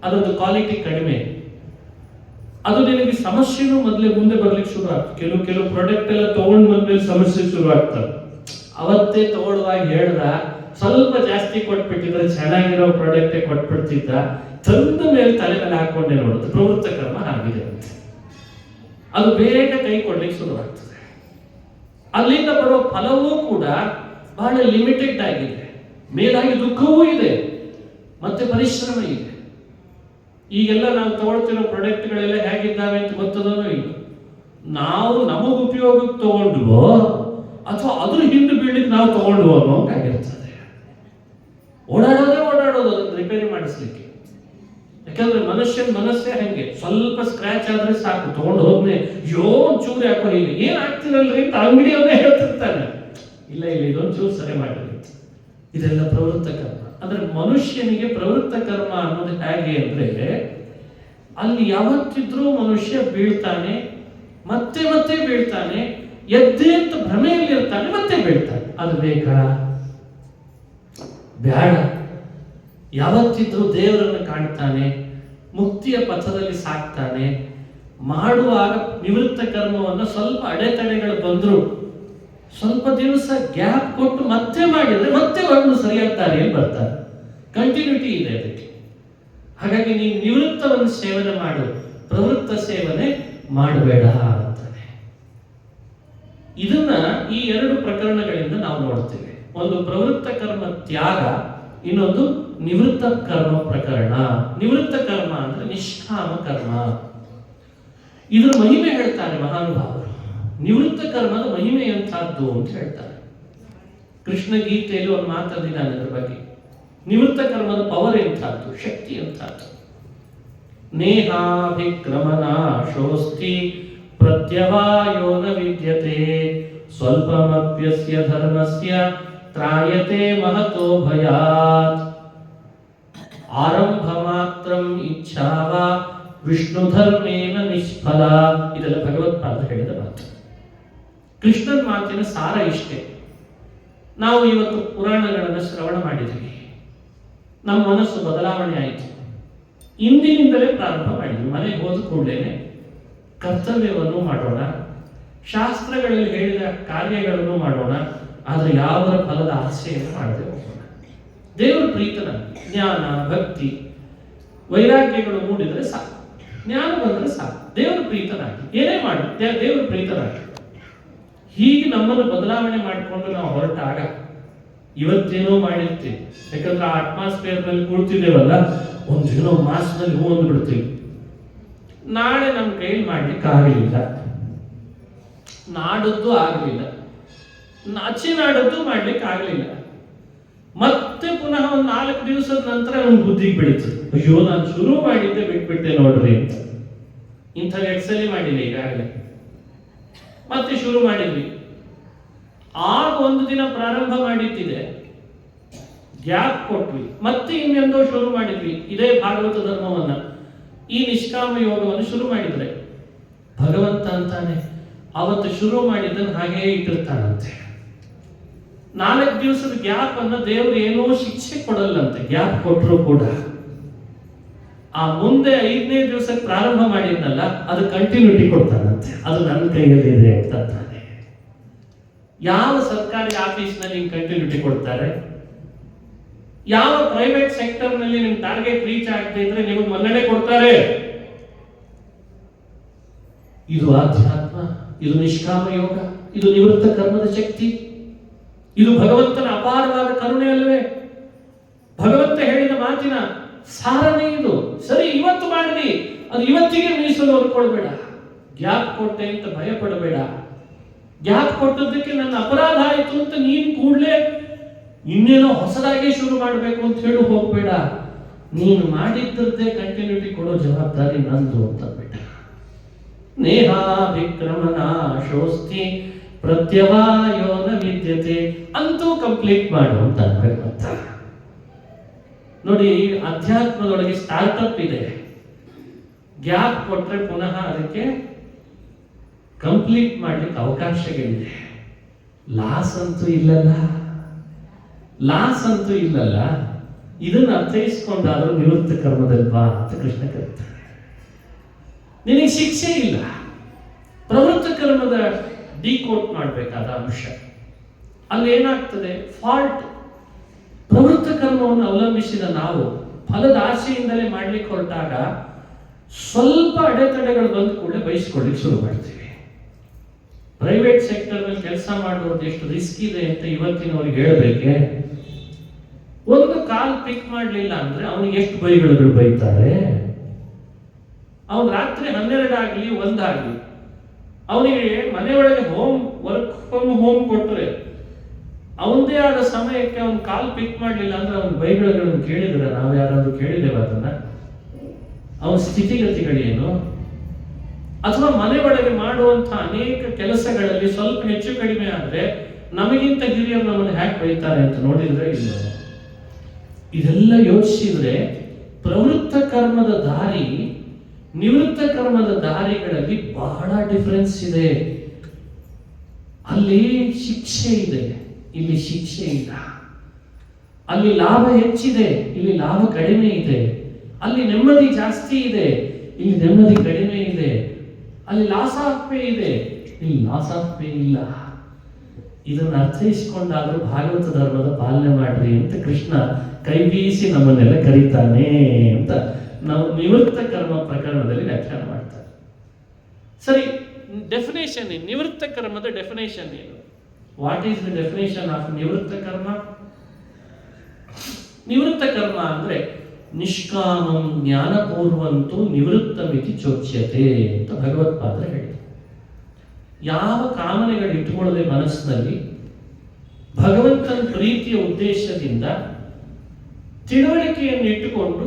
ಅದೊಂದು ಕ್ವಾಲಿಟಿ ಕಡಿಮೆ, ಅದು ನಿನಗೆ ಸಮಸ್ಯೆನೂ ಮುಂದೆ ಬರ್ಲಿಕ್ಕೆ ಶುರು ಆಗ್ತದೆ. ಕೆಲವು ಪ್ರಾಡಕ್ಟ್ ಎಲ್ಲ ತಗೊಂಡು ಬಂದ್ಮೇಲೆ ಸಮಸ್ಯೆ ಶುರು ಆಗ್ತದೆ. ಅವತ್ತೇ ತಗೊಳ್ಳುವಾಗ ಹೇಳ್ದ, ಸ್ವಲ್ಪ ಜಾಸ್ತಿ ಕೊಟ್ಬಿಟ್ಟಿದ್ರೆ ಚೆನ್ನಾಗಿರೋ ಪ್ರಾಡಕ್ಟೇ ಕೊಟ್ಬಿಡ್ತಿದ್ದ, ತಂದ ಮೇಲೆ ತಲೆ ಮೇಲೆ ಹಾಕೊಂಡೆ ನೋಡುತ್ತೆ. ಪ್ರವೃತ್ತ ಕರ್ಮ ಆಗಿದೆ ಅಂತ ಅದು ಬೇಗ ಕೈ ಕೊಡ್ಲಿಕ್ಕೆ ಶುರುವಾಗ್ತದೆ. ಅಲ್ಲಿಂದ ಬರೋ ಫಲವೂ ಕೂಡ ಬಹಳ ಲಿಮಿಟೆಡ್ ಆಗಿದೆ. ಮೇಲಾಗಿ ದುಃಖವೂ ಇದೆ, ಮತ್ತೆ ಪರಿಶ್ರಮ ಇದೆ. ಈಗೆಲ್ಲ ನಾವು ತಗೊಳ್ತಿರೋ ಪ್ರಾಡಕ್ಟ್ಗಳೆಲ್ಲ ಹೇಗಿದ್ದಾವೆ ಅಂತ ಗೊತ್ತದೋ ಇಲ್ಲ. ನಾವು ನಮಗ ಉಪಯೋಗಕ್ಕೆ ತಗೊಂಡ್ವೋ ಅಥವಾ ಅದ್ರ ಹಿಂದೆ ಬೀಳಿಗೆ ನಾವು ತಗೊಂಡ್ವೋ ಅನ್ನೋಂಗಾಗಿರ್ತದೆ. ಓಡಾಡೋದೇ ಅದನ್ನು ರಿಪೇರಿ ಮಾಡಿಸ್ಲಿಕ್ಕೆ. ಯಾಕಂದ್ರೆ ಮನುಷ್ಯನ ಮನಸ್ಸೇ ಹಂಗೆ, ಸ್ವಲ್ಪ ಸ್ಕ್ರಾಚ್ ಆದ್ರೆ ಸಾಕು ತಗೊಂಡು ಹೋದ್ನೆ, ಒಂಚೂರು ಯಾಕೋ ಹೀಗೆ ಏನ್ ಆಗ್ತಿರಲ್ರಿ ಅಂತ ಅಂಗಡಿಯವನೇ ಹೇಳ್ತಿರ್ತಾನೆ. ಇಲ್ಲ ಇದೊಂದು ಚೂರು ಸರಿ ಮಾಡಿರಿ. ಇದೆಲ್ಲ ಪ್ರವೃತ್ತ ಕರ್ಮ. ಅಂದ್ರೆ ಮನುಷ್ಯನಿಗೆ ಪ್ರವೃತ್ತ ಕರ್ಮ ಅನ್ನೋದು ಹೇಗೆ ಅಂದ್ರೆ, ಅಲ್ಲಿ ಯಾವತ್ತಿದ್ರೂ ಮನುಷ್ಯ ಬೀಳ್ತಾನೆ, ಮತ್ತೆ ಮತ್ತೆ ಬೀಳ್ತಾನೆ, ಎದ್ದೆ ಅಂತ ಭ್ರಮೆಯಲ್ಲಿ ಇರ್ತಾನೆ, ಮತ್ತೆ ಬೀಳ್ತಾನೆ. ಅದು ಬೇಕಾ? ಬೇಡ. ಯಾವತ್ತಿದ್ರೂ ದೇವರನ್ನು ಕಾಣ್ತಾನೆ, ಮುಕ್ತಿಯ ಪಥದಲ್ಲಿ ಸಾಕ್ತಾನೆ. ಮಾಡುವಾಗ ನಿವೃತ್ತ ಕರ್ಮವನ್ನು ಸ್ವಲ್ಪ ಅಡೆತಡೆಗಳು ಬಂದ್ರು ಸ್ವಲ್ಪ ದಿವಸ ಗ್ಯಾಪ್ ಕೊಟ್ಟು ಮತ್ತೆ ಮಾಡಿದ್ರೆ ಮತ್ತೆ ಒಂದು ಸರಿಯಾದ ದಾರಿಯಲ್ಲಿ ಬರ್ತಾರೆ. ಕಂಟಿನ್ಯೂಟಿ ಇದೆ ಅದಕ್ಕೆ. ಹಾಗಾಗಿ ನೀನು ನಿವೃತ್ತವನ್ನು ಸೇವನೆ ಮಾಡು, ಪ್ರವೃತ್ತ ಸೇವನೆ ಮಾಡಬೇಡ ಅಂತಾನೆ. ಇದನ್ನ ಈ 2 ಪ್ರಕರಣಗಳಿಂದ ನಾವು ನೋಡ್ತೇವೆ. ಒಂದು ಪ್ರವೃತ್ತ ಕರ್ಮ ತ್ಯಾಗ, ಇನ್ನೊಂದು ನಿವೃತ್ತ ಕರ್ಮ ಪ್ರಕರಣ. ನಿವೃತ್ತ ಕರ್ಮ ಅಂದ್ರೆ ನಿಷ್ಕಾಮ ಕರ್ಮ. ಇದರ ಮಹಿಮೆ ಹೇಳ್ತಾರೆ ಮಹಾನುಭಾವರು. ನಿವೃತ್ತ ಕರ್ಮದ ಮಹಿಮೆ ಎಂಥದ್ದು ಅಂತ ಹೇಳ್ತಾರೆ. ಕೃಷ್ಣ ಗೀತೆಯಲ್ಲಿ ಒಂದು ಮಾತಾಡಿದ್ದಾನೆ ಅದರ ಬಗ್ಗೆ. ನಿವೃತ್ತ ಕರ್ಮದ ಪವರ್ ಎಂಥದ್ದು, ಶಕ್ತಿ ಎಂಥದ್ದು. ನೇಹಾಭಿಕ್ರಮನಾಶೋಸ್ತಿ ಪ್ರತ್ಯವಾಯೋ ನ ವಿದ್ಯತೆ ಸ್ವಲ್ಪಮಪ್ಯಸ್ಯ ಧರ್ಮಸ್ಯ ತ್ರಾಯತೆ ಮಹತೋ ಭಯಾತ್ ಆರಂಭ ಮಾತ್ರಂ ಇಚ್ಛಾವ ವಿಷ್ಣು ಧರ್ಮೇನ ನಿಷ್ಫಲ. ಇದೆಲ್ಲ ಭಗವತ್ಪಾದ ಹೇಳಿದ ಮಾತು. ಕೃಷ್ಣನ ಮಾತಿನ ಸಾರ ಇಷ್ಟೇ. ನಾವು ಇವತ್ತು ಪುರಾಣಗಳನ್ನು ಶ್ರವಣ ಮಾಡಿದ್ವಿ, ನಮ್ಮ ಮನಸ್ಸು ಬದಲಾವಣೆ ಆಯಿತು. ಇಂದಿನಿಂದಲೇ ಪ್ರಾರಂಭ ಮಾಡಿದ್ವಿ. ಮನೆಗೆ ಹೋದ ಕೂಡಲೇ ಕರ್ತವ್ಯವನ್ನು ಮಾಡೋಣ, ಶಾಸ್ತ್ರಗಳಲ್ಲಿ ಹೇಳಿದ ಕಾರ್ಯಗಳನ್ನು ಮಾಡೋಣ, ಆದರೆ ಯಾವ ಫಲದ ಆಸೆಯನ್ನು ಮಾಡದೆ ಹೋಗೋಣ. ದೇವರು ಪ್ರೀತನಾಗಿ ಜ್ಞಾನ, ಭಕ್ತಿ, ವೈರಾಗ್ಯಗಳು ಮೂಡಿದರೆ ಸಾಕು, ಜ್ಞಾನ ಬಂದರೆ ಸಾಕು. ದೇವರು ಪ್ರೀತನಾಗಿ ಏನೇ ಮಾಡಿ ದೇವರು ಪ್ರೀತನಾಗಿ ಹೀಗೆ ನಮ್ಮನ್ನು ಬದಲಾವಣೆ ಮಾಡಿಕೊಂಡು ನಾವು ಹೊರಟಾಗ ಇವತ್ತೇನೋ ಮಾಡಿರ್ತೀವಿ. ಯಾಕಂದ್ರೆ ಆ ಅಟ್ಮಾಸ್ಫಿಯರ್ ನಲ್ಲಿ ಕೂಡ್ತಿದ್ದೇವಲ್ಲ, ಒಂದೇನೋ ಮಾಸದಲ್ಲಿ ಹೂ ಬಿಡ್ತೀವಿ. ನಾಳೆ ನಮ್ಮ ಕೈಲಿ ಮಾಡ್ಲಿಕ್ಕೆ ಆಗಲಿಲ್ಲ, ನಾಡದ್ದು ಆಗಲಿಲ್ಲ, ನಾಚಿ ನಾಡದ್ದು ಮಾಡ್ಲಿಕ್ಕೆ ಆಗಲಿಲ್ಲ. ಮತ್ತೆ ಪುನಃ ಒಂದು 4 ದಿವಸದ ನಂತರ ನಮ್ಗೆ ಬುದ್ಧಿಗೆ ಬೆಳೀತದೆ, ಅಯ್ಯೋ ನಾನು ಶುರು ಮಾಡಿದ್ದೆ ಬಿಟ್ಬಿಟ್ಟೆ ನೋಡ್ರಿ ಅಂತ. ಇಂಥ ಎಕ್ಸಲಿ ಮಾಡಿಲ್ಲ ಈಗಾಗಲೇ, ಮತ್ತೆ ಶುರು ಮಾಡಿದ್ವಿ. ಆಗ ಒಂದು ದಿನ ಪ್ರಾರಂಭ ಮಾಡಿದ್ದಿದೆ, ಗ್ಯಾಪ್ ಕೊಟ್ವಿ, ಮತ್ತೆ ಇನ್ನೊಂದು ಶುರು ಮಾಡಿದ್ವಿ. ಇದೇ ಭಾಗವತ ಧರ್ಮವನ್ನ, ಈ ನಿಷ್ಕಾಮ ಯೋಗವನ್ನು ಶುರು ಮಾಡಿದ್ರೆ ಭಗವಂತ ಅಂತಾನೆ ಅವತ್ತು ಶುರು ಮಾಡಿದ್ದನ್ನು ಹಾಗೇ ಇಟ್ಟಿರ್ತಾನಂತೆ. 4 ದಿವಸದ ಗ್ಯಾಪ್ ಅನ್ನ ದೇವರು ಏನೋ ಶಿಕ್ಷೆ ಕೊಡಲ್ಲಂತೆ. ಗ್ಯಾಪ್ ಕೊಟ್ಟರು ಕೂಡ ಆ ಮುಂದೆ 5ನೇ ದಿವಸಕ್ಕೆ ಪ್ರಾರಂಭ ಮಾಡಿದ್ನಲ್ಲ, ಅದು ಕಂಟಿನ್ಯೂಟಿ ಕೊಡ್ತಾನಂತೆ. ಅದು ನನ್ನ ಕೈಯಲ್ಲಿ ಇದೆ ಅಂತ ಅಂತಾನೆ. ಯಾವ ಸರ್ಕಾರಿ ಆಫೀಸ್ನಲ್ಲಿ ನಿಮ್ಗೆ ಕಂಟಿನ್ಯೂಟಿ ಕೊಡ್ತಾರೆ? ಯಾವ ಪ್ರೈವೇಟ್ ಸೆಕ್ಟರ್ ನಲ್ಲಿ ನಿಮ್ ಟಾರ್ಗೆಟ್ ರೀಚ್ ಆಗದೆ ಇದ್ರೆ ನಿಮಗೆ ಮನ್ನಣೆ ಕೊಡ್ತಾರೆ? ಇದು ಆಧ್ಯಾತ್ಮ, ಇದು ನಿಷ್ಕಾಮ ಯೋಗ, ಇದು ನಿವೃತ್ತ ಕರ್ಮದ ಶಕ್ತಿ, ಇದು ಭಗವಂತನ ಅಪಾರವಾದ ಕರುಣೆ ಅಲ್ಲವೇ? ಭಗವಂತ ಹೇಳಿದ ಮಾತಿನ ಸಾರನೇ ಇದು. ಸರಿ, ಇವತ್ತು ಮಾಡಿದಿ, ಅದು ಇವತ್ತಿಗೆ ಮೀಸಲು ಅಂದ್ಕೊಳ್ಬೇಡ. ಗ್ಯಾಪ್ ಕೊಟ್ಟೆ ಅಂತ ಭಯ ಪಡಬೇಡ. ಗ್ಯಾಪ್ ಕೊಟ್ಟದ್ದಕ್ಕೆ ನನ್ನ ಅಪರಾಧ ಆಯಿತು ಅಂತ ನೀನು ಕೂಡಲೇ ಇನ್ನೇನೋ ಹೊಸದಾಗಿ ಶುರು ಮಾಡಬೇಕು ಅಂತ ಹೇಳಿ ಹೋಗ್ಬೇಡ. ನೀನು ಮಾಡಿದ್ದದ್ದೇ ಕಂಟಿನ್ಯೂಟಿ ಕೊಡೋ ಜವಾಬ್ದಾರಿ ನಂದು ಅಂತ ಬಿಟ್ಟ. ನೇಹಾಭಿಕ್ರಮನಾಶೋಸ್ತಿ ಪ್ರತ್ಯವಾಯೋ ನ ವಿದ್ಯತೆ, ಅಂತೂ ಕಂಪ್ಲೀಟ್ ಮಾಡು ಅಂತ ಭಗವಂತ. ನೋಡಿ, ಅಧ್ಯಾತ್ಮದೊಳಗೆ ಸ್ಟಾರ್ಟ್ಅಪ್ ಇದೆ. ಗ್ಯಾಪ್ ಕೊಟ್ರೆ ಪುನಃ ಅದಕ್ಕೆ ಕಂಪ್ಲೀಟ್ ಮಾಡ್ಲಿಕ್ಕೆ ಅವಕಾಶಗಳಿದೆ. ಲಾಸ್ ಅಂತೂ ಇಲ್ಲಲ್ಲ, ಲಾಸ್ ಅಂತೂ ಇಲ್ಲಲ್ಲ. ಇದನ್ನು ಅರ್ಥೈಸ್ಕೊಂಡಾದ್ರೂ ನಿವೃತ್ತ ಕರ್ಮದಲ್ಲಿ ಬಾ ಅಂತ ಕೃಷ್ಣ ಕರೀತಾನೆ. ನಿನಗೆ ಶಿಕ್ಷೆ ಇಲ್ಲ. ಪ್ರವೃತ್ತ ಕರ್ಮದ ಡಿಕೋಡ್ ಮಾಡಬೇಕಾದ ಅಂಶ ಅಲ್ಲಿ ಏನಾಗ್ತದೆ? ಫಾಲ್ಟ್. ಪ್ರವೃತ್ತ ಕರ್ಮವನ್ನು ಅವಲಂಬಿಸಿದ ನಾವು ಫಲದ ಆಸೆಯಿಂದಲೇ ಮಾಡ್ಲಿಕ್ಕೆ ಹೊರಟಾಗ ಸ್ವಲ್ಪ ಅಡೆತಡೆಗಳು ಬಂದ ಕೂಡಲೇ ಬಯಸ್ಕೊಳ್ಳಿಕ್ಕೆ ಶುರು ಮಾಡ್ತೀವಿ. ಪ್ರೈವೇಟ್ ಸೆಕ್ಟರ್ ನಲ್ಲಿ ಕೆಲಸ ಮಾಡುವುದು ಎಷ್ಟು ರಿಸ್ಕ್ ಇದೆ ಅಂತ ಇವತ್ತಿನವ್ರಿಗೆ ಹೇಳಬೇಕೆ? ಒಂದು ಕಾಲ್ ಪಿಕ್ ಮಾಡಲಿಲ್ಲ ಅಂದ್ರೆ ಅವನಿಗೆ ಎಷ್ಟು ಬೈಗಳು ಬೈತಾರೆ. ಅವನು ರಾತ್ರಿ 12 ಆಗಲಿ 1 ಆಗಲಿ ಅವನಿಗೆ ಮನೆಯೊಳಗೆ ವರ್ಕ್ ಫ್ರಮ್ ಹೋಮ್ ಕೊಟ್ಟರೆ ಅವನದೇ ಆದ ಸಮಯಕ್ಕೆ ಅವನು ಕಾಲ್ ಪಿಕ್ ಮಾಡಲಿಲ್ಲ ಅಂದ್ರೆ ಅವನ ಬೈಗಳನ್ನು ಕೇಳಿದ್ರೆ ನಾವು ಯಾರಾದ್ರೂ ಕೇಳಿದ್ದೇವೆ ಅದನ್ನ? ಅವನ ಸ್ಥಿತಿಗತಿಗಳೇನು? ಅಥವಾ ಮನೆ ಒಳಗೆ ಮಾಡುವಂತಹ ಅನೇಕ ಕೆಲಸಗಳಲ್ಲಿ ಸ್ವಲ್ಪ ಹೆಚ್ಚು ಕಡಿಮೆ ಆದ್ರೆ ನಮಗಿಂತ ಹಿರಿಯರು ನಮ್ಮನ್ನು ಹ್ಯಾಕ್ ಬೈತಾರೆ ಅಂತ ನೋಡಿದ್ರೆ ಇಲ್ಲ. ಇದೆಲ್ಲ ಯೋಚಿಸಿದ್ರೆ ಪ್ರವೃತ್ತ ಕರ್ಮದ ದಾರಿ ನಿವೃತ್ತ ಕರ್ಮದ ದಾರಿಗಳಲ್ಲಿ ಬಹಳ ಡಿಫರೆನ್ಸ್ ಇದೆ. ಅಲ್ಲಿ ಶಿಕ್ಷೆ ಇದೆ, ಇಲ್ಲಿ ಶಿಕ್ಷೆ ಇಲ್ಲ. ಅಲ್ಲಿ ಲಾಭ ಹೆಚ್ಚಿದೆ, ಇಲ್ಲಿ ಲಾಭ ಕಡಿಮೆ ಇದೆ. ಅಲ್ಲಿ ನೆಮ್ಮದಿ ಜಾಸ್ತಿ ಇದೆ, ಇಲ್ಲಿ ನೆಮ್ಮದಿ ಕಡಿಮೆ ಇದೆ. ಅಲ್ಲಿ ಲಾಸ್ ಆಫ್ ಪೇ ಇದೆ, ಇಲ್ಲಿ ಲಾಸ್ ಆಫ್ ಪೇ ಇಲ್ಲ. ಇದನ್ನು ಅರ್ಥೈಸಿಕೊಂಡಾದ್ರೂ ಭಾಗವತ ಧರ್ಮದ ಪಾಲನೆ ಮಾಡ್ರಿ ಅಂತ ಕೃಷ್ಣ ಕೈ ಬೀಸಿ ನಮ್ಮನ್ನೆಲ್ಲ ಕರೀತಾನೆ ಅಂತ ನಾವು ನಿವೃತ್ತ ಕರ್ಮ ಪ್ರಕರಣದಲ್ಲಿ ವ್ಯಾಖ್ಯಾನ ಮಾಡ್ತಾರೆ. ಸರಿ, ಡೆಫಿನೇಷನ್ ನಿವೃತ್ತ ಕರ್ಮದ ಡೆಫಿನೇಷನ್ ಏನು? What is the definition of ನಿವೃತ್ತ ಕರ್ಮ? ನಿವೃತ್ತ ಕರ್ಮ ಅಂದ್ರೆ ನಿಷ್ಕಾಮಂ ಜ್ಞಾನಪೂರ್ವಂತೂ ನಿವೃತ್ತ ಮಿತಿ ಚೋಚ್ಯತೆ ಅಂತ ಭಗವತ್ಪಾದರು ಹೇಳಿದರು. ಯಾವ ಕಾಮನೆಗಳು ಇಟ್ಟುಕೊಳ್ಳದೆ ಮನಸ್ಸಿನಲ್ಲಿ ಭಗವಂತನ ಪ್ರೀತಿಯ ಉದ್ದೇಶದಿಂದ ತಿಳುವಳಿಕೆಯನ್ನು ಇಟ್ಟುಕೊಂಡು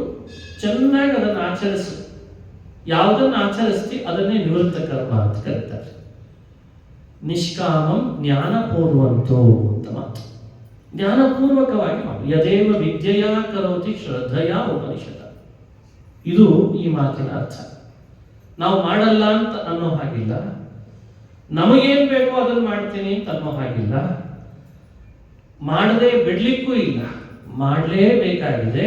ಚೆನ್ನಾಗಿ ಅದನ್ನು ಆಚರಿಸು. ಯಾವುದನ್ನು ಆಚರಿಸ್ತಿ ಅದನ್ನೇ ನಿವೃತ್ತ ಕರ್ಮ ಅಂತ ಕರೀತಾರೆ. ನಿಷ್ಕಾಮಂ ಜ್ಞಾನಪೂರ್ವಂತೋ ಅಂತ ಮಾತು. ಜ್ಞಾನಪೂರ್ವಕವಾಗಿ ಮಾಡು. ಯದೇವ ವಿದ್ಯೆಯ ಕರೋತಿ ಶ್ರದ್ಧೆಯ ಉಪನಿಷದ. ಇದು ಈ ಮಾತಿನ ಅರ್ಥ. ನಾವು ಮಾಡಲ್ಲ ಅಂತ ಅನ್ನೋ ಹಾಗಿಲ್ಲ, ನಮಗೇನ್ ಬೇಕೋ ಅದನ್ನು ಮಾಡ್ತೀನಿ ಅಂತ ಅನ್ನೋ ಹಾಗಿಲ್ಲ, ಮಾಡದೆ ಬಿಡ್ಲಿಕ್ಕೂ ಇಲ್ಲ, ಮಾಡಲೇಬೇಕಾಗಿದೆ.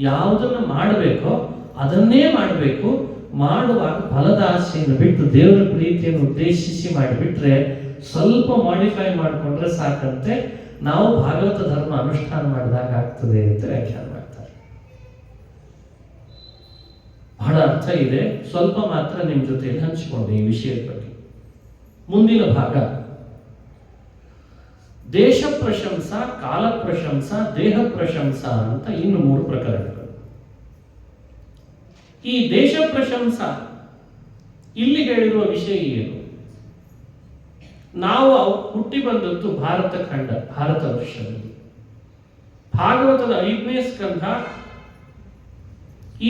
ಯಾವುದನ್ನು ಮಾಡಬೇಕೋ ಅದನ್ನೇ ಮಾಡಬೇಕು. ಮಾಡುವಾಗ ಫಲದ ಆಸೆಯನ್ನು ಬಿಟ್ಟು ದೇವರ ಪ್ರೀತಿಯನ್ನು ಉದ್ದೇಶಿಸಿ ಮಾಡಿಬಿಟ್ರೆ ಸ್ವಲ್ಪ ಮಾಡಿಫೈ ಮಾಡಿಕೊಂಡ್ರೆ ಸಾಕಂತೆ ನಾವು ಭಾಗವತ ಧರ್ಮ ಅನುಷ್ಠಾನ ಮಾಡಿದಾಗ ಆಗ್ತದೆ ಅಂತ ವ್ಯಾಖ್ಯಾನ ಮಾಡ್ತಾರೆ. ಬಹಳ ಅರ್ಥ ಇದೆ. ಸ್ವಲ್ಪ ಮಾತ್ರ ನಿಮ್ಮ ಜೊತೆಯಲ್ಲಿ ಹಂಚಿಕೊಂಡೆ ಈ ವಿಷಯದ ಬಗ್ಗೆ. ಮುಂದಿನ ಭಾಗ ದೇಶ ಪ್ರಶಂಸ, ಕಾಲ ಪ್ರಶಂಸ, ದೇಹ ಪ್ರಶಂಸ ಅಂತ ಇನ್ನು 3 ಪ್ರಕರಣಗಳು. ಈ ದೇಶ ಪ್ರಶಂಸ ಇಲ್ಲಿ ಹೇಳಿರುವ ವಿಷಯ ಏನು? ನಾವು ಹುಟ್ಟಿ ಬಂದದ್ದು ಭಾರತ ಖಂಡ, ಭಾರತ ವರ್ಷದಲ್ಲಿ. ಭಾಗವತದ 5ನೇ ಸ್ಕಂಧ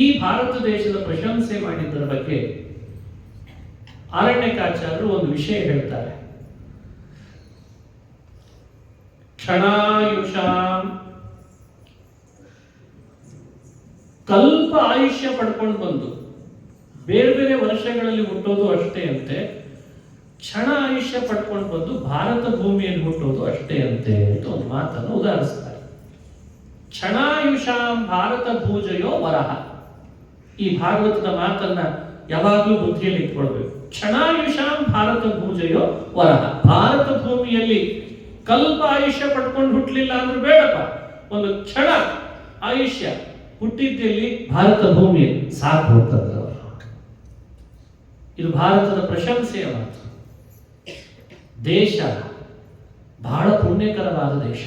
ಈ ಭಾರತ ದೇಶದ ಪ್ರಶಂಸೆ ಮಾಡಿದ್ದರ ಬಗ್ಗೆ ಆರಣ್ಯಕಾಚಾರ್ಯರು ಒಂದು ವಿಷಯ ಹೇಳ್ತಾರೆ. ಕ್ಷಣಾಯುಷಾಂ, ಕಲ್ಪ ಆಯುಷ್ಯ ಪಡ್ಕೊಂಡು ಬಂದು ಬೇರೆ ಬೇರೆ ವರ್ಷಗಳಲ್ಲಿ ಹುಟ್ಟೋದು ಅಷ್ಟೇ ಅಂತೆ, ಕ್ಷಣ ಆಯುಷ್ಯ ಪಡ್ಕೊಂಡು ಬಂದು ಭಾರತ ಭೂಮಿಯಲ್ಲಿ ಹುಟ್ಟೋದು ಅಷ್ಟೇ ಅಂತೆ ಅಂತ ಒಂದು ಮಾತನ್ನು ಉದಾಹರಿಸ್ತಾರೆ. ಕ್ಷಣಾಯುಷಾಂ ಭಾರತ ಭೂಜಯೋ ವರಹ. ಈ ಭಾಗವತದ ಮಾತನ್ನ ಯಾವಾಗಲೂ ಬುದ್ಧಿಯಲ್ಲಿ ಇಟ್ಕೊಳ್ಬೇಕು. ಕ್ಷಣಾಯುಷಾಂ ಭಾರತ ಭೂಜೆಯೋ ವರಹ. ಭಾರತ ಭೂಮಿಯಲ್ಲಿ ಕಲ್ಪ ಆಯುಷ್ಯ ಪಡ್ಕೊಂಡು ಹುಟ್ಟಲಿಲ್ಲ ಅಂದ್ರೆ ಬೇಡಪ್ಪ, ಒಂದು ಕ್ಷಣ ಆಯುಷ್ಯ ಹುಟ್ಟಿದ್ದಲ್ಲಿ ಭಾರತ ಭೂಮಿಯಲ್ಲಿ ಸಾಕು ಹೋಗ್ತದ್ರು ಅವರು. ಇದು ಭಾರತದ ಪ್ರಶಂಸೆಯ ಮಾತು. ದೇಶ ಬಹಳ ಪುಣ್ಯಕರವಾದ ದೇಶ.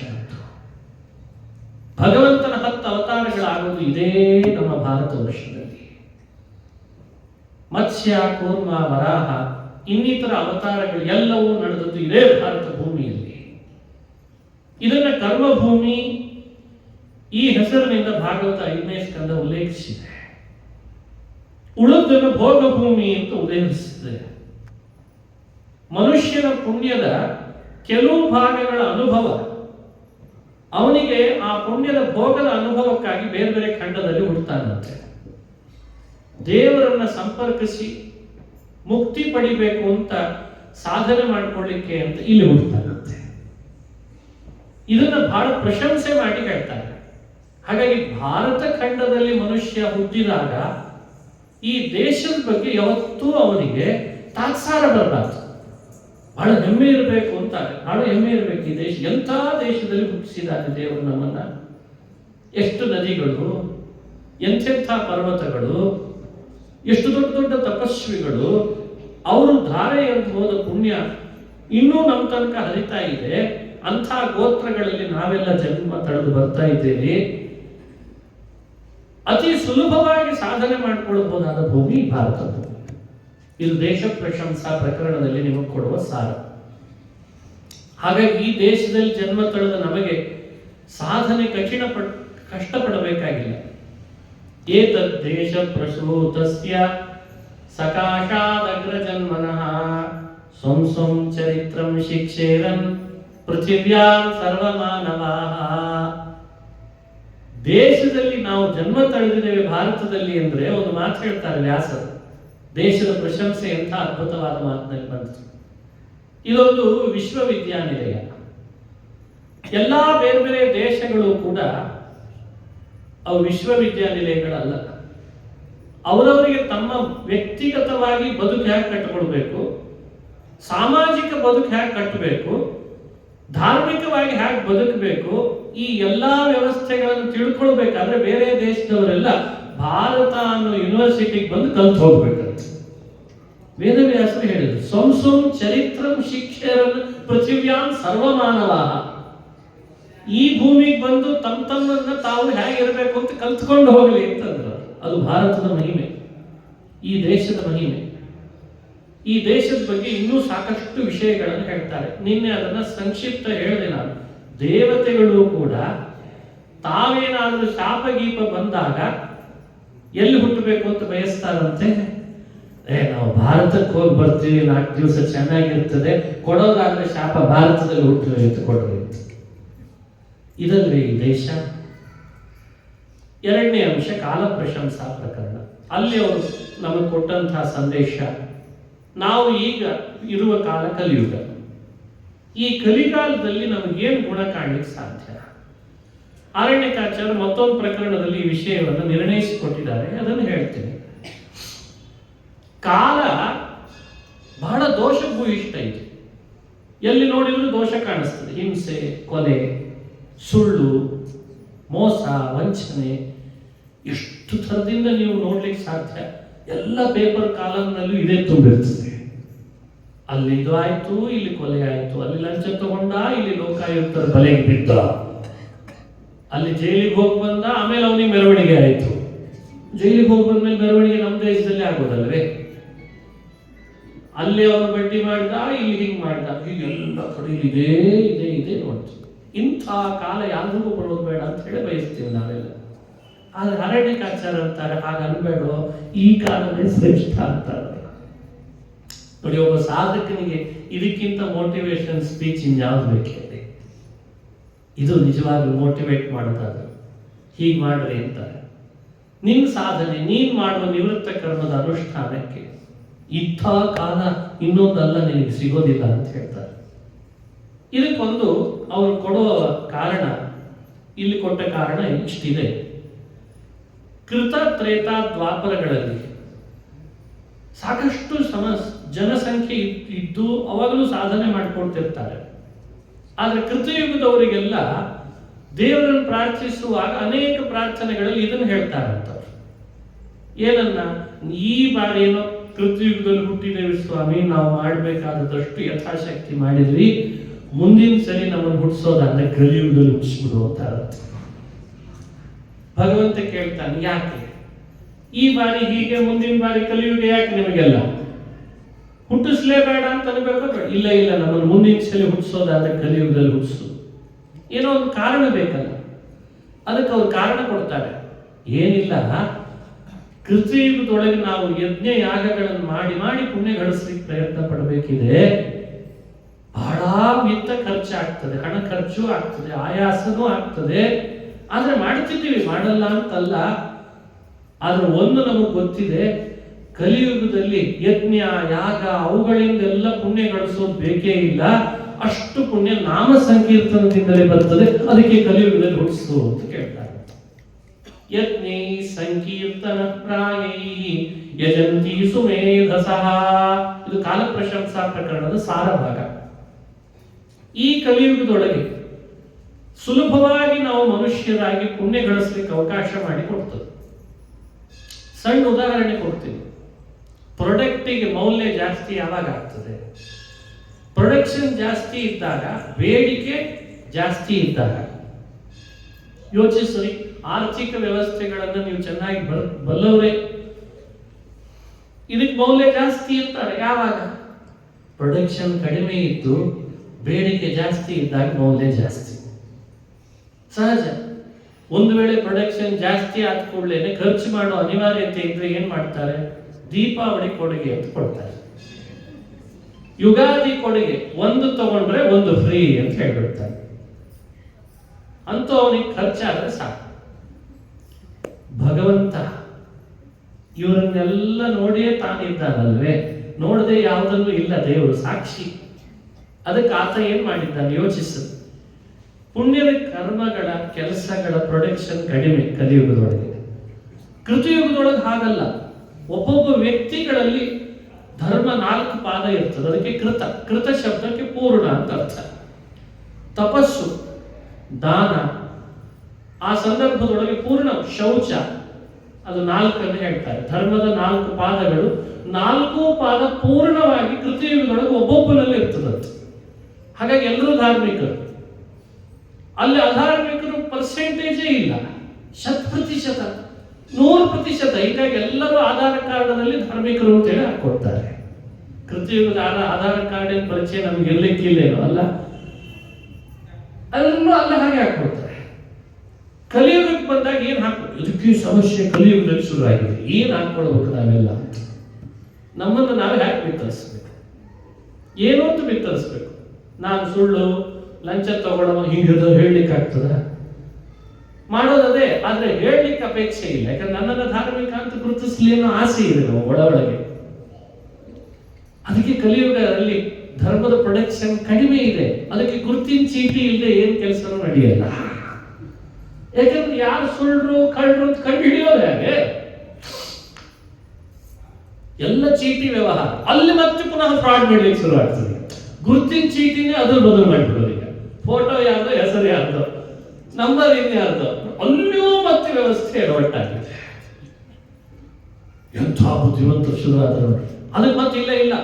ಭಗವಂತನ 10 ಅವತಾರಗಳಾಗುವುದು ಇದೇ ನಮ್ಮ ಭಾರತ ವರ್ಷದಲ್ಲಿ. ಮತ್ಸ್ಯ, ಕೂರ್ಮ, ವರಾಹ ಇನ್ನಿತರ ಅವತಾರಗಳು ಎಲ್ಲವೂ ನಡೆದದ್ದು ಇದೇ ಭಾರತ ಭೂಮಿಯಲ್ಲಿ. ಇದನ್ನ ಕರ್ಮಭೂಮಿ ಈ ಹೆಸರಿನಿಂದ ಭಾಗವತ 5ನೇ ಸ್ಕಂದ ಉಲ್ಲೇಖಿಸಿದೆ. ಉಳಿದನ್ನು ಭೋಗಭೂಮಿ ಅಂತ ಉಲ್ಲೇಖಿಸಿದೆ. ಮನುಷ್ಯನ ಪುಣ್ಯದ ಕೆಲವು ಭಾಗಗಳ ಅನುಭವ ಅವನಿಗೆ ಆ ಪುಣ್ಯದ ಭೋಗದ ಅನುಭವಕ್ಕಾಗಿ ಬೇರೆ ಬೇರೆ ಖಂಡದಲ್ಲಿ ಹುಡ್ತಾನಂತೆ. ದೇವರನ್ನ ಸಂಪರ್ಕಿಸಿ ಮುಕ್ತಿ ಪಡಿಬೇಕು ಅಂತ ಸಾಧನೆ ಮಾಡಿಕೊಳ್ಳಿಕ್ಕೆ ಅಂತ ಇಲ್ಲಿ ಹುಡ್ತಾನಂತೆ. ಇದನ್ನ ಬಹಳ ಪ್ರಶಂಸೆ ಮಾಡಿ ಹೇಳ್ತಾರೆ. ಹಾಗಾಗಿ ಭಾರತ ಖಂಡದಲ್ಲಿ ಮನುಷ್ಯ ಹುಟ್ಟಿದಾಗ ಈ ದೇಶದ ಬಗ್ಗೆ ಯಾವತ್ತೂ ಅವನಿಗೆ ತಾತ್ಸಾರ ಬರಬಾರ್ದು, ಬಹಳ ಹೆಮ್ಮೆ ಇರಬೇಕು ಅಂತಾರೆ. ಬಹಳ ಹೆಮ್ಮೆ ಇರಬೇಕು. ಈ ದೇಶ ಎಂಥ ದೇಶದಲ್ಲಿ ಹುಟ್ಟಿಸಿದ್ದಾರೆ ದೇವರು ನಮ್ಮನ್ನ. ಎಷ್ಟು ನದಿಗಳು, ಎಂಥೆಂಥ ಪರ್ವತಗಳು, ಎಷ್ಟು ದೊಡ್ಡ ದೊಡ್ಡ ತಪಸ್ವಿಗಳು, ಅವರು ಧಾರೆ ಎರೆದು ಹೋದ ಪುಣ್ಯ ಇನ್ನೂ ನಮ್ಮ ತನಕ ಹರಿತಾ ಇದೆ. ಅಂಥ ಗೋತ್ರಗಳಲ್ಲಿ ನಾವೆಲ್ಲ ಜನ್ಮ ತಳೆದು ಬರ್ತಾ ಇದ್ದೇವೆ. ಅತಿ ಸುಲಭವಾಗಿ ಸಾಧನೆ ಮಾಡಿಕೊಳ್ಳಬಹುದಾದ ಭೂಮಿ ಭಾರತ ಭೂಮಿ. ಇದು ದೇಶ ಪ್ರಶಂಸಾ ಪ್ರಕರಣದಲ್ಲಿ ನಿಮಗೆ ಕೊಡುವ ಸಾರ. ಹಾಗಾಗಿ ಈ ದೇಶದಲ್ಲಿ ಜನ್ಮ ತಳೆದ ನಮಗೆ ಸಾಧನೆ ಕಷ್ಟಪಡಬೇಕಾಗಿಲ್ಲ. ಏತದ್ ದೇಶ ಪ್ರಸೂತಸ್ಯ ಸಕಾಶಾದಗ್ರ ಜನ್ಮನಃ ಸ್ವಂ ಸ್ವಂ ಚರಿತ್ರಂ ಶಿಕ್ಷೇರನ್ ಪೃಥಿವ್ಯಾಂ ಸರ್ವಮಾನವಾಃ. ದೇಶದಲ್ಲಿ ನಾವು ಜನ್ಮ ತಳೆದಿದ್ದೇವೆ ಭಾರತದಲ್ಲಿ ಅಂದ್ರೆ ಒಂದು ಮಾತು ಹೇಳ್ತಾರೆ ವ್ಯಾಸರು. ದೇಶದ ಪ್ರಶಂಸೆ ಎಂಥ ಅದ್ಭುತವಾದ ಮಾತಿನಲ್ಲಿ ಬಂತು. ಇದೊಂದು ವಿಶ್ವವಿದ್ಯಾನಿಲಯ. ಎಲ್ಲಾ ಬೇರೆ ಬೇರೆ ದೇಶಗಳು ಕೂಡ ಅವು ವಿಶ್ವವಿದ್ಯಾನಿಲಯಗಳಲ್ಲ. ಅವರವರಿಗೆ ತಮ್ಮ ವ್ಯಕ್ತಿಗತವಾಗಿ ಬದುಕು ಹೇಗೆ ಕಟ್ಟಿಕೊಳ್ಬೇಕು, ಸಾಮಾಜಿಕ ಬದುಕು ಹೇಗೆ ಕಟ್ಟಬೇಕು, ಧಾರ್ಮಿಕವಾಗಿ ಹೇಗೆ ಬದುಕಬೇಕು, ಈ ಎಲ್ಲಾ ವ್ಯವಸ್ಥೆಗಳನ್ನು ತಿಳ್ಕೊಳ್ಬೇಕಾದ್ರೆ ಬೇರೆ ದೇಶದವರೆಲ್ಲ ಭಾರತ ಅನ್ನೋ ಯೂನಿವರ್ಸಿಟಿಗೆ ಬಂದು ಕಲ್ತು ಹೋಗ್ಬೇಕಂತ ವೇದವ್ಯಾಸರು ಹೇಳಿದ್ರು. ಸ್ವಂ ಸ್ವಂ ಚರಿತ್ರಂ ಶಿಕ್ಷೆರನ್ ಪೃಥಿವ್ಯಾಂ ಸರ್ವಮಾನವಾಹ. ಈ ಭೂಮಿಗೆ ಬಂದು ತಮ್ಮನ್ನ ತಾವು ಹೇಗಿರಬೇಕು ಅಂತ ಕಲ್ತ್ಕೊಂಡು ಹೋಗಲಿ ಅಂತಂದ್ರು. ಅದು ಭಾರತದ ಮಹಿಮೆ, ಈ ದೇಶದ ಮಹಿಮೆ. ಈ ದೇಶದ ಬಗ್ಗೆ ಇನ್ನೂ ಸಾಕಷ್ಟು ವಿಷಯಗಳನ್ನು ಹೇಳ್ತಾರೆ. ನಿನ್ನೆ ಅದನ್ನ ಸಂಕ್ಷಿಪ್ತ ಹೇಳಿದೆ ನಾನು. ದೇವತೆಗಳು ಕೂಡ ತಾವೇನಾದರೂ ಶಾಪಗೀಪ ಬಂದಾಗ ಎಲ್ಲಿ ಹುಟ್ಟಬೇಕು ಅಂತ ಬಯಸ್ತಾರಂತೆ. ನಾವು ಭಾರತಕ್ಕೆ ಹೋಗಿ ಬರ್ತೀವಿ, 4 ದಿವಸ ಚೆನ್ನಾಗಿರ್ತದೆ, ಕೊಡೋದಾದ್ರೆ ಶಾಪ ಭಾರತದಲ್ಲಿ ಹುಟ್ಟುವೆ ಅಂತ ಕೊಡೋದು. ಇದಲ್ವೇ ಈ ದೇಶ. ಎರಡನೇ ಅಂಶ ಕಾಲ ಪ್ರಶಂಸಾ ಪ್ರಕರಣ. ಅಲ್ಲಿ ಅವರು ನಮಗೆ ಕೊಟ್ಟಂತಹ ಸಂದೇಶ, ನಾವು ಈಗ ಇರುವ ಕಾಲ ಕಲಿಯುಗ. ಈ ಕಲಿಕಾಲದಲ್ಲಿ ನಮಗೇನು ಗುಣ ಕಾಣಲಿಕ್ಕೆ ಸಾಧ್ಯ? ಅರಣ್ಯಕಾಚಾರ್ಯರು ಮತ್ತೊಂದು ಪ್ರಕರಣದಲ್ಲಿ ಈ ವಿಷಯವನ್ನು ನಿರ್ಣಯಿಸಿಕೊಟ್ಟಿದ್ದಾರೆ. ಅದನ್ನು ಹೇಳ್ತೇನೆ. ಕಾಲ ಬಹಳ ದೋಷಭೂಯಿಷ್ಠ ಇದೆ. ಎಲ್ಲಿ ನೋಡಿದ್ರು ದೋಷ ಕಾಣಿಸ್ತದೆ. ಹಿಂಸೆ, ಕೊಲೆ, ಸುಳ್ಳು, ಮೋಸ, ವಂಚನೆ, ಎಷ್ಟು ಥರದಿಂದ ನೀವು ನೋಡ್ಲಿಕ್ಕೆ ಸಾಧ್ಯ. ಎಲ್ಲ ಪೇಪರ್ ಕಾಲಂನಲ್ಲೂ ಇದೇ ತುಂಬಿರ್ತದೆ. ಅಲ್ಲಿ ಇದು ಆಯ್ತು, ಇಲ್ಲಿ ಕೊಲೆ ಆಯ್ತು, ಅಲ್ಲಿ ಲಂಚ ತಗೊಂಡ, ಇಲ್ಲಿ ಲೋಕಾಯುಕ್ತರ ಬಲೆಗೆ ಬಿದ್ದ, ಅಲ್ಲಿ ಜೈಲಿಗೆ ಹೋಗಿ ಬಂದ, ಆಮೇಲೆ ಅವನಿಗೆ ಮೆರವಣಿಗೆ ಆಯ್ತು. ಜೈಲಿಗೆ ಹೋಗಿ ಬಂದ್ಮೇಲೆ ಮೆರವಣಿಗೆ ನಮ್ಮ ದೇಶದಲ್ಲಿ ಆಗೋದಲ್ವೇ? ಅಲ್ಲಿ ಅವನು ಬಡ್ಡಿ ಮಾಡಿದ, ಇಲ್ಲಿ ಹಿಂಗ್ ಮಾಡಿದ, ಹೀಗೆಲ್ಲ ಕಡೆ ಇದೇ ಇದೆ ಇದೆ ನೋಡ್ತು. ಇಂಥ ಕಾಲ ಯಾರಿಗೂ ಬರೋದು ಬೇಡ ಅಂತ ಹೇಳಿ ಬಯಸ್ತೀವಿ ನಾವೆಲ್ಲ. ಆದ್ರೆ ಅರಣ್ಯಕಾಚಾರ ಅಂತಾರೆ ಹಾಗೆ ಅನ್ಬೇಡ, ಈ ಕಾಲವೇ ಶ್ರೇಷ್ಠ ಅಂತಾರೆ. ನೋಡಿ, ಒಬ್ಬ ಸಾಧಕನಿಗೆ ಇದಕ್ಕಿಂತ ಮೋಟಿವೇಶನ್ ಸ್ಪೀಚ್ ಇನ್ಯಾವ್ದು ಬೇಕಿದೆ? ಇದು ನಿಜವಾಗಿ ಮೋಟಿವೇಟ್ ಮಾಡೋದಾದ್ರೆ ಹೀಗೆ ಮಾಡ್ರಿ ಅಂತಾರೆ. ನಿನ್ನ ಸಾಧನೆ, ನೀನ್ ಮಾಡುವ ನಿವೃತ್ತ ಕರ್ಮದ ಅನುಷ್ಠಾನಕ್ಕೆ ಇಂಥ ಕಾಲ ಇನ್ನೊಂದಲ್ಲ ನಿನಗೆ ಸಿಗೋದಿಲ್ಲ ಅಂತ ಹೇಳ್ತಾರೆ. ಇದಕ್ಕೊಂದು ಅವರು ಕೊಡುವ ಕಾರಣ, ಇಲ್ಲಿ ಕೊಟ್ಟ ಕಾರಣ ಇಷ್ಟಿದೆ. ಕೃತ ತ್ರೇತಾ ದ್ವಾಪರಗಳಲ್ಲಿ ಸಾಕಷ್ಟು ಜನಸಂಖ್ಯೆ ಇದ್ದು ಅವಾಗಲೂ ಸಾಧನೆ ಮಾಡಿಕೊಳ್ತಿರ್ತಾರೆ. ಆದರೆ ಕೃತಯುಗದವರಿಗೆಲ್ಲ ದೇವರನ್ನು ಪ್ರಾರ್ಥಿಸುವಾಗ ಅನೇಕ ಪ್ರಾರ್ಥನೆಗಳಲ್ಲಿ ಇದನ್ನು ಹೇಳ್ತಾರಂತ. ಏನನ್ನ, ಈ ಬಾರಿ ಏನೋ ಕೃತಯುಗದಲ್ಲಿ ಹುಟ್ಟಿದೇವಿ ಸ್ವಾಮಿ, ನಾವು ಮಾಡಬೇಕಾದಷ್ಟು ಯಥಾಶಕ್ತಿ ಮಾಡಿದ್ವಿ, ಮುಂದಿನ ಸರಿ ನಮ್ಮನ್ನು ಹುಟ್ಟಿಸೋದಾದ್ರೆ ಕಲಿಯುಗದಲ್ಲಿ ಹುಟ್ಟಿಸ್ಬಿಡು ಅಂತಾರಂತ. ಭಗವಂತ ಕೇಳ್ತಾನೆ, ಯಾಕೆ ಈ ಬಾರಿ ಹೀಗೆ, ಮುಂದಿನ ಬಾರಿ ಕಲಿಯುಗ ಯಾಕೆ ನಿಮಗೆಲ್ಲ? ಹುಟ್ಟಿಸ್ಲೇಬೇಡ ಅಂತ ಅನ್ಬೇಕು. ಇಲ್ಲ ಇಲ್ಲ, ನಮ್ಮನ್ನು ಮುಂದಿನ ಸಲ ಹುಟ್ಟಿಸೋದಾದ್ರೆ ಕಲಿಯುಗದಲ್ಲಿ ಹುಟ್ಟಿಸು. ಏನೋ ಒಂದು ಕಾರಣ ಬೇಕಲ್ಲ, ಅದಕ್ಕೆ ಅವ್ರು ಕಾರಣ ಕೊಡ್ತಾರೆ. ಏನಿಲ್ಲ, ಕೃತಯುಗದೊಳಗೆ ನಾವು ಯಜ್ಞ ಯಾಗಗಳನ್ನು ಮಾಡಿ ಮಾಡಿ ಪುಣ್ಯ ಗಳಿಸ್ಲಿಕ್ಕೆ ಪ್ರಯತ್ನ ಪಡಬೇಕಿದೆ. ಬಹಳ ಮಿತ್ತ ಖರ್ಚಾಗ್ತದೆ, ಹಣ ಖರ್ಚು ಆಗ್ತದೆ, ಆಯಾಸನೂ ಆಗ್ತದೆ. ಆದ್ರೆ ಮಾಡ್ತಿದ್ದೀವಿ, ಮಾಡಲ್ಲ ಅಂತಲ್ಲ. ಆದ್ರೆ ಒಂದು ನಮಗೆ ಗೊತ್ತಿದೆ, ಕಲಿಯುಗದಲ್ಲಿ ಯಜ್ಞ ಯಾಗ ಅವುಗಳಿಂದೆಲ್ಲ ಪುಣ್ಯ ಗಳಿಸೋದು ಬೇಕೇ ಇಲ್ಲ. ಅಷ್ಟು ಪುಣ್ಯ ನಾಮ ಸಂಕೀರ್ತನದಿಂದಲೇ ಬರ್ತದೆ. ಅದಕ್ಕೆ ಕಲಿಯುಗದಲ್ಲಿ ಹುಟ್ಟಿಸು ಅಂತ ಕೇಳ್ತಾರೆ. ಯಜ್ಞೈ ಸಂಕೀರ್ತನ ಪ್ರಾಯೈ ಯಜಂತಿ ಸುಮೇಧಸಃ. ಇದು ಕಾಲ ಪ್ರಶಂಸಾ ಪ್ರಕರಣದ ಸಾರ ಭಾಗ. ಈ ಕಲಿಯುಗದೊಳಗೆ ಸುಲಭವಾಗಿ ನಾವು ಮನುಷ್ಯರಾಗಿ ಪುಣ್ಯ ಗಳಿಸಲಿಕ್ಕೆ ಅವಕಾಶ ಮಾಡಿಕೊಡ್ತದೆ. ಸಣ್ಣ ಉದಾಹರಣೆ ಕೊಡ್ತೀನಿ. ಪ್ರೊಡಕ್ಟಿಗೆ ಮೌಲ್ಯ ಜಾಸ್ತಿ ಯಾವಾಗ ಆಗ್ತದೆ? ಪ್ರೊಡಕ್ಷನ್ ಜಾಸ್ತಿ ಇದ್ದಾಗ, ಬೇಡಿಕೆ ಜಾಸ್ತಿ ಇದ್ದಾಗ. ಯೋಚಿಸ್ರಿ, ಆರ್ಥಿಕ ವ್ಯವಸ್ಥೆಗಳನ್ನು ನೀವು ಚೆನ್ನಾಗಿ ಬಲ್ಲವರೇ. ಇದಕ್ಕೆ ಮೌಲ್ಯ ಜಾಸ್ತಿ ಇರ್ತಾರೆ ಯಾವಾಗ? ಪ್ರೊಡಕ್ಷನ್ ಕಡಿಮೆ ಇದ್ದು ಬೇಡಿಕೆ ಜಾಸ್ತಿ ಇದ್ದಾಗ ಮೌಲ್ಯ ಜಾಸ್ತಿ. ಸಹಜ. ಒಂದು ವೇಳೆ ಪ್ರೊಡಕ್ಷನ್ ಜಾಸ್ತಿ ಆದ ಕೂಡಲೇ ಖರ್ಚು ಮಾಡೋ ಅನಿವಾರ್ಯತೆ ಇದ್ರೆ ಏನ್ ಮಾಡ್ತಾರೆ? ದೀಪಾವಳಿ ಕೊಡುಗೆ ಅಂತ ಕೊಡ್ತಾರೆ, ಯುಗಾದಿ ಕೊಡುಗೆ, ಒಂದು ತಗೊಂಡ್ರೆ ಒಂದು ಫ್ರೀ ಅಂತ ಹೇಳ್ಬಿಡ್ತಾರೆ. ಅಂತೂ ಅವನಿಗೆ ಖರ್ಚಾದ್ರೆ ಸಾಕು. ಭಗವಂತ ಇವರನ್ನೆಲ್ಲ ನೋಡಿಯೇ ತಾನಿದ್ದಾನಲ್ವೇ? ನೋಡದೆ ಯಾವುದನ್ನು ಇಲ್ಲ, ದೇವರು ಸಾಕ್ಷಿ. ಅದಕ್ಕೆ ಆತ ಏನ್ ಮಾಡಿದ್ದಾನೆ ಯೋಚಿಸು. ಪುಣ್ಯದ ಕರ್ಮಗಳ ಕೆಲಸಗಳ ಪ್ರೊಡಕ್ಷನ್ ಕಡಿಮೆ ಕಲಿಯುಗದೊಳಗೆ. ಕೃತಯುಗದೊಳಗೆ ಹಾಗಲ್ಲ. ಒಬ್ಬೊಬ್ಬ ವ್ಯಕ್ತಿಗಳಲ್ಲಿ ಧರ್ಮ 4 ಪಾದ ಇರ್ತದೆ. ಅದಕ್ಕೆ ಕೃತ ಶಬ್ದಕ್ಕೆ ಪೂರ್ಣ ಅಂತ ಅರ್ಥ. ತಪಸ್ಸು, ದಾನ, ಆ ಸಂದರ್ಭದೊಳಗೆ ಪೂರ್ಣ ಶೌಚ, ಅದು 4 ಹೇಳ್ತಾರೆ. ಧರ್ಮದ 4 ಪಾದಗಳು, 4 ಪಾದ ಪೂರ್ಣವಾಗಿ ಕೃತಯುಗದೊಳಗೆ ಒಬ್ಬೊಬ್ಬನಲ್ಲಿ ಇರ್ತದಂತ. ಹಾಗಾಗಿ ಎಲ್ಲರೂ ಧಾರ್ಮಿಕರು. ಅಲ್ಲಿ ಅಧಾರ್ಮಿಕರು ಪರ್ಸೆಂಟೇಜೇ ಇಲ್ಲ, 100%, 100%. ಹೀಗಾಗಿ ಎಲ್ಲರೂ ಆಧಾರ ಕಾರ್ಡ್ನಲ್ಲಿ ಧಾರ್ಮಿಕರು ಅಂತೇಳಿ ಹಾಕೊಡ್ತಾರೆ. ಕೃತಯುಗದ ಆಧಾರ ಕಾರ್ಡಿನ ಪರಿಚಯ ನಮ್ಗೆ ಇರ್ಲಿಕ್ಕಿಲ್ಲೇನೋ ಅಲ್ಲ, ಅದನ್ನು ಅಲ್ಲ ಹಾಗೆ ಹಾಕೊಡ್ತಾರೆ. ಕಲಿಯುಗಕ್ಕೆ ಬಂದಾಗ ಏನ್ ಹಾಕ್ಬೇಕು? ಇದಕ್ಕೆ ಸಮಸ್ಯೆ ಕಲಿಯುಗದಲ್ಲಿ ಶುರು ಆಗಿದೆ, ಏನ್ ಹಾಕೊಳ್ಬೇಕು ನಾವೆಲ್ಲ? ನಮ್ಮನ್ನು ನಾವೇ ಹಾಕಿ ಬಿತ್ತರಿಸ್ಬೇಕು. ಏನೋ ಅಂತ ಬಿತ್ತರಿಸ್ಬೇಕು. ನಾನು ಸುಳ್ಳು, ಲಂಚ ತಗೊಳ್ಳೋ, ಹಿಂಗೆ ಹೇಳಲಿಕ್ಕೆ ಆಗ್ತದ? ಮಾಡೋದದೇ, ಆದ್ರೆ ಹೇಳಲಿಕ್ಕೆ ಅಪೇಕ್ಷೆ ಇಲ್ಲ. ಯಾಕಂದ್ರೆ ನನ್ನನ್ನು ಧಾರ್ಮಿಕ ಅಂತ ಗುರುತಿಸ್ಲಿ ಅನ್ನೋ ಆಸೆ ಇದೆ ನಾವು ಒಳಗೆ. ಅದಕ್ಕೆ ಕಲಿಯುಗದಲ್ಲಿ ಧರ್ಮದ ಪ್ರೊಡಕ್ಷನ್ ಕಡಿಮೆ ಇದೆ. ಅದಕ್ಕೆ ಗುರುತಿನ ಚೀಟಿ ಇಲ್ಲದೆ ಏನ್ ಕೆಲಸನೂ ನಡೆಯಲ್ಲ. ಯಾಕಂದ್ರೆ ಯಾರು ಸುಳ್ಳು ಕಳ್ಳರು ಅಂತ ಕಂಡು ಹಿಡಿಯೋದು ಹಾಗೆ? ಎಲ್ಲ ಚೀಟಿ ವ್ಯವಹಾರ. ಅಲ್ಲಿ ಮತ್ತೆ ಪುನಃ ಫ್ರಾಡ್ ಮಾಡ್ಲಿಕ್ಕೆ ಶುರು ಆಗ್ತದೆ. ಗುರುತಿನ ಚೀಟಿನೇ ಅದ್ರ ಬದಲು ಮಾಡಿಬಿಡೋದು. ಈಗ ಫೋಟೋ ಯಾರ್ದೋ, ಹೆಸರು ಯಾರ್ದೋ, ನಂಬರ್ ಇನ್ಯಾರ್ದೋ, ಅಲ್ಲಿಯೂ ಮತ್ತೆ ವ್ಯವಸ್ಥೆ ಎಡವಟ್ಟಾಗಿದೆ. ಎಂಥ ಬುದ್ಧಿವಂತರು ಶುರು ಆದರು. ಅದಕ್ಕೆ ಮತ್ತೆ ಇಲ್ಲ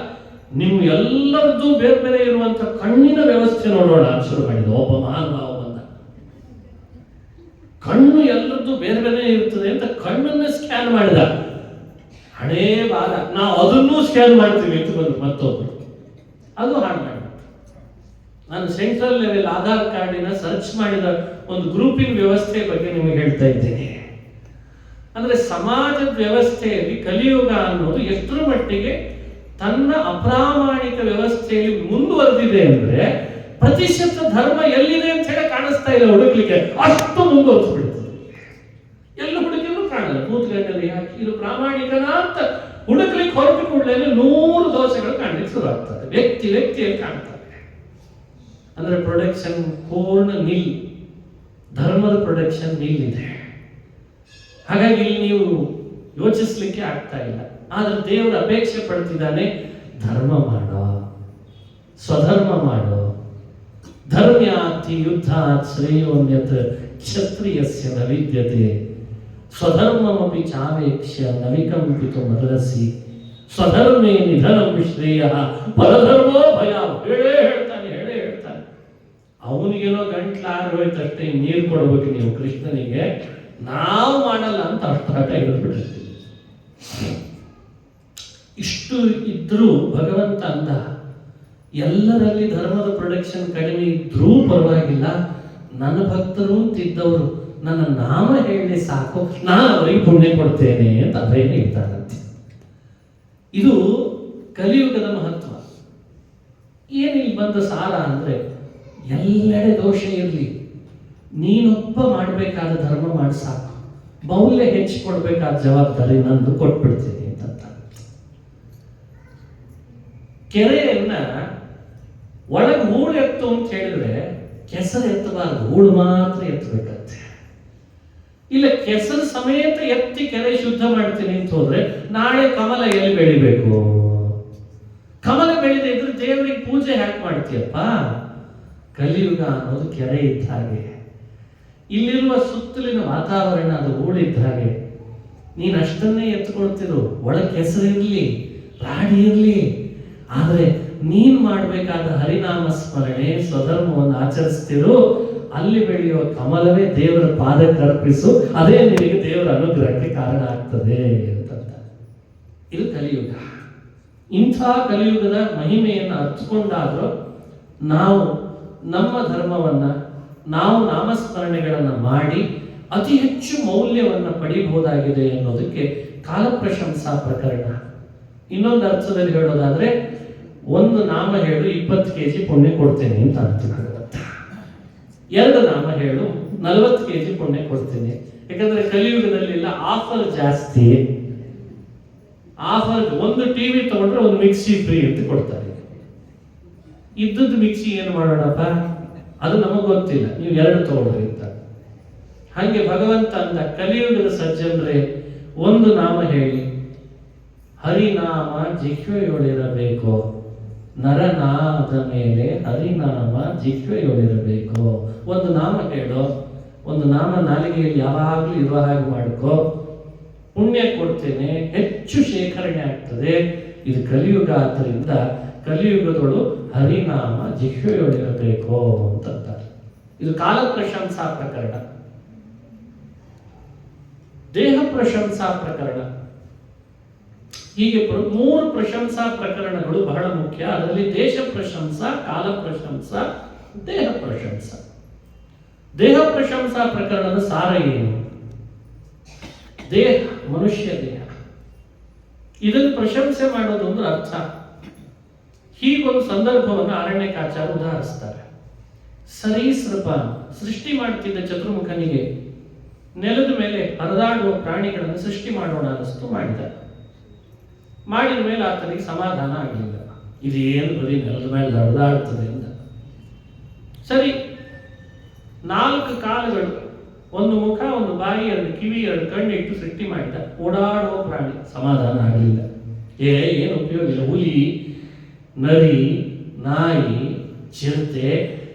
ನಿಮ್ ಎಲ್ಲರದ್ದು ಬೇರೆ ಬೇರೆ ಇರುವಂತ ಕಣ್ಣಿನ ವ್ಯವಸ್ಥೆ ನೋಡೋಣ ಶುರು ಮಾಡಿದ ಒಬ್ಬ ಮಹಾನುಭಾವ ಬಂದ. ಕಣ್ಣು ಎಲ್ಲರದ್ದು ಬೇರೆ ಬೇರೆ ಇರ್ತದೆ ಅಂತ ಕಣ್ಣನ್ನ ಸ್ಕ್ಯಾನ್ ಮಾಡಿದ. ಹಣೇ ಬಾಲ, ನಾವು ಅದನ್ನೂ ಸ್ಕ್ಯಾನ್ ಮಾಡ್ತೀವಿ ಅಂತ ಬಂದು ಮತ್ತೊಬ್ರು ಅದು ಹಾಗೆ ಮಾಡಿ. ನಾನು ಸೆಂಟ್ರಲ್ ಲೆವೆಲ್ ಆಧಾರ್ ಕಾರ್ಡಿನ ಸರ್ಚ್ ಮಾಡಿದ ಒಂದು ಗ್ರೂಪಿಂಗ್ ವ್ಯವಸ್ಥೆ ಬಗ್ಗೆ ನಿಮಗೆ ಹೇಳ್ತಾ ಇದ್ದೇನೆ. ಅಂದ್ರೆ ಸಮಾಜದ ವ್ಯವಸ್ಥೆಯಲ್ಲಿ ಕಲಿಯುಗ ಅನ್ನೋದು ಎಷ್ಟರ ಮಟ್ಟಿಗೆ ತನ್ನ ಅಪ್ರಾಮಾಣಿಕ ವ್ಯವಸ್ಥೆಯಲ್ಲಿ ಮುಂದುವರೆದಿದೆ ಅಂದ್ರೆ ಪ್ರತಿಶತ ಧರ್ಮ ಎಲ್ಲಿದೆ ಅಂತ ಹೇಳಿ ಕಾಣಿಸ್ತಾ ಇಲ್ಲ ಹುಡುಕ್ಲಿಕ್ಕೆ. ಅಷ್ಟು ಮುಂದುವರೆಸ್ಬಿಡ್ತದೆ. ಎಲ್ಲ ಹುಡುಕಿದ್ರು ಕಾಣಲ್ಲ. ಕೂತ್ಗಂಡಲ್ಲಿ ಹಾಕಿ ಇದು ಪ್ರಾಮಾಣಿಕನ ಅಂತ ಹುಡುಕ್ಲಿಕ್ಕೆ ಹೊರಟು ಕೂಡಲೇ 100 ದೋಷಗಳು ಕಾಣಲಿಕ್ಕೆ ಶುರು ಆಗ್ತದೆ. ವ್ಯಕ್ತಿಯಲ್ಲಿ ಕಾಣ್ತದೆ. ಅಂದ್ರೆ ಪ್ರೊಡಕ್ಷನ್ ಪೂರ್ಣ ನಿಲ್, ಧರ್ಮದ ಪ್ರೊಡಕ್ಷನ್ ನಿಲ್ಲಿದೆ. ಹಾಗಾಗಿ ಇಲ್ಲಿ ನೀವು ಯೋಚಿಸ್ಲಿಕ್ಕೆ ಆಗ್ತಾ ಇಲ್ಲ. ಆದ್ರೆ ದೇವರು ಅಪೇಕ್ಷೆ ಪಡ್ತಿದ್ದಾನೆ, ಧರ್ಮ ಮಾಡೋ, ಸ್ವಧರ್ಮ ಮಾಡೋ. ಧರ್ಮ್ಯಾತಿ ಯುದ್ಧಾತ್ ಶ್ರೇಯೋನ್ಯತ್ ಕ್ಷತ್ರಿಯಸ್ಯ ನ ವಿದ್ಯತೆ ಸ್ವಧರ್ಮಮಪಿ ಚಾವೇಕ್ಷ್ಯ ನ ವಿಕಂಪಿತು ಮರ್ಹಸಿ ಸ್ವಧರ್ಮೇ ನಿಧನಂ ಶ್ರೇಯ ಪರಧರ್ಮೋ ಭಯ. ಹೇಳೇ ಹೇಳ್ತಾನೆ. ಅವನಿಗೇನೋ ಗಂಟ್ಲಾರು ಹೋಯ್ತಷ್ಟೇ, ನೀರು ಕೊಡ್ಬೇಕು ನೀವು ಕೃಷ್ಣನಿಗೆ, ನಾವು ಮಾಡಲ್ಲ ಅಂತ ಅರ್ಥ ಹಿಡಿದ್ಬಿಟ್ಟಿರ್ತೀವಿ. ಇಷ್ಟು ಇದ್ರೂ ಭಗವಂತ ಅಂದ, ಎಲ್ಲರಲ್ಲಿ ಧರ್ಮದ ಪ್ರೊಡಕ್ಷನ್ ಕಡಿಮೆ ಇದ್ರೂ ಪರವಾಗಿಲ್ಲ, ನನ್ನ ಭಕ್ತರು ಅಂತಿದ್ದವರು ನನ್ನ ನಾಮ ಹೇಳಿ ಸಾಕು, ನಾನು ಅವರಿಗೆ ಪುಣ್ಯ ಕೊಡ್ತೇನೆ ಅಂತ ಅಭಯ ಹೇಳ್ತಾರಂತೆ. ಇದು ಕಲಿಯುಗದ ಮಹತ್ವ. ಏನಿಲ್ಲಿ ಬಂದ ಸಾರ ಅಂದ್ರೆ, ಎಲ್ಲೆಡೆ ದೋಷ ಇರಲಿ, ನೀನೊಬ್ಬ ಮಾಡಬೇಕಾದ ಧರ್ಮ ಮಾಡಿ ಸಾಕು, ಮೌಲ್ಯ ಹೆಚ್ಚಿಕೊಡ್ಬೇಕಾದ ಜವಾಬ್ದಾರಿ ನಂದು ಕೊಟ್ಬಿಡ್ತೀನಿ ಅಂತ. ಕೆರೆಯನ್ನ ಒಳಗೆ ಹೂಳು ಎತ್ತು ಅಂತ ಹೇಳಿದ್ರೆ ಕೆಸರು ಎತ್ತಬಾರ್ದು, ಹೂಳು ಮಾತ್ರ ಎತ್ತಬೇಕಂತೆ. ಇಲ್ಲ ಕೆಸರು ಸಮೇತ ಎತ್ತಿ ಕೆರೆ ಶುದ್ಧ ಮಾಡ್ತೀನಿ ಅಂತ ಹೋದ್ರೆ ನಾಳೆ ಕಮಲ ಎಲ್ಲಿ ಬೆಳಿಬೇಕು? ಕಮಲ ಬೆಳೆದ ಇದ್ರೆ ದೇವರಿಗೆ ಪೂಜೆ ಯಾಕೆ ಮಾಡ್ತೀಯಪ್ಪ? ಕಲಿಯುಗ ಅನ್ನೋದು ಕೆರೆ ಇದ್ದ ಹಾಗೆ, ಇಲ್ಲಿರುವ ಸುತ್ತಲಿನ ವಾತಾವರಣ ಅದು ಹೂಳಿದ್ದ ಹಾಗೆ. ನೀನು ಅಷ್ಟನ್ನೇ ಎತ್ಕೊಳ್ತಿರು, ಒಳಗೆ ಕೆಸರು ಇರಲಿ, ರಾಡಿ ಇರಲಿ, ಆದರೆ ನೀನ್ ಮಾಡಬೇಕಾದ ಹರಿನಾಮ ಸ್ಮರಣೆ, ಸ್ವಧರ್ಮವನ್ನು ಆಚರಿಸ್ತಿರು, ಅಲ್ಲಿ ಬೆಳೆಯುವ ಕಮಲವೇ ದೇವರ ಪಾದಕ್ಕೆ ಅರ್ಪಿಸು, ಅದೇ ನಿನಗೆ ದೇವರ ಅನುಗ್ರಹಕ್ಕೆ ಕಾರಣ ಆಗ್ತದೆ ಅಂತ. ಇದು ಕಲಿಯುಗ. ಇಂಥ ಕಲಿಯುಗದ ಮಹಿಮೆಯನ್ನು ಅರ್ಥಕೊಂಡಾದ್ರೂ ನಾವು ನಮ್ಮ ಧರ್ಮವನ್ನ, ನಾವು ನಾಮಸ್ಮರಣೆಗಳನ್ನ ಮಾಡಿ ಅತಿ ಹೆಚ್ಚು ಮೌಲ್ಯವನ್ನು ಪಡೆಯಬಹುದಾಗಿದೆ ಅನ್ನೋದಕ್ಕೆ ಕಾಲ ಪ್ರಶಂಸಾ ಪ್ರಕರಣ. ಇನ್ನೊಂದು ಅರ್ಥದಲ್ಲಿ ಹೇಳೋದಾದ್ರೆ, ಒಂದು ನಾಮ ಹೇಳು 20 kg ಪುಣ್ಯ ಕೊಡ್ತೇನೆ ಅಂತ ಅಂತೀವಿ. 2 ನಾಮ ಹೇಳು 40 kg ಪುಣ್ಯ ಕೊಡ್ತೇನೆ. ಯಾಕಂದ್ರೆ ಕಲಿಯುಗದಲ್ಲಿಲ್ಲ ಆಫರ್ ಜಾಸ್ತಿ. ಆಫರ್, ಒಂದು ಟಿವಿ ತಗೊಂಡ್ರೆ ಒಂದು ಮಿಕ್ಸಿ ಫ್ರೀ ಅಂತ ಕೊಡ್ತಾರೆ. ಇದ್ದದ್ದು ಮಿಕ್ಸಿ ಏನು ಮಾಡೋಣಪ್ಪ, ಅದು ನಮಗ್ ಗೊತ್ತಿಲ್ಲ, ನೀವು 2 ತಗೊಳ್ರಿ ಅಂತ. ಹಾಗೆ ಭಗವಂತ ಅಂದ, ಕಲಿಯುಗದ ಸಜ್ಜನರೇ ಒಂದು ನಾಮ ಹೇಳಿ, ಹರಿನಾಮ ಜಿಹ್ವೆಯೊಳಿರಬೇಕು, ನರನಾದ ಮೇಲೆ ಹರಿನಾಮ ಜಿಹ್ವೆಯೊಳಿರಬೇಕು. ಒಂದು ನಾಮ ಹೇಳೋ, ಒಂದು ನಾಮ ನಾಲಿಗೆಯಲ್ಲಿ ಯಾವಾಗಲೂ ಇರುವ ಹಾಗೆ ಮಾಡ್ಕೋ, ಪುಣ್ಯ ಕೊಡ್ತೇನೆ, ಹೆಚ್ಚು ಶೇಖರಣೆ ಆಗ್ತದೆ. ಇದು ಕಲಿಯುಗ. ಆದ್ದರಿಂದ ಕಲಿಯುಗದೊಳು ಹರಿನಾಮ ಜಿಹ್ವೆಯೊಳಿರಬೇಕು ಅಂತಂತಾರೆ. ಇದು ಕಾಲ ಪ್ರಶಂಸಾ ಪ್ರಕರಣ. ದೇಹ ಪ್ರಶಂಸಾ ಪ್ರಕರಣ. ಹೀಗೆ 3 ಪ್ರಶಂಸಾ ಪ್ರಕರಣಗಳು ಬಹಳ ಮುಖ್ಯ. ಅದರಲ್ಲಿ ದೇಶ ಪ್ರಶಂಸಾ, ಕಾಲ ಪ್ರಶಂಸಾ, ದೇಹ ಪ್ರಶಂಸಾ. ದೇಹ ಪ್ರಶಂಸಾ ಪ್ರಕರಣದ ಸಾರ ಏನು? ದೇಹ, ಮನುಷ್ಯ ದೇಹ, ಇದನ್ನು ಪ್ರಶಂಸೆ ಮಾಡೋದು ಒಂದು ಅರ್ಥ. ಹೀಗೊಂದು ಸಂದರ್ಭವನ್ನು ಅರಣ್ಯಕಾಚಾರ ಉದಾಹರಿಸ್ತಾರೆ. ಸರೀಸೃಪ ಸೃಷ್ಟಿ ಮಾಡ್ತಿದ್ದ ಚತುರ್ಮುಖನಿಗೆ ನೆಲದ ಮೇಲೆ ಹರಿದಾಡುವ ಪ್ರಾಣಿಗಳನ್ನು ಸೃಷ್ಟಿ ಮಾಡೋಣ ಅನ್ನಿಸ್ತು. ಮಾಡಿದ ಮೇಲೆ ಆತನಿಗೆ ಸಮಾಧಾನ ಆಗಲಿಲ್ಲ. ಇದೇನು ಬರೀ ನೆಲದ ಮೇಲೆ ಹರಿದಾಡ್ತದೆ ಅಂತ. ಸರಿ, 4 ಕಾಲುಗಳು, ಒಂದು ಮುಖ, ಒಂದು ಬಾಯಿ, 2 ಕಿವಿ, 2 ಕಣ್ಣು ಇಟ್ಟು ಸೃಷ್ಟಿ ಮಾಡಿದ ಓಡಾಡುವ ಪ್ರಾಣಿ. ಸಮಾಧಾನ ಆಗಲಿಲ್ಲ. ಏನು ಉಪಯೋಗ ಇಲ್ಲ. ಹುಲಿ, ನರಿ, ನಾಯಿ, ಚಿರತೆ,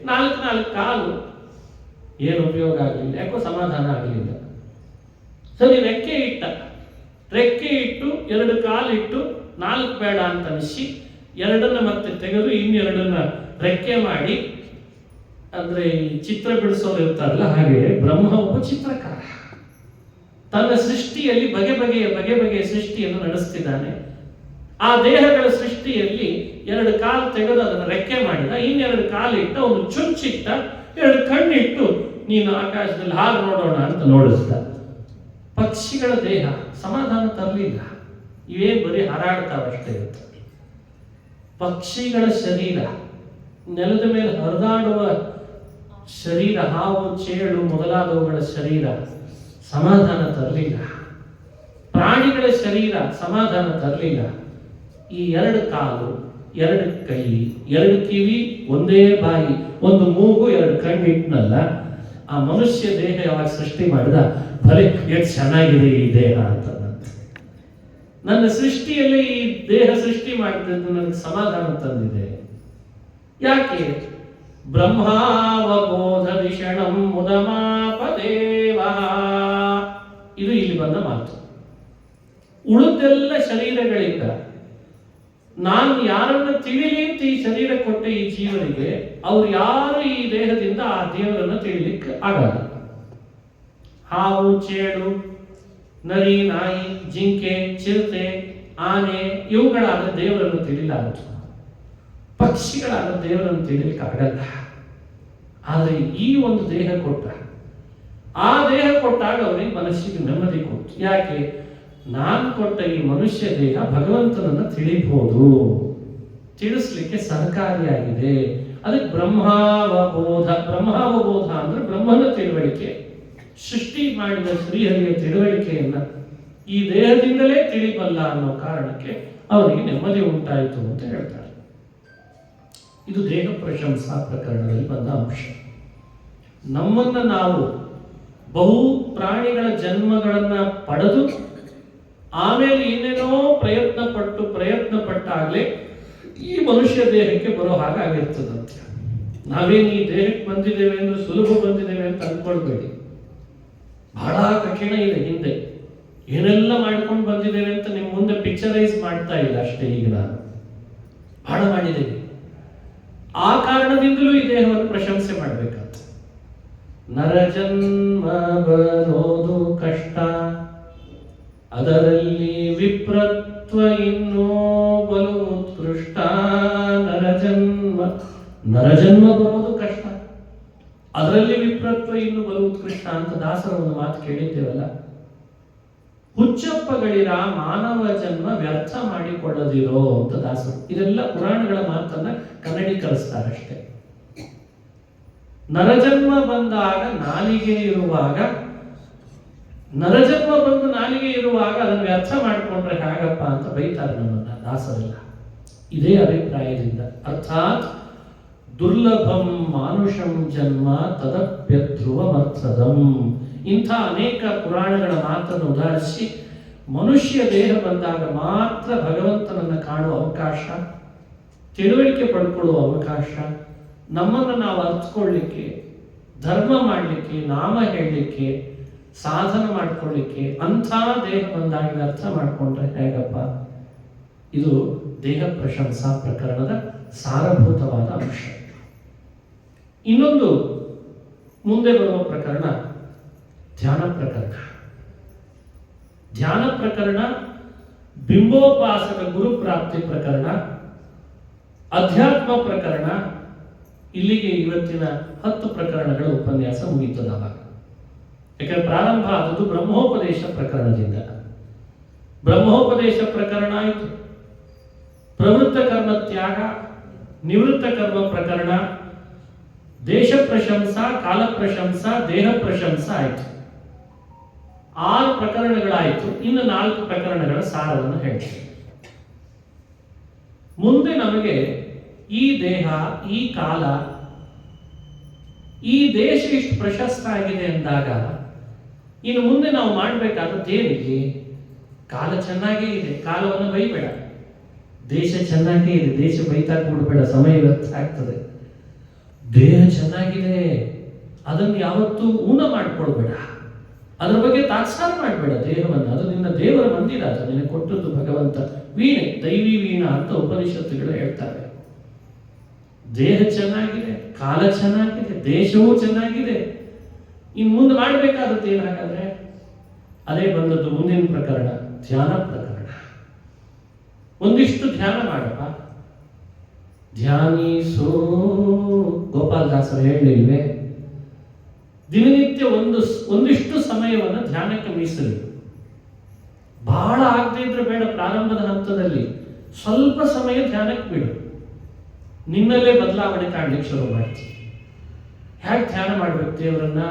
4 ಕಾಲು, ಏನು ಉಪಯೋಗ ಆಗಲಿಲ್ಲ. ಯಾಕೋ ಸಮಾಧಾನ ಆಗಲಿಲ್ಲ. ಸರಿ, ರೆಕ್ಕೆ ಇಟ್ಟು 2 ಕಾಲು ಇಟ್ಟು 4 ಬೇಡ ಅಂತ ಅನಿಸಿ 2 ಮತ್ತೆ ತೆಗೆದು ಇನ್ನೆರಡನ್ನ ರೆಕ್ಕೆ ಮಾಡಿ, ಅಂದ್ರೆ ಈ ಚಿತ್ರ ಬಿಡಿಸೋರು ಇರ್ತಾರಲ್ಲ ಹಾಗೆ ಬ್ರಹ್ಮ ಒಬ್ಬ ಚಿತ್ರಕಾರ. ತನ್ನ ಸೃಷ್ಟಿಯಲ್ಲಿ ಬಗೆ ಬಗೆಯ ಸೃಷ್ಟಿಯನ್ನು ನಡೆಸ್ತಿದ್ದಾನೆ. ಆ ದೇಹಗಳ ಸೃಷ್ಟಿಯಲ್ಲಿ 2 ಕಾಲು ತೆಗೆದು ಅದನ್ನು ರೆಕ್ಕೆ ಮಾಡಿದ, ಇನ್ನೆರಡು ಕಾಲು ಇಟ್ಟ, ಒಂದು ಚುಂಚಿಟ್ಟ, 2 ಕಣ್ಣಿಟ್ಟು ನೀನು ಆಕಾಶದಲ್ಲಿ ಹಾರು ನೋಡೋಣ ಅಂತ ನೋಡಿಸ್ದ. ಪಕ್ಷಿಗಳ ದೇಹ ಸಮಾಧಾನ ತರಲಿಲ್ಲ. ಇವೇ ಬರೀ ಹಾರಾಡ್ತಾವಷ್ಟೇ ಇರುತ್ತೆ. ಪಕ್ಷಿಗಳ ಶರೀರ, ನೆಲದ ಮೇಲೆ ಹರಿದಾಡುವ ಶರೀರ, ಹಾವು, ಚೇಳು ಮೊದಲಾದವುಗಳ ಶರೀರ ಸಮಾಧಾನ ತರಲಿಲ್ಲ. ಪ್ರಾಣಿಗಳ ಶರೀರ ಸಮಾಧಾನ ತರಲಿಲ್ಲ. ಈ 2 ಕಾಲು, 2 ಕೈ, 2 ಕಿವಿ, ಒಂದೇ ಬಾಯಿ, ಒಂದು ಮೂಗು, 2 ಕಣ್ಣು ಇಟ್ನಲ್ಲ, ಆ ಮನುಷ್ಯ ದೇಹ ಯಾವಾಗ ಸೃಷ್ಟಿ ಮಾಡಿದ, ಬರೀ ಎಷ್ಟು ಚೆನ್ನಾಗಿದೆ ಈ ದೇಹ ಅಂತ. ನನ್ನ ಸೃಷ್ಟಿಯಲ್ಲಿ ಈ ದೇಹ ಸೃಷ್ಟಿ ಮಾಡಿದ್ದು ನನಗೆ ಸಮಾಧಾನ ತಂದಿದೆ. ಯಾಕೆ? ಬ್ರಹ್ಮಾವಬೋಧ ದಿಷಣಂ ಮುದಮಾಪದೇವ. ಇದು ಇಲ್ಲಿ ಬಂದ ಮಾತು. ಉಳಿದೆಲ್ಲ ಶರೀರಗಳಿಂದ ನಾನು ಯಾರನ್ನ ತಿಳಿಲಿ ಅಂತ ಈ ಶರೀರ ಕೊಟ್ಟ ಈ ಜೀವನಿಗೆ, ಅವ್ರು ಯಾರು ಈ ದೇಹದಿಂದ ಆ ದೇವರನ್ನು ತಿಳಿಲಿಕ್ಕೆ ಆಗಲ್ಲ. ಹಾವು, ಚೇಳು, ನರಿ, ನಾಯಿ, ಜಿಂಕೆ, ಚಿರತೆ, ಆನೆ ಇವುಗಳಾದ ದೇವರನ್ನು ತಿಳಿಲಾಗುತ್ತೆ. ಪಕ್ಷಿಗಳಾದ ದೇವರನ್ನು ತಿಳಿಲಿಕ್ಕೆ ಆಗಲ್ಲ. ಆದರೆ ಈ ಒಂದು ದೇಹ ಕೊಟ್ಟ, ಆ ದೇಹ ಕೊಟ್ಟಾಗ ಅವನಿಗೆ ಮನಸ್ಸಿಗೆ ನೆಮ್ಮದಿ ಕೊಟ್ಟು. ಯಾಕೆ? ನಾನು ಕೊಟ್ಟ ಈ ಮನುಷ್ಯ ದೇಹ ಭಗವಂತನನ್ನು ತಿಳಿಬಹುದು, ತಿಳಿಸ್ಲಿಕ್ಕೆ ಸಹಕಾರಿಯಾಗಿದೆ. ಅದಕ್ಕೆ ಬ್ರಹ್ಮಾವಬೋಧ. ಬ್ರಹ್ಮಾವಬೋಧ ಅಂದ್ರೆ ಬ್ರಹ್ಮನ ತಿಳುವಳಿಕೆ, ಸೃಷ್ಟಿ ಮಾಡಿದ ಶ್ರೀಹರಿಯ ತಿಳುವಳಿಕೆಯನ್ನ ಈ ದೇಹದಿಂದಲೇ ತಿಳಿಬಲ್ಲ ಅನ್ನೋ ಕಾರಣಕ್ಕೆ ಅವನಿಗೆ ನೆಮ್ಮದಿ ಉಂಟಾಯಿತು ಅಂತ ಹೇಳ್ತಾರೆ. ಇದು ದೇಹ ಪ್ರಶಂಸಾ ಪ್ರಕರಣದಲ್ಲಿ ಬಂದ ಅಂಶ. ನಮ್ಮನ್ನ ನಾವು ಬಹು ಪ್ರಾಣಿಗಳ ಜನ್ಮಗಳನ್ನ ಪಡೆದು ಆಮೇಲೆ ಏನೇನೋ ಪ್ರಯತ್ನ ಪಟ್ಟಾಗಲೇ ಈ ಮನುಷ್ಯ ದೇಹಕ್ಕೆ ಬರೋ ಹಾಗಾಗಿರ್ತದಂತೆ. ನಾವೇನು ಈ ದೇಹಕ್ಕೆ ಬಂದಿದ್ದೇವೆ ಅಂದ್ರೆ ಸುಲಭ ಬಂದಿದ್ದೇವೆ ಅಂತ ಅಂದ್ಕೊಳ್ಬೇಡಿ. ಬಹಳ ಕಠಿಣ ಇದೆ. ಹಿಂದೆ ಏನೆಲ್ಲ ಮಾಡ್ಕೊಂಡು ಬಂದಿದ್ದೇವೆ ಅಂತ ನಿಮ್ಮ ಮುಂದೆ ಪಿಕ್ಚರೈಸ್ ಮಾಡ್ತಾ ಇಲ್ಲ ಅಷ್ಟೇ. ಈಗ ನಾನು ಬಹಳ ಮಾಡಿದ್ದೇವೆ. ಆ ಕಾರಣದಿಂದಲೂ ಈ ದೇಹವನ್ನು ಪ್ರಶಂಸೆ ಮಾಡ್ಬೇಕಂತ. ನರಜನ್ಮ ಬರೋದು ಕಷ್ಟ, ಅದರಲ್ಲಿ ವಿಪ್ರತ್ವ ಇನ್ನೂ ಬಲು ಉತ್ಕೃಷ್ಟ. ನರಜನ್ಮ ಬರೋದು ಕಷ್ಟ, ಅದರಲ್ಲಿ ವಿಪ್ರತ್ವ ಇನ್ನು ಬಲು ಉತ್ಕೃಷ್ಟ ಅಂತ ದಾಸರ ಒಂದು ಮಾತು ಕೇಳಿದ್ದೇವಲ್ಲ. ಹುಚ್ಚಪ್ಪಗಳಿರ ಮಾನವ ಜನ್ಮ ವ್ಯರ್ಥ ಮಾಡಿಕೊಳ್ಳದಿರೋ ಅಂತ ದಾಸರು. ಇದೆಲ್ಲ ಪುರಾಣಗಳ ಮಾತನ್ನ ಕನ್ನಡೀಕರಿಸ್ತಾರಷ್ಟೇ. ನರಜನ್ಮ ಬಂದಾಗ ನಾಲಿಗೆ ಇರುವಾಗ, ನರಜನ್ಮ ಬಂದು ನಾಲಿಗೆ ಇರುವಾಗ ಅದನ್ನು ವ್ಯರ್ಥ ಮಾಡಿಕೊಂಡ್ರೆ ಹೇಗಪ್ಪ ಅಂತ ಬೈತಾರೆ ನಮ್ಮನ್ನ ದಾಸರೆಲ್ಲ. ಇದೇ ಅಭಿಪ್ರಾಯದಿಂದ. ಅರ್ಥಾತ್ ದುರ್ಲಭಂ ಮಾನುಷಂ ಜನ್ಮ ತದಪ್ಯಧ್ರುವಮರ್ಥದಂ. ಇಂಥ ಅನೇಕ ಪುರಾಣಗಳ ಮಾತನ್ನು ಉದಾಹರಿಸಿ ಮನುಷ್ಯ ದೇಹ ಬಂದಾಗ ಮಾತ್ರ ಭಗವಂತನನ್ನು ಕಾಣುವ ಅವಕಾಶ, ತಿಳುವಳಿಕೆ ಪಡ್ಕೊಳ್ಳುವ ಅವಕಾಶ, ನಮ್ಮನ್ನು ನಾವು ಅರ್ಥಕೊಳ್ಳಿಕ್ಕೆ, ಧರ್ಮ ಮಾಡಲಿಕ್ಕೆ, ನಾಮ ಹೇಳಲಿಕ್ಕೆ, ಸಾಧನ ಮಾಡ್ಕೊಳ್ಳಿಕ್ಕೆ ಅಂಥ ದೇಹ ಬಂದಾಗ ಅರ್ಥ ಮಾಡಿಕೊಂಡ್ರೆ ಹೇಗಪ್ಪ? ಇದು ದೇಹ ಪ್ರಶಂಸಾ ಪ್ರಕರಣದ ಸಾರಭೂತವಾದ ಅಂಶ. ಇನ್ನೊಂದು ಮುಂದೆ ಬರುವ ಪ್ರಕರಣ ಧ್ಯಾನ ಪ್ರಕರಣ. ಧ್ಯಾನ ಪ್ರಕರಣ, ಬಿಂಬೋಪಾಸಕ ಗುರು ಪ್ರಾಪ್ತಿ ಪ್ರಕರಣ, ಅಧ್ಯಾತ್ಮ ಪ್ರಕರಣ. ಇಲ್ಲಿಗೆ ಇವತ್ತಿನ 10 ಪ್ರಕರಣಗಳ ಉಪನ್ಯಾಸ ಮುಗಿಯುತ್ತದಾವಾಗ. ಯಾಕಂದ್ರೆ ಪ್ರಾರಂಭ ಆದದ್ದು ಬ್ರಹ್ಮೋಪದೇಶ ಪ್ರಕರಣದಿಂದ. ಬ್ರಹ್ಮೋಪದೇಶ ಪ್ರಕರಣ ಆಯಿತು, ಪ್ರವೃತ್ತ ಕರ್ಮ ತ್ಯಾಗ, ನಿವೃತ್ತ ಕರ್ಮ ಪ್ರಕರಣ, ದೇಶ ಪ್ರಶಂಸಾ, ಕಾಲ ಪ್ರಶಂಸಾ, ದೇಹ ಪ್ರಶಂಸಾ ಆಯಿತು. 6 ಪ್ರಕರಣಗಳಾಯಿತು. ಇನ್ನು 4 ಪ್ರಕರಣಗಳ ಸಾರವನ್ನು ಹೇಳ್ತೀವಿ. ಮುಂದೆ ನಮಗೆ ಈ ದೇಹ, ಈ ಕಾಲ, ಈ ದೇಶ ಇಷ್ಟು ಪ್ರಶಸ್ತ ಆಗಿದೆ ಅಂದಾಗ ಇನ್ನು ಮುಂದೆ ನಾವು ಮಾಡಬೇಕಾದದ್ದು ಏನಿದೆ? ಕಾಲ ಚೆನ್ನಾಗೇ ಇದೆ, ಕಾಲವನ್ನು ಬೈಬೇಡ. ದೇಶ ಚೆನ್ನಾಗೇ ಇದೆ, ದೇಶ ಬೈತಾ ಕೂಡಬೇಡ, ಸಮಯ ವ್ಯರ್ಥ ಆಗ್ತದೆ. ದೇಹ ಚೆನ್ನಾಗಿದೆ, ಅದನ್ನು ಯಾವತ್ತೂ ಊನ ಮಾಡಿಕೊಳ್ಬೇಡ, ಅದರ ಬಗ್ಗೆ ತಾತ್ಸಾರ ಮಾಡಬೇಡ ದೇಹವನ್ನು. ಅದು ನಿನ್ನ ದೇವರ ಮಂದಿರ, ಅದು ನಿನಗೆ ಕೊಟ್ಟದ್ದು ಭಗವಂತ ವೀಣೆ, ದೈವಿ ವೀಣ ಅಂತ ಉಪನಿಷತ್ತುಗಳು ಹೇಳ್ತಾರೆ. ದೇಹ ಚೆನ್ನಾಗಿದೆ, ಕಾಲ ಚೆನ್ನಾಗಿದೆ, ದೇಶವೂ ಚೆನ್ನಾಗಿದೆ. ಇನ್ನು ಮುಂದೆ ಮಾಡಬೇಕಾದದ್ದು ಏನಾಗಾದ್ರೆ ಅದೇ ಬಂದದ್ದು ಮುಂದಿನ ಪ್ರಕರಣ, ಧ್ಯಾನ ಪ್ರಕರಣ. ಒಂದಿಷ್ಟು ಧ್ಯಾನ ಮಾಡಪ್ಪ. ಧ್ಯಾನಿಸೋ ಗೋಪಾಲದಾಸರು ಹೇಳಿಲ್ವೇ? ದಿನನಿತ್ಯ ಒಂದಿಷ್ಟು ಸಮಯವನ್ನು ಧ್ಯಾನಕ್ಕೆ ಮೀಸಲಿ. ಬಹಳ ಆಗದೆ ಇದ್ರೆ ಬೇಡ, ಪ್ರಾರಂಭದ ಹಂತದಲ್ಲಿ ಸ್ವಲ್ಪ ಸಮಯ ಧ್ಯಾನಕ್ಕೆ ಬಿಡು. ನಿನ್ನಲ್ಲೇ ಬದಲಾವಣೆ ಕಾಣಲಿಕ್ಕೆ ಶುರು ಮಾಡ್ತೀವಿ. ಹೇಗೆ ಧ್ಯಾನ ಮಾಡ್ಬೇಕು ದೇವರನ್ನ?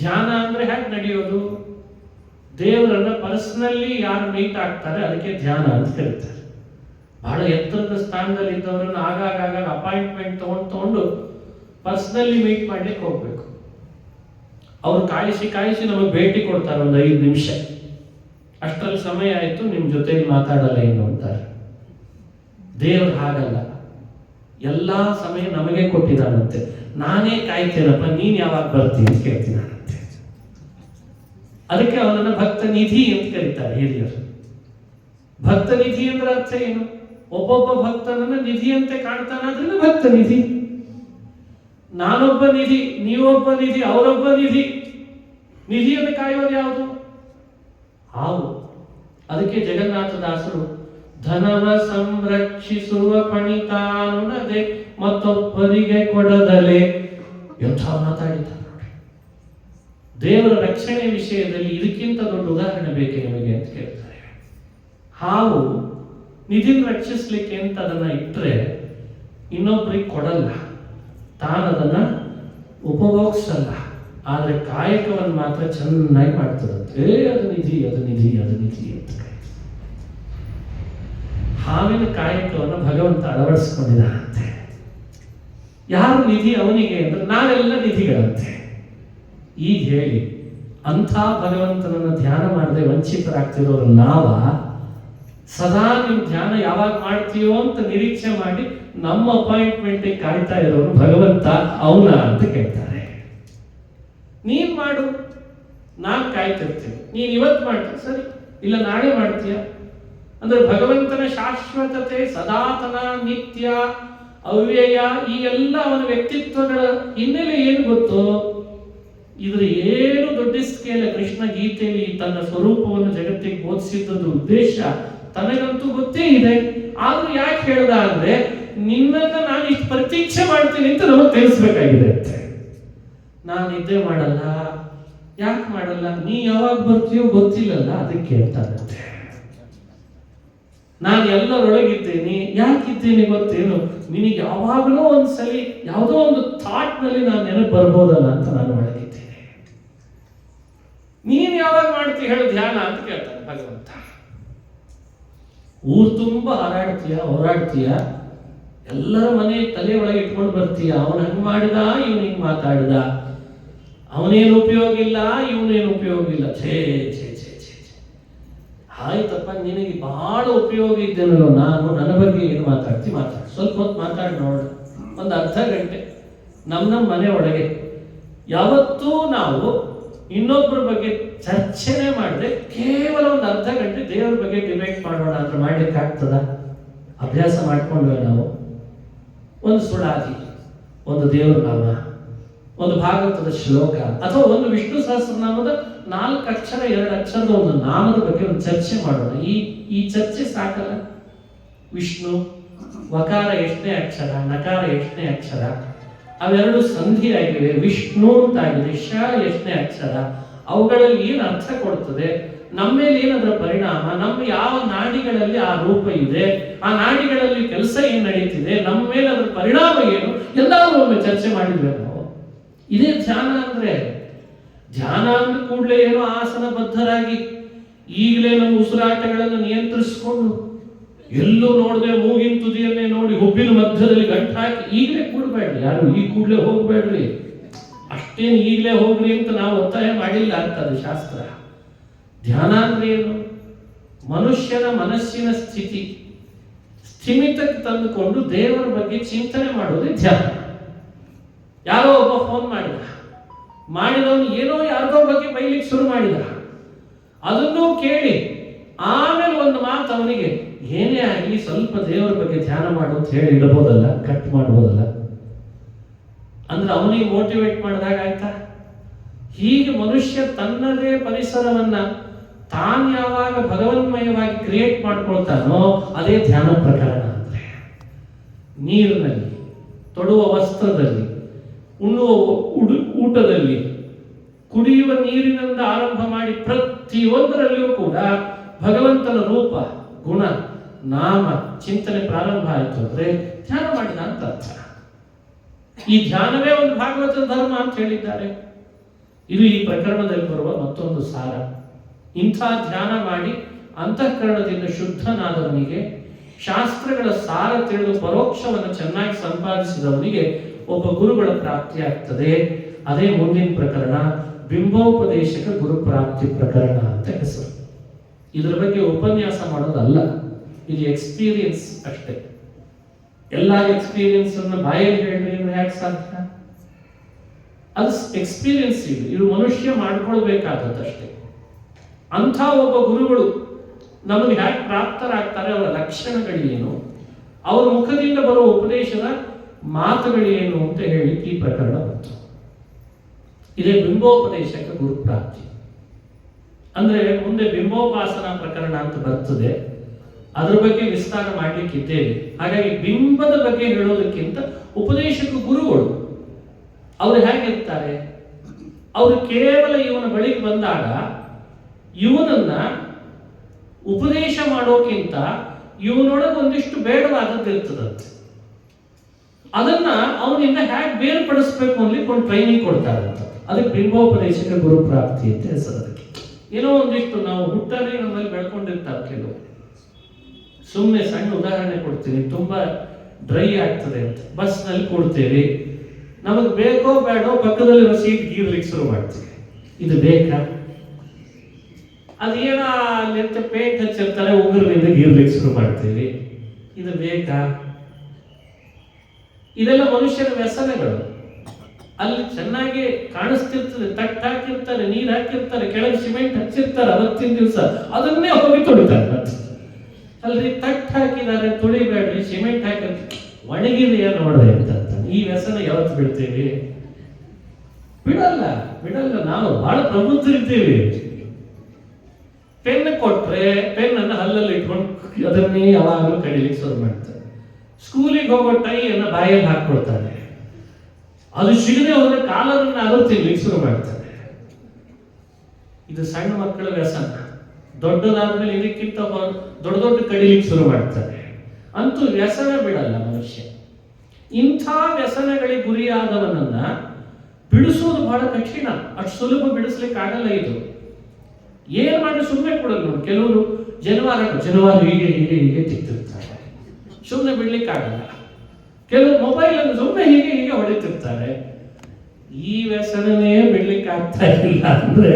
ಧ್ಯಾನ ಅಂದ್ರೆ ಹೇಗೆ ನಡೆಯೋದು? ದೇವರನ್ನ ಪರ್ಸನಲಿ ಯಾರು ಮೀಟ್ ಆಗ್ತಾರೆ ಅದಕ್ಕೆ ಧ್ಯಾನ ಅಂತ ಕರೀತಾರೆ. ಬಹಳ ಎತ್ತರದ ಸ್ಥಾನದಲ್ಲಿ ಇದ್ದವರನ್ನ ಆಗಾಗ ಅಪಾಯಿಂಟ್ಮೆಂಟ್ ತಗೊಂಡು ಪರ್ಸನಲಿ ಮೀಟ್ ಮಾಡ್ಲಿಕ್ಕೆ ಹೋಗ್ಬೇಕು. ಅವ್ರು ಕಾಯಿಸಿ ನಮಗೆ ಭೇಟಿ ಕೊಡ್ತಾರೆ ಒಂದು 5 ನಿಮಿಷ. ಅಷ್ಟರಲ್ಲಿ ಸಮಯ ಆಯಿತು, ನಿಮ್ಮ ಜೊತೆಲಿ ಮಾತಾಡಲ್ಲ ಏನು ಅಂತಾರೆ. ದೇವರು ಹಾಗಲ್ಲ, ಎಲ್ಲ ಸಮಯ ನಮಗೆ ಕೊಟ್ಟಿದ್ದಾನಂತೆ. ನಾನೇ ಕಾಯ್ತೇನಪ್ಪ, ನೀನ್ ಯಾವಾಗ ಬರ್ತೀನಿ ಅಂತ ಕೇಳ್ತೀನಾನಂತೆ. ಅದಕ್ಕೆ ಅವನನ್ನ ಭಕ್ತ ನಿಧಿ ಅಂತ ಕರೀತಾರೆ ಹಿರಿಯರು. ಭಕ್ತ ನಿಧಿ ಅಂದ್ರೆ ಅರ್ಥ ಏನು? ಒಬ್ಬೊಬ್ಬ ಭಕ್ತನನ್ನ ನಿಧಿಯಂತೆ ಕಾಣ್ತಾನಾದ್ರಿಂದ ಭಕ್ತ ನಿಧಿ. ನಾನೊಬ್ಬ ನಿಧಿ, ನೀವೊಬ್ಬ ನಿಧಿ, ಅವರೊಬ್ಬ ನಿಧಿ. ನಿಧಿಯನ್ನು ಕಾಯೋದು ಯಾವುದು? ಹಾವು. ಅದಕ್ಕೆ ಜಗನ್ನಾಥದಾಸರು ಧನವ ಸಂರಕ್ಷಿಸುವ ಪಣಿತಾನುನದೆ ಮತ್ತೊಬ್ಬರಿಗೆ ಕೊಡದಲೆ ಎಂಥ ಮಾತಾಡಿದ್ದಾರೆ ನೋಡಿ. ದೇವರ ರಕ್ಷಣೆ ವಿಷಯದಲ್ಲಿ ಇದಕ್ಕಿಂತ ದೊಡ್ಡ ಉದಾಹರಣೆ ಬೇಕೆ ನಿಮಗೆ ಅಂತ ಕೇಳ್ತಾರೆ. ಹಾವು ನಿಧಿನ ರಕ್ಷಿಸ್ಲಿಕ್ಕೆ ಅಂತ ಅದನ್ನ ಇಟ್ಟರೆ ಇನ್ನೊಬ್ಬರಿಗೆ ಕೊಡಲ್ಲ, ತಾನದನ್ನ ಉಪಭೋಗಿಸಲ್ಲ, ಆದ್ರೆ ಕಾಯಕವನ್ನು ಮಾತ್ರ ಚೆನ್ನಾಗಿ ಮಾಡ್ತದಂತೆ. ಅದು ನಿಧಿ, ಅದು ನಿಧಿ, ಅದು ನಿಧಿ ಅಂತ. ಹಾವಿನ ಕಾಯಕವನ್ನು ಭಗವಂತ ಅಳವಡಿಸ್ಕೊಂಡಿದ್ದಾನಂತೆ. ಯಾರು ನಿಧಿ ಅವನಿಗೆ ಅಂದ್ರೆ ನಾವೆಲ್ಲ ನಿಧಿಗಳಂತೆ. ಈಗ ಹೇಳಿ, ಅಂಥ ಭಗವಂತನನ್ನು ಧ್ಯಾನ ಮಾಡದೆ ವಂಚಿತರಾಗ್ತಿರೋರು ನಾವ? ಸದಾ ನೀವು ಧ್ಯಾನ ಯಾವಾಗ ಮಾಡ್ತೀಯೋ ಅಂತ ನಿರೀಕ್ಷೆ ಮಾಡಿ ನಮ್ಮ ಅಪಾಯಿಂಟ್ಮೆಂಟ್ ಕಾಯ್ತಾ ಇರೋರು ಭಗವಂತ ಅವನ ಅಂತ ಕೇಳ್ತಾರೆ. ನೀನ್ ಮಾಡು, ನಾನ್ ಕಾಯ್ತಿರ್ತೀನಿ. ನೀನ್ ಇವತ್ತು ಮಾಡ್ತೀಯ ಸರಿ, ಇಲ್ಲ ನಾಳೆ ಮಾಡ್ತೀಯ ಅಂದ್ರೆ ಭಗವಂತನ ಶಾಶ್ವತತೆ, ಸದಾತನ, ನಿತ್ಯ, ಅವ್ಯಯ, ಈ ಎಲ್ಲ ಅವನ ವ್ಯಕ್ತಿತ್ವಗಳ ಹಿನ್ನೆಲೆ ಏನು ಗೊತ್ತೋ? ಇದ್ರ ಏನು ದೊಡ್ಡ ಸ್ಕೇಲ್. ಕೃಷ್ಣ ಗೀತೆಯಲ್ಲಿ ತನ್ನ ಸ್ವರೂಪವನ್ನು ಜಗತ್ತಿಗೆ ಬೋಧಿಸಿದ್ದದ್ದು ಉದ್ದೇಶ ತನಗಂತೂ ಗೊತ್ತೇ ಇದೆ. ಆದ್ರೂ ಯಾಕೆ ಹೇಳ್ದ ಅಂದ್ರೆ ನಿನ್ನನ್ನ ನಾನು ಇಷ್ಟು ಪ್ರತೀಕ್ಷೆ ಮಾಡ್ತೀನಿ ಅಂತ ನಮಗೆ ತಿಳಿಸ್ಬೇಕಾಗಿದೆ ಅಂತೆ. ನಾನು ನಿದ್ದೆ ಮಾಡಲ್ಲ. ಯಾಕೆ ಮಾಡಲ್ಲ? ನೀ ಯಾವಾಗ ಬರ್ತೀಯೋ ಗೊತ್ತಿಲ್ಲಲ್ಲ, ಅದಕ್ಕೆ ಅಂತಾನಂತೆ. ನಾನು ಎಲ್ಲರೊಳಗಿದ್ದೇನೆ. ಯಾಕಿದ್ದೇನೆ ಗೊತ್ತೇನು? ನಿನಗೆ ಯಾವಾಗಲೂ ಒಂದ್ಸಲಿ ಯಾವುದೋ ಒಂದು ಥಾಟ್ ನಲ್ಲಿ ನಾನು ನೆನಪು ಬರ್ಬೋದಲ್ಲ ಅಂತ ನಾನು ಒಳಗಿದ್ದೇನೆ. ನೀನ್ ಯಾವಾಗ ಮಾಡ್ತೀಯ ಹೇಳು ಧ್ಯಾನ ಅಂತ ಕೇಳ್ತಾನೆ ಭಗವಂತ. ಊರು ತುಂಬಾ ಹಾರಾಡ್ತೀಯ, ಹೋರಾಡ್ತೀಯ, ಎಲ್ಲರ ಮನೆ ತಲೆ ಒಳಗೆ ಇಟ್ಕೊಂಡು ಬರ್ತೀಯ. ಅವನು ಹಂಗ್ ಮಾಡಿದ, ಇವನು ಹಿಂಗ್ ಮಾತಾಡಿದ, ಅವನೇನು ಉಪಯೋಗ ಇಲ್ಲ, ಇವನೇನು ಉಪಯೋಗ ಇಲ್ಲ. ಛೇ ಛೇ ಛೇ ಛೇ ಛೇ, ಆಯ್ತಪ್ಪ, ನಿನಗೆ ಬಹಳ ಉಪಯೋಗ ಇದ್ದೇನಲ್ಲೋ ನಾನು. ನನ್ನ ಬಗ್ಗೆ ಏನು ಮಾತಾಡ್ತಿ ಮಾತಾಡಿ, ಸ್ವಲ್ಪ ಹೊತ್ತು ಮಾತಾಡಿ ನೋಡ, ಒಂದು ಅರ್ಧ ಗಂಟೆ. ನಮ್ಮ ಮನೆ ಒಳಗೆ ಯಾವತ್ತೂ ನಾವು ಇನ್ನೊಬ್ಬರ ಬಗ್ಗೆ ಚರ್ಚೆನೆ ಮಾಡಿದ್ರೆ ಕೇವಲ ಒಂದು ಅರ್ಧ ಗಂಟೆ ದೇವರ ಬಗ್ಗೆ ಡಿಬೇಟ್ ಮಾಡೋಣ ಅಂದ್ರೆ ಮಾಡ್ಲಿಕ್ಕೆ ಆಗ್ತದ? ಅಭ್ಯಾಸ ಮಾಡ್ಕೊಂಡ್ವಿ ನಾವು. ಒಂದು ಸುಳಾದಿ, ಒಂದು ದೇವರ ನಾಮ, ಒಂದು ಭಾಗವತದ ಶ್ಲೋಕ, ಅಥವಾ ಒಂದು ವಿಷ್ಣು ಸಹಸ್ರನಾಮದ 4 ಅಕ್ಷರ 2 ಅಕ್ಷರದ ಒಂದು ನಾಮದ ಬಗ್ಗೆ ಒಂದು ಚರ್ಚೆ ಮಾಡೋಣ. ಈ ಚರ್ಚೆ ಸಾಕಲ್ಲ? ವಿಷ್ಣು ವಕಾರ ಎಷ್ಟನೇ ಅಕ್ಷರ, ನಕಾರ ಎಷ್ಟನೇ ಅಕ್ಷರ, ಅವೆರಡು ಸಂಧಿ ಆಗಿವೆ, ವಿಷ್ಣು ಅಂತಾಗಿದೆ, ಶ ಎಷ್ಟನೇ ಅಕ್ಷರ, ಅವುಗಳಲ್ಲಿ ಏನು ಅರ್ಥ ಕೊಡ್ತದೆ, ನಮ್ಮ ಮೇಲೆ ಏನದರ ಪರಿಣಾಮ, ನಮ್ಮ ಯಾವ ನಾಡಿಗಳಲ್ಲಿ ಆ ರೂಪ ಇದೆ, ಆ ನಾಡಿಗಳಲ್ಲಿ ಕೆಲಸ ಏನು ನಡೀತಿದೆ, ನಮ್ಮ ಮೇಲೆ ಅದರ ಪರಿಣಾಮ ಏನು, ಎಲ್ಲರೂ ಒಮ್ಮೆ ಚರ್ಚೆ ಮಾಡಿದ್ವಿ ನಾವು. ಇದೇ ಧ್ಯಾನ ಅಂದ್ರೆ. ಧ್ಯಾನ ಅಂದ ಕೂಡಲೇ ಏನೋ ಆಸನ ಬದ್ಧರಾಗಿ ಈಗಲೇ ನಮ್ಮ ಉಸಿರಾಟಗಳನ್ನು ನಿಯಂತ್ರಿಸಿಕೊಂಡು ಎಲ್ಲೂ ನೋಡದೆ ಮೂಗಿನ ತುದಿಯನ್ನೇ ನೋಡಿ ಹುಬ್ಬಿನ ಮಧ್ಯದಲ್ಲಿ ಗಂಟು ಹಾಕಿ ಈಗಲೇ ಕೂಡಬೇಡ್ರಿ. ಯಾರು ಈ ಕೂಡಲೇ ಹೋಗ್ಬೇಡ್ರಿ, ಅಷ್ಟೇನು ಈಗಲೇ ಹೋಗ್ರಿ ಅಂತ ನಾವು ಒತ್ತಾಯ ಮಾಡಿಲ್ಲ ಅಂತದೆ ಶಾಸ್ತ್ರ. ಧ್ಯಾನ ಅಂದ್ರೆ ಏನು? ಮನುಷ್ಯನ ಮನಸ್ಸಿನ ಸ್ಥಿಮಿತಕ್ಕೆ ತಂದುಕೊಂಡು ದೇವರ ಬಗ್ಗೆ ಚಿಂತನೆ ಮಾಡೋದೇ ಧ್ಯಾನ. ಯಾರೋ ಒಬ್ಬ ಫೋನ್ ಮಾಡಿದವನು ಏನೋ ಯಾರಿಗೋ ಬಗ್ಗೆ ಬೈಲಿಕ್ಕೆ ಶುರು ಮಾಡಿದ. ಅದನ್ನೂ ಕೇಳಿ ಆಮೇಲೆ ಒಂದು ಮಾತು ಅವನಿಗೆ, ಏನೇ ಆಗಲಿ ಸ್ವಲ್ಪ ದೇವರ ಬಗ್ಗೆ ಧ್ಯಾನ ಮಾಡು ಅಂತ ಹೇಳಿ ಇಡಬಹುದಲ್ಲ, ಕಟ್ ಮಾಡ್ಬೋದಲ್ಲ ಅಂದ್ರೆ ಅವನಿಗೆ ಮೋಟಿವೇಟ್ ಮಾಡಿದಾಗ ಆಯ್ತಾ? ಹೀಗೆ ಮನುಷ್ಯ ತನ್ನದೇ ಪರಿಸರವನ್ನ ತಾನು ಯಾವಾಗ ಭಗವನ್ಮಯವಾಗಿ ಕ್ರಿಯೇಟ್ ಮಾಡ್ಕೊಳ್ತಾನೋ ಅದೇ ಧ್ಯಾನ ಪ್ರಕರಣ. ಅಂದ್ರೆ ನೀರಿನಲ್ಲಿ, ತೊಡುವ ವಸ್ತ್ರದಲ್ಲಿ, ಉಣ್ಣುವ ಊಟದಲ್ಲಿ, ಕುಡಿಯುವ ನೀರಿನಿಂದ ಆರಂಭ ಮಾಡಿ ಪ್ರತಿಯೊಂದರಲ್ಲಿಯೂ ಕೂಡ ಭಗವಂತನ ರೂಪ, ಗುಣ, ನಾಮ ಚಿಂತನೆ ಪ್ರಾರಂಭ ಆಯಿತು ಅಂದ್ರೆ ಧ್ಯಾನ ಮಾಡಿದ ಅಂತ ಅರ್ಥ. ಈ ಧ್ಯಾನವೇ ಒಂದು ಭಾಗವತ ಧರ್ಮ ಅಂತ ಹೇಳಿದ್ದಾರೆ. ಇದು ಈ ಪ್ರಕರಣದಲ್ಲಿ ಬರುವ ಮತ್ತೊಂದು ಸಾರ. ಇಂಥ ಧ್ಯಾನ ಮಾಡಿ ಅಂತಃಕರಣದಿಂದ ಶುದ್ಧನಾದವನಿಗೆ, ಶಾಸ್ತ್ರಗಳ ಸಾರ ತಿಳಿದು ಪರೋಕ್ಷವನ್ನು ಚೆನ್ನಾಗಿ ಸಂಪಾದಿಸಿದವನಿಗೆ ಒಬ್ಬ ಗುರುಗಳ ಪ್ರಾಪ್ತಿಯಾಗ್ತದೆ. ಅದೇ ಮುಂದಿನ ಪ್ರಕರಣ ಬಿಂಬೋಪದೇಶಕ ಗುರು ಪ್ರಾಪ್ತಿ ಪ್ರಕರಣ ಅಂತ ಹೆಸರು. ಇದರ ಬಗ್ಗೆ ಉಪನ್ಯಾಸ ಮಾಡೋದಲ್ಲ, ಇದು ಎಕ್ಸ್ಪೀರಿಯನ್ಸ್ ಅಷ್ಟೇ. ಎಲ್ಲ ಎಕ್ಸ್ಪೀರಿಯನ್ಸ್ ಅನ್ನು ಬಾಯಲ್ಲಿ ಹೇಳಿ ಯಾಕೆ ಸಾಧ್ಯ? ಅದು ಎಕ್ಸ್ಪೀರಿಯನ್ಸ್. ಇದು ಮನುಷ್ಯ ಮಾಡ್ಕೊಳ್ಬೇಕಾದದ್ದಷ್ಟೇ. ಅಂಥ ಒಬ್ಬ ಗುರುಗಳು ನಮಗೆ ಹ್ಯಾಕ್ ಪ್ರಾಪ್ತರಾಗ್ತಾರೆ, ಅವರ ಲಕ್ಷಣಗಳೇನು, ಅವರ ಮುಖದಿಂದ ಬರುವ ಉಪದೇಶದ ಮಾತುಗಳೇನು ಅಂತ ಹೇಳಿ ಈ ಪ್ರಕರಣ ಬಂತು. ಇದೇ ಬಿಂಬೋಪದೇಶಕ ಗುರುಪ್ರಾಪ್ತಿ. ಅಂದ್ರೆ ಮುಂದೆ ಬಿಂಬೋಪಾಸನಾ ಪ್ರಕರಣ ಅಂತ ಬರ್ತದೆ, ಅದ್ರ ಬಗ್ಗೆ ವಿಸ್ತಾರ ಮಾಡ್ಲಿಕ್ಕಿದ್ದೇವೆ. ಹಾಗಾಗಿ ಬಿಂಬದ ಬಗ್ಗೆ ಹೇಳೋದಕ್ಕಿಂತ ಉಪದೇಶಕ ಗುರುಗಳು ಅವರು ಹೇಗಿರ್ತಾರೆ, ಅವರು ಕೇವಲ ಇವನ ಬಳಿಗೆ ಬಂದಾಗ ಇವನನ್ನ ಉಪದೇಶ ಮಾಡೋಕ್ಕಿಂತ ಇವನೊಳಗೆ ಒಂದಿಷ್ಟು ಬೇಡವಾದದ್ದು ಇರ್ತದಂತೆ. ಅದನ್ನ ಅವನಿಂದ ಹೇಗೆ ಬೇರ್ಪಡಿಸ್ಬೇಕು ಅನ್ಲಿಕ್ಕೆ ಒಂದು ಟ್ರೈನಿಂಗ್ ಕೊಡ್ತಾರಂತ. ಅದಕ್ಕೆ ಬಿಂಬೋಪದೇಶಕ ಗುರುಪ್ರಾಪ್ತಿ ಅಂತ ಹೆಸರು. ಅದಕ್ಕೆ ಏನೋ ಒಂದಿಷ್ಟು ನಾವು ಹುಟ್ಟಲ್ಲಿ ನಮ್ಮಲ್ಲಿ ಬೆಳ್ಕೊಂಡಿರ್ತಾರೆ ಕೆಲವು. ಸುಮ್ಮನೆ ಸಣ್ಣ ಉದಾಹರಣೆ ಕೊಡ್ತೀನಿ, ತುಂಬಾ ಡ್ರೈ ಆಗ್ತದೆ ಅಂತ ಬಸ್ನಲ್ಲಿ ಕೊಡ್ತೇವೆ, ನಮಗೆ ಬೇಕೋ ಬೇಡೋ ಪಕ್ಕದಲ್ಲಿರೋ ಸೀಟ್ ಗೀರ್ಲಿಕ್ಕೆ ಶುರು ಮಾಡ್ತೀವಿ. ಇದು ಬೇಕಾ? ಅದೇನ ಅಲ್ಲಿಂತ ಪೇಂಟ್ ಹಚ್ಚಿರ್ತಾರೆ, ಉಗುರಿನಿಂದ ಗೀರ್ಲಿಕ್ಕೆ ಶುರು ಮಾಡ್ತೀವಿ. ಇದು ಬೇಕಾ? ಇದೆಲ್ಲ ಮನುಷ್ಯನ ವ್ಯಸನಗಳು. ಅಲ್ಲಿ ಚೆನ್ನಾಗಿ ಕಾಣಿಸ್ತಿರ್ತದೆ, ತಟ್ಟು ಹಾಕಿರ್ತಾರೆ, ನೀರು ಹಾಕಿರ್ತಾರೆ, ಕೆಳಗೆ ಸಿಮೆಂಟ್ ಹಚ್ಚಿರ್ತಾರೆ, ಅವತ್ತಿನ ದಿವಸ ಅದನ್ನೇ ಹೋಗಿ ತೊಳಿತಾರೆ. ಅಲ್ರಿ ತಟ್ಟು ಹಾಕಿದ್ದಾರೆ, ತುಳಿಬೇಡ್ರಿ, ಸಿಮೆಂಟ್ ಹಾಕಿರ್ತೀವಿ, ಒಣಗಿದೆಯಾ ನೋಡ್ರಿ ಅಂತ. ಈ ವ್ಯಸನ ಯಾವತ್ತು ಬಿಡ್ತೀವಿ? ಬಿಡಲ್ಲ. ನಾವು ಬಹಳ ಪ್ರಬುದ್ಧರಿದ್ದೀವಿ. ಪೆನ್ ಕೊಟ್ರೆ ಪೆನ್ ಅನ್ನು ಹಲ್ಲಲ್ಲಿ ಇಟ್ಕೊಂಡು ಅದನ್ನೇ ಯಾವಾಗಲೂ ಕಡಿಲಿಕ್ಕೆ ಶುರು ಮಾಡ್ತಾರೆ. ಸ್ಕೂಲಿಗೆ ಹೋಗೋ ಟೈ ಅನ್ನ ಬಾಯಲ್ಲಿ ಹಾಕೊಳ್ತಾನೆ, ಅದು ಸಿಗದೆ ಹೋದ್ರೆ ಕಾಲರನ್ನ ಅದು ತಿನ್ಲಿಕ್ಕೆ ಶುರು ಮಾಡ್ತಾನೆ. ಇದು ಸಣ್ಣ ಮಕ್ಕಳ ವ್ಯಸನ. ದೊಡ್ಡದಾದ್ಮೇಲೆ ಇದಕ್ಕಿಂತ ದೊಡ್ಡ ದೊಡ್ಡ ಕಡಿಲಿಕ್ಕೆ ಶುರು ಮಾಡ್ತಾರೆ. ಅಂತೂ ವ್ಯಸನ ಬಿಡಲ್ಲ ಮನುಷ್ಯ. ಇಂಥ ವ್ಯಸನಗಳಿಗೆ ಗುರಿಯಾದವನನ್ನ ಬಿಡಿಸೋದು ಬಹಳ ಕಠಿಣ. ಅಷ್ಟು ಸುಲಭ ಬಿಡಿಸ್ಲಿಕ್ಕೆ ಆಗಲ್ಲ. ಇದು ಏನ್ ಮಾಡಿ ಸುಮ್ಮನೆ ಕೊಡಲ್ಲ ನೋಡಿ. ಕೆಲವರು ಜನವಾರ ಹೀಗೆ ತಿಕ್ತಿರ್ತಾರೆ, ಸುಮ್ಮನೆ ಬಿಡ್ಲಿಕ್ಕೆ ಆಗಲ್ಲ. ಕೆಲವರು ಮೊಬೈಲ್ ಅನ್ನು ಸುಮ್ಮನೆ ಹೀಗೆ ಹೊಡಿತಿರ್ತಾರೆ. ಈ ವ್ಯಸನನೇ ಬಿಡ್ಲಿಕ್ಕೆ ಆಗ್ತಾ ಇಲ್ಲ ಅಂದ್ರೆ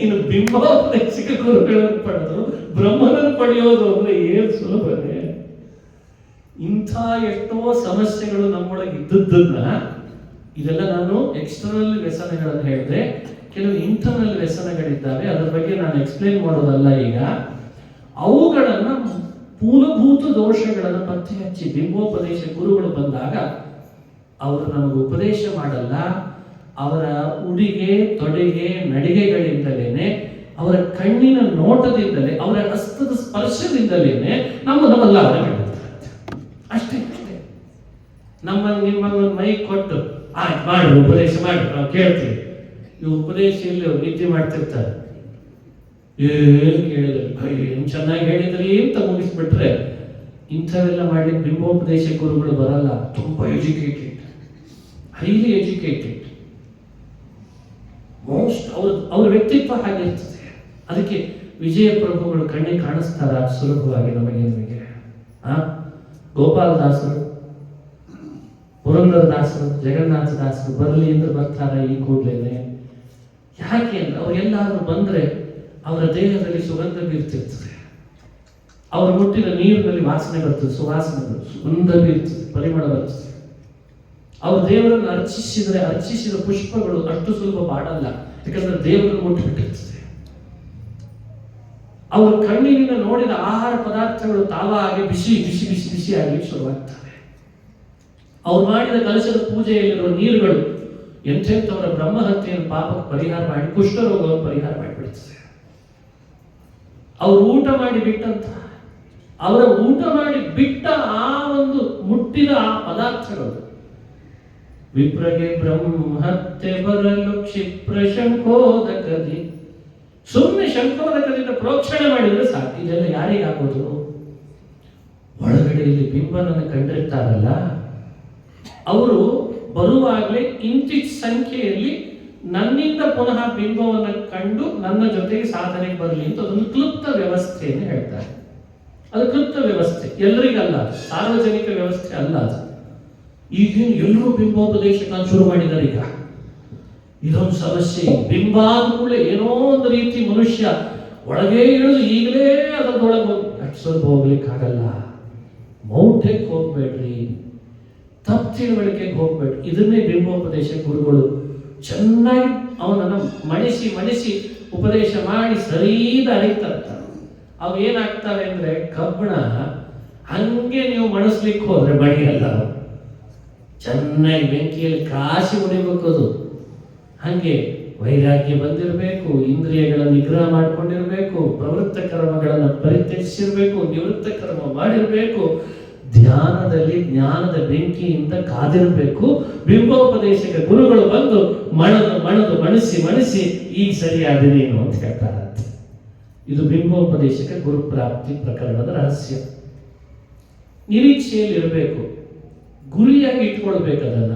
ಇನ್ನು ಬಿಂಬೋಪದೇಶಕ ಗುರುಗಳನ್ನು ಪಡೆದು ಬ್ರಹ್ಮನನ್ನು ಪಡೆಯೋದು ಅಂದ್ರೆ ಏನ್ ಸುಲಭನೇ. ಇಂಥ ಎಷ್ಟೋ ಸಮಸ್ಯೆಗಳು ನಮ್ಮೊಳಗೆ ಇದ್ದದ್ದನ್ನ, ಇದೆಲ್ಲ ನಾನು ಎಕ್ಸ್ಟರ್ನಲ್ ವ್ಯಸನಗಳನ್ನು ಹೇಳಿದೆ. ಕೆಲವು ಇಂಟರ್ನಲ್ ವ್ಯಸನಗಳಿದ್ದಾವೆ, ಅದರ ಬಗ್ಗೆ ನಾನು ಎಕ್ಸ್ಪ್ಲೇನ್ ಮಾಡೋದಲ್ಲ ಈಗ. ಅವುಗಳನ್ನ ಮೂಲಭೂತ ದೋಷಗಳನ್ನು ಪತ್ತೆ ಹಚ್ಚಿ ಬಿಂಬೋಪದೇಶ ಗುರುಗಳು ಬಂದಾಗ ಅವರು ನಮಗೆ ಉಪದೇಶ ಮಾಡಲ್ಲ. ಅವರ ಉಡಿಗೆ ತೊಡೆಗೆ ನಡಿಗೆಗಳಿಂದಲೇನೆ, ಅವರ ಕಣ್ಣಿನ ನೋಟದಿಂದಲೇ, ಅವರ ಹಸ್ತದ ಸ್ಪರ್ಶದಿಂದಲೇನೆ ನಮ್ಮನ್ನು ಬದಲಾವಣೆ ಮಾಡ್ತಾರೆ. ಅಷ್ಟೇ. ನಿಮ್ಮನ್ನು ಮೈ ಕೊಟ್ಟು ಆಯ್ತು ಮಾಡಿ ಉಪದೇಶ ಮಾಡಿ ನಾವು ಕೇಳ್ತೀವಿ. ಈ ಉಪದೇಶ ಇಲ್ಲಿ ನಿದ್ದೆ ಮಾಡ್ತಿರ್ತಾರೆ, ಏನು ಕೇಳಿದ್ರು ಏನು ಚೆನ್ನಾಗಿ ಹೇಳಿದ್ರಿ ಅಂತ ಮುಗಿಸ್ಬಿಟ್ರೆ ಇಂಥವೆಲ್ಲ ಮಾಡ್ಲಿಕ್ಕೆ ಬಿಂಬೋಪದೇಶ ಗುರುಗಳು ಬರಲ್ಲ. ತುಂಬಾ ಎಜುಕೇಟೆಡ್, ಹೈಲಿ ಎಜುಕೇಟೆಡ್, ಮೋಸ್ಟ್ ಅವ್ರ ವ್ಯಕ್ತಿತ್ವ ಹಾಗಿರ್ತದೆ. ಅದಕ್ಕೆ ವಿಜಯ ಪ್ರಭುಗಳು ಕಣ್ಣಿಗೆ ಕಾಣಿಸ್ತಾರ ಸುಲಭವಾಗಿ ನಮಗೆ. ಗೋಪಾಲದಾಸರು, ಪುರಂದರದಾಸರು, ಜಗನ್ನಾಥದಾಸರು ಬರಲಿ ಅಂದ್ರೆ ಬರ್ತಾರ ಈ ಕೂಡಲೇ. ಯಾಕೆ ಅಂದ್ರೆ ಅವರೆಲ್ಲಾದ್ರೂ ಬಂದ್ರೆ ಅವರ ದೇಹದಲ್ಲಿ ಸುಗಂಧ ಬೀರ್ತಿರ್ತದೆ, ಅವರ ಮುಟ್ಟಿನ ನೀರಿನಲ್ಲಿ ವಾಸನೆ ಬರ್ತದೆ, ಸುವಾಸನೆಗಳು, ಸುಗಂಧ ಬೀರ್ತದೆ, ಪರಿಮಳ ಬರ್ತದೆ. ಅವರು ದೇವರನ್ನು ಅರ್ಚಿಸಿದ ಪುಷ್ಪಗಳು ಅಷ್ಟು ಸುಲಭ ಬಾಡಲ್ಲ, ಯಾಕಂದ್ರೆ ದೇವರನ್ನು ಮುಟ್ಟಿಬಿಟ್ಟಿರ್ತದೆ. ಅವರು ಕಣ್ಣಿನಿಂದ ನೋಡಿದ ಆಹಾರ ಪದಾರ್ಥಗಳು ತಾವಾಗಿ ಬಿಸಿ ಬಿಸಿ ಬಿಸಿ ಬಿಸಿ ಆಗಲಿಕ್ಕೆ ಶುರುವಾಗ್ತವೆ. ಅವ್ರು ಮಾಡಿದ ಕಲಶದ ಪೂಜೆಯಲ್ಲಿರುವ ನೀರುಗಳು ಎಂಥೆಂಥವರ ಬ್ರಹ್ಮಹತ್ಯೆಯನ್ನು ಪಾಪಕ್ಕೆ ಪರಿಹಾರ ಮಾಡಿ ಕುಷ್ಠರೋಗವನ್ನು ಪರಿಹಾರ ಮಾಡಿಬಿಡ್ತದೆ. ಅವರು ಊಟ ಮಾಡಿ ಬಿಟ್ಟ ಆ ಒಂದು ಮುಟ್ಟಿದ ಆ ಪದಾರ್ಥಗಳು ವಿಪ್ರಗೆ ಬ್ರಹ್ಮಹತ್ಯೆ ಬರಲು ಕ್ಷಿಪ್ರ ಶಂಖೋದಕದಿ. ಸುಮ್ಮನೆ ಶಂಖೋದಕದಿಂದ ಪ್ರೋಕ್ಷಣೆ ಮಾಡಿದ್ರೆ ಸಾಕು. ಇದೆಲ್ಲ ಯಾರಿಗಾಗೋದು? ಒಳಗಡೆಯಲ್ಲಿ ಬಿಂಬನನ್ನು ಕಂಡಿರ್ತಾರಲ್ಲ ಅವರು ಬರುವಾಗಲೇ ಇಂತಿಷ್ಟು ಸಂಖ್ಯೆಯಲ್ಲಿ ನನ್ನಿಂದ ಪುನಃ ಬಿಂಬವನ್ನು ಕಂಡು ನನ್ನ ಜೊತೆಗೆ ಸಾಧನೆಗೆ ಬರಲಿ ಅಂತ ಅದೊಂದು ಕ್ಲುಪ್ತ ವ್ಯವಸ್ಥೆಯನ್ನು ಹೇಳ್ತಾರೆ. ಅದು ಕ್ಲುಪ್ತ ವ್ಯವಸ್ಥೆ, ಎಲ್ಲರಿಗಲ್ಲ, ಸಾರ್ವಜನಿಕ ವ್ಯವಸ್ಥೆ ಅಲ್ಲ ಅದು. ಈಗಿನ ಎಲ್ಲರೂ ಬಿಂಬೋಪದೇಶಕ ಶುರು ಮಾಡಿದ್ದಾರೆ. ಈಗ ಇದೊಂದು ಸಮಸ್ಯೆ. ಬಿಂಬ ಅಂದ್ಕೂಡಲೇ ಏನೋ ಒಂದು ರೀತಿ ಮನುಷ್ಯ ಒಳಗೆ ಇಳಿದು ಈಗಲೇ ಅದರೊಳಗೆ ಅಷ್ಟು ಹೋಗ್ಲಿಕ್ಕಾಗಲ್ಲ. ಮೌಢ್ಯಕ್ಕೆ ಹೋಗ್ಬೇಡ್ರಿ, ತಪ್ಪು ತಿಳುವಳಿಕೆಗೆ ಹೋಗ್ಬೇಡ್ರಿ. ಇದನ್ನೇ ಬಿಂಬೋಪದೇಶ ಗುರುಗಳು ಚೆನ್ನಾಗಿ ಅವನನ್ನು ಮಣಿಸಿ ಉಪದೇಶ ಮಾಡಿ ಸರೀದ ಅರಿತರ್ತಾರೆ. ಅವು ಏನಾಗ್ತವೆ ಅಂದ್ರೆ ಕಬ್ಬಣ ಹಂಗೆ ನೀವು ಮಣಿಸ್ಲಿಕ್ಕೆ ಹೋದ್ರೆ ಬಡಿಯಲ್ಲ, ಚೆನ್ನಾಗಿ ಬೆಂಕಿಯಲ್ಲಿ ಕಾಶಿ ಉಳಿಬೇಕು. ಅದು ಹಂಗೆ ವೈರಾಗ್ಯ ಬಂದಿರಬೇಕು, ಇಂದ್ರಿಯಗಳ ನಿಗ್ರಹ ಮಾಡ್ಕೊಂಡಿರ್ಬೇಕು, ಪ್ರವೃತ್ತ ಕರ್ಮಗಳನ್ನು ಪರಿತ್ಯಜಿಸಿರ್ಬೇಕು, ನಿವೃತ್ತ ಕರ್ಮ ಮಾಡಿರ್ಬೇಕು, ಧ್ಯಾನದಲ್ಲಿ ಜ್ಞಾನದ ಬೆಂಕಿಯಿಂದ ಕಾದಿರಬೇಕು. ಬಿಂಬೋಪದೇಶಕ ಗುರುಗಳು ಬಂದು ಮಣಿಸಿ ಈಗ ಸರಿಯಾದ ನೀನು ಅಂತ ಹೇಳ್ತಾರಂತೆ. ಇದು ಬಿಂಬೋಪದೇಶಕ ಗುರುಪ್ರಾಪ್ತಿ ಪ್ರಕರಣದ ರಹಸ್ಯ. ನಿರೀಕ್ಷೆಯಲ್ಲಿ ಇರಬೇಕು, ಗುರಿಯಾಗಿ ಇಟ್ಕೊಳ್ಬೇಕು. ಅದನ್ನ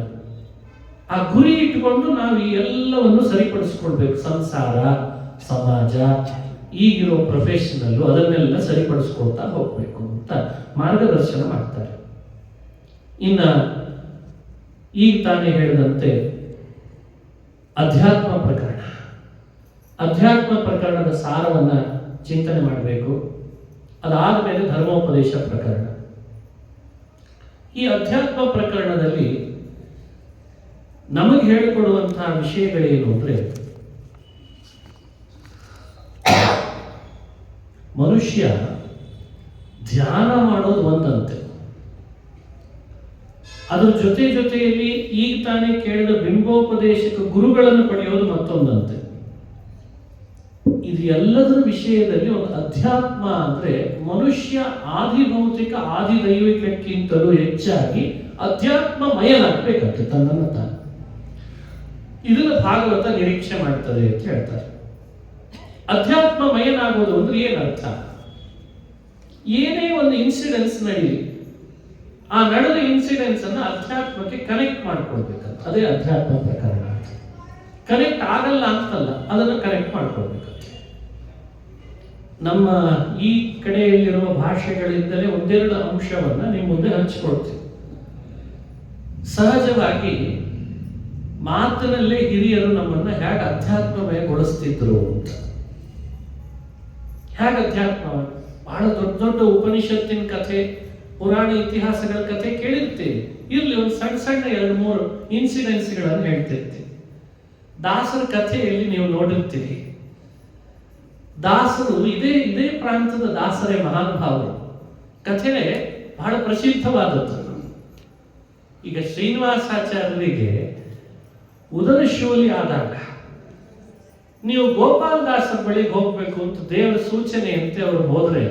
ಆ ಗುರಿ ಇಟ್ಟುಕೊಂಡು ನಾವು ಈ ಎಲ್ಲವನ್ನು ಸರಿಪಡಿಸ್ಕೊಳ್ಬೇಕು. ಸಂಸಾರ, ಸಮಾಜ, ಈಗಿರೋ ಪ್ರೊಫೆಷನಲ್ಲು ಅದನ್ನೆಲ್ಲ ಸರಿಪಡಿಸ್ಕೊಳ್ತಾ ಹೋಗ್ಬೇಕು ಅಂತ ಮಾರ್ಗದರ್ಶನ ಮಾಡ್ತಾರೆ. ಇನ್ನ ಈಗ ತಾನೇ ಹೇಳಿದಂತೆ ಅಧ್ಯಾತ್ಮ ಪ್ರಕರಣದ ಸಾರವನ್ನ ಚಿಂತನೆ ಮಾಡಬೇಕು. ಅದಾದ ಮೇಲೆ ಧರ್ಮೋಪದೇಶ ಪ್ರಕರಣ. ಈ ಅಧ್ಯಾತ್ಮ ಪ್ರಕರಣದಲ್ಲಿ ನಮಗೆ ಹೇಳಿಕೊಡುವಂತಹ ವಿಷಯಗಳೇನು ಅಂದ್ರೆ, ಮನುಷ್ಯ ಧ್ಯಾನ ಮಾಡೋದು ಒಂದಂತೆ, ಅದ್ರ ಜೊತೆಯಲ್ಲಿ ಈಗ ತಾನೇ ಕೇಳಿದ ಬಿಂಬೋಪದೇಶಕ ಗುರುಗಳನ್ನು ಪಡೆಯೋದು ಮತ್ತೊಂದಂತೆ. ಇದು ಎಲ್ಲದರ ವಿಷಯದಲ್ಲಿ ಒಂದು ಅಧ್ಯಾತ್ಮ ಅಂದ್ರೆ ಮನುಷ್ಯ ಆದಿಭೌತಿಕ ಆದಿದೈವಿಕಕ್ಕಿಂತಲೂ ಹೆಚ್ಚಾಗಿ ಅಧ್ಯಾತ್ಮಮಯನಾಗಬೇಕಂತೆ ತನ್ನನ್ನು ತಾನು. ಇದನ್ನು ಭಾಗವತ ನಿರೀಕ್ಷೆ ಮಾಡ್ತದೆ ಅಂತ ಹೇಳ್ತಾರೆ. ಅಧ್ಯಾತ್ಮಮಯನಾಗೋದು ಅಂದ್ರೆ ಏನರ್ಥ? ಏನೇ ಒಂದು ಇನ್ಸಿಡೆನ್ಸ್ ನಡೀಲಿ, ಆ ನಡೆದ ಇನ್ಸಿಡೆನ್ಸ್ ಅನ್ನ ಅಧ್ಯಾತ್ಮಕ್ಕೆ ಕನೆಕ್ಟ್ ಮಾಡ್ಕೊಳ್ಬೇಕಂತ. ಅದೇ ಅಧ್ಯಾತ್ಮ ಪ್ರಕರಣ. ಕನೆಕ್ಟ್ ಆಗಲ್ಲ ಅಂತಲ್ಲ, ಅದನ್ನು ಕನೆಕ್ಟ್ ಮಾಡ್ಕೊಳ್ಬೇಕಂತ. ನಮ್ಮ ಈ ಕಡೆಯಲ್ಲಿರುವ ಭಾಷೆಗಳಿಂದಲೇ ಒಂದೆರಡು ಅಂಶವನ್ನ ನಿಮ್ಮ ಮುಂದೆ ಹಂಚಿಕೊಳ್ತೀವಿ. ಸಹಜವಾಗಿ ಮಾತಿನಲ್ಲೇ ಹಿರಿಯರು ನಮ್ಮನ್ನ ಹೇಗೆ ಅಧ್ಯಾತ್ಮಮಯಗೊಳಿಸ್ತಿದ್ರು ಅಂತ. ಹೇಗೆ ಅಧ್ಯಾತ್ಮ? ಬಹಳ ದೊಡ್ಡ ಉಪನಿಷತ್ತಿನ ಕಥೆ, ಪುರಾಣ ಇತಿಹಾಸಗಳ ಕಥೆ ಕೇಳಿರ್ತೀವಿ. ಇರ್ಲಿ, ಒಂದು ಸಣ್ಣ 2-3 ಇನ್ಸಿಡೆನ್ಸ್ಗಳನ್ನು ಹೇಳ್ತಿರ್ತೀವಿ. ದಾಸರ ಕಥೆಯಲ್ಲಿ ನೀವು ನೋಡಿರ್ತೀರಿ. ದಾಸರು ಇದೇ ಪ್ರಾಂತದ ದಾಸರೇ ಮಹಾನುಭಾವರು. ಕಥೆ ಬಹಳ ಪ್ರಸಿದ್ಧವಾದದ್ದು. ಈಗ ಶ್ರೀನಿವಾಸಾಚಾರ್ಯರಿಗೆ ಉದರ ಶೂಲಿ ಆದಾಗ ನೀವು ಗೋಪಾಲದಾಸರ ಬಳಿಗೆ ಹೋಗ್ಬೇಕು ಅಂತ ದೇವರ ಸೂಚನೆಯಂತೆ ಅವರು ಹೋದ್ರೆ